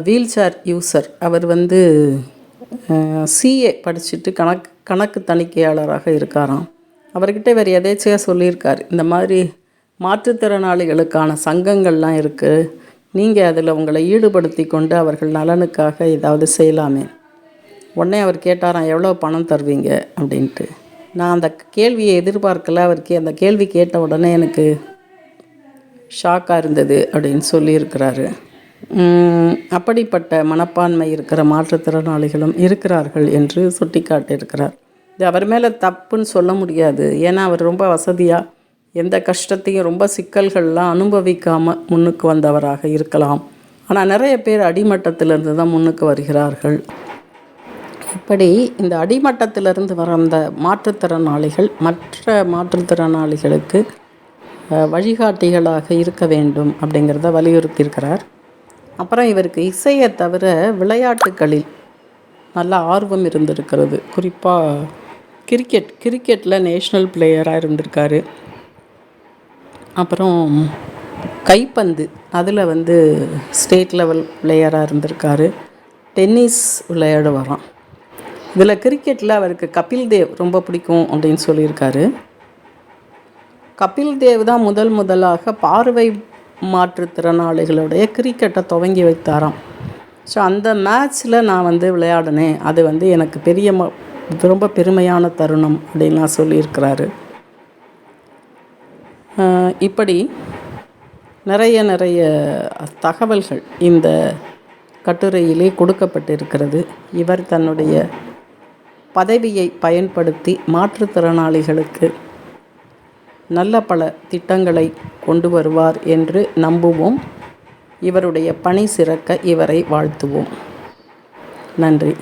வீல் சேர் யூசர், அவர் சிஏ படிச்சுட்டு கணக்கு தணிக்கையாளராக இருக்காராம். அவர்கிட்ட இவர் எதேச்சையாக சொல்லியிருக்கார், இந்த மாதிரி மாற்றுத்திறனாளிகளுக்கான சங்கங்கள்லாம் இருக்குது, நீங்கள் அதில் உங்களை ஈடுபடுத்தி கொண்டு அவர்கள் நலனுக்காக ஏதாவது செய்யலாமே. உடனே அவர் கேட்டாராம், எவ்வளோ பணம் தருவீங்க அப்படின்ட்டு. நான் அந்த கேள்வியை எதிர்பார்க்கல. அவருக்கு அந்த கேள்வி கேட்ட உடனே எனக்கு ஷாக்காக இருந்தது அப்படின்னு சொல்லியிருக்கிறாரு. அப்படிப்பட்ட மனப்பான்மை இருக்கிற மாற்றுத்திறனாளிகளும் இருக்கிறார்கள் என்று சுட்டி காட்டியிருக்கிறார். இது அவர் மேலே தப்புன்னு சொல்ல முடியாது. ஏன்னா அவர் ரொம்ப வசதியாக எந்த கஷ்டத்தையும், ரொம்ப சிக்கல்கள்லாம் அனுபவிக்காமல் முன்னுக்கு வந்தவராக இருக்கலாம். ஆனால் நிறைய பேர் அடிமட்டத்திலிருந்து தான் முன்னுக்கு வருகிறார்கள். இப்படி இந்த அடிமட்டத்திலிருந்து வந்த மாற்றுத்திறனாளிகள் மற்ற மாற்றுத்திறனாளிகளுக்கு வழிகாட்டிகளாக இருக்க வேண்டும் அப்படிங்கிறத வலியுறுத்தியிருக்கிறார். அப்புறம் இவருக்கு இசையை தவிர விளையாட்டுகளில் நல்ல ஆர்வம் இருந்திருக்கிறது. குறிப்பாக கிரிக்கெட்டில் நேஷ்னல் பிளேயராக இருந்திருக்காரு. அப்புறம் கைப்பந்து அதில் ஸ்டேட் லெவல் பிளேயராக இருந்திருக்காரு. டென்னிஸ் விளையாடுவாராம். இதில் கிரிக்கெட்டில் அவருக்கு கபில் தேவ் ரொம்ப பிடிக்கும் அப்படின்னு சொல்லியிருக்காரு. கபில் தேவ் தான் முதலாக பார்வை மாற்றுத்திறனாளிகளுடைய கிரிக்கெட்டை துவங்கி வைத்தாராம். ஸோ அந்த மேட்ச்சில் நான் விளையாடினேன், அது எனக்கு ரொம்ப பெருமையான தருணம் அப்படின்லாம் சொல்லியிருக்கிறாரு. இப்படி நிறைய தகவல்கள் இந்த கட்டுரையிலே கொடுக்கப்பட்டிருக்கிறது. இவர் தன்னுடைய பதவியை பயன்படுத்தி மாற்றுத்திறனாளிகளுக்கு நல்ல பல திட்டங்களை கொண்டு வருவார் என்று நம்புவோம். இவருடைய பணி சிறக்க இவரை வாழ்த்துவோம். நன்றி.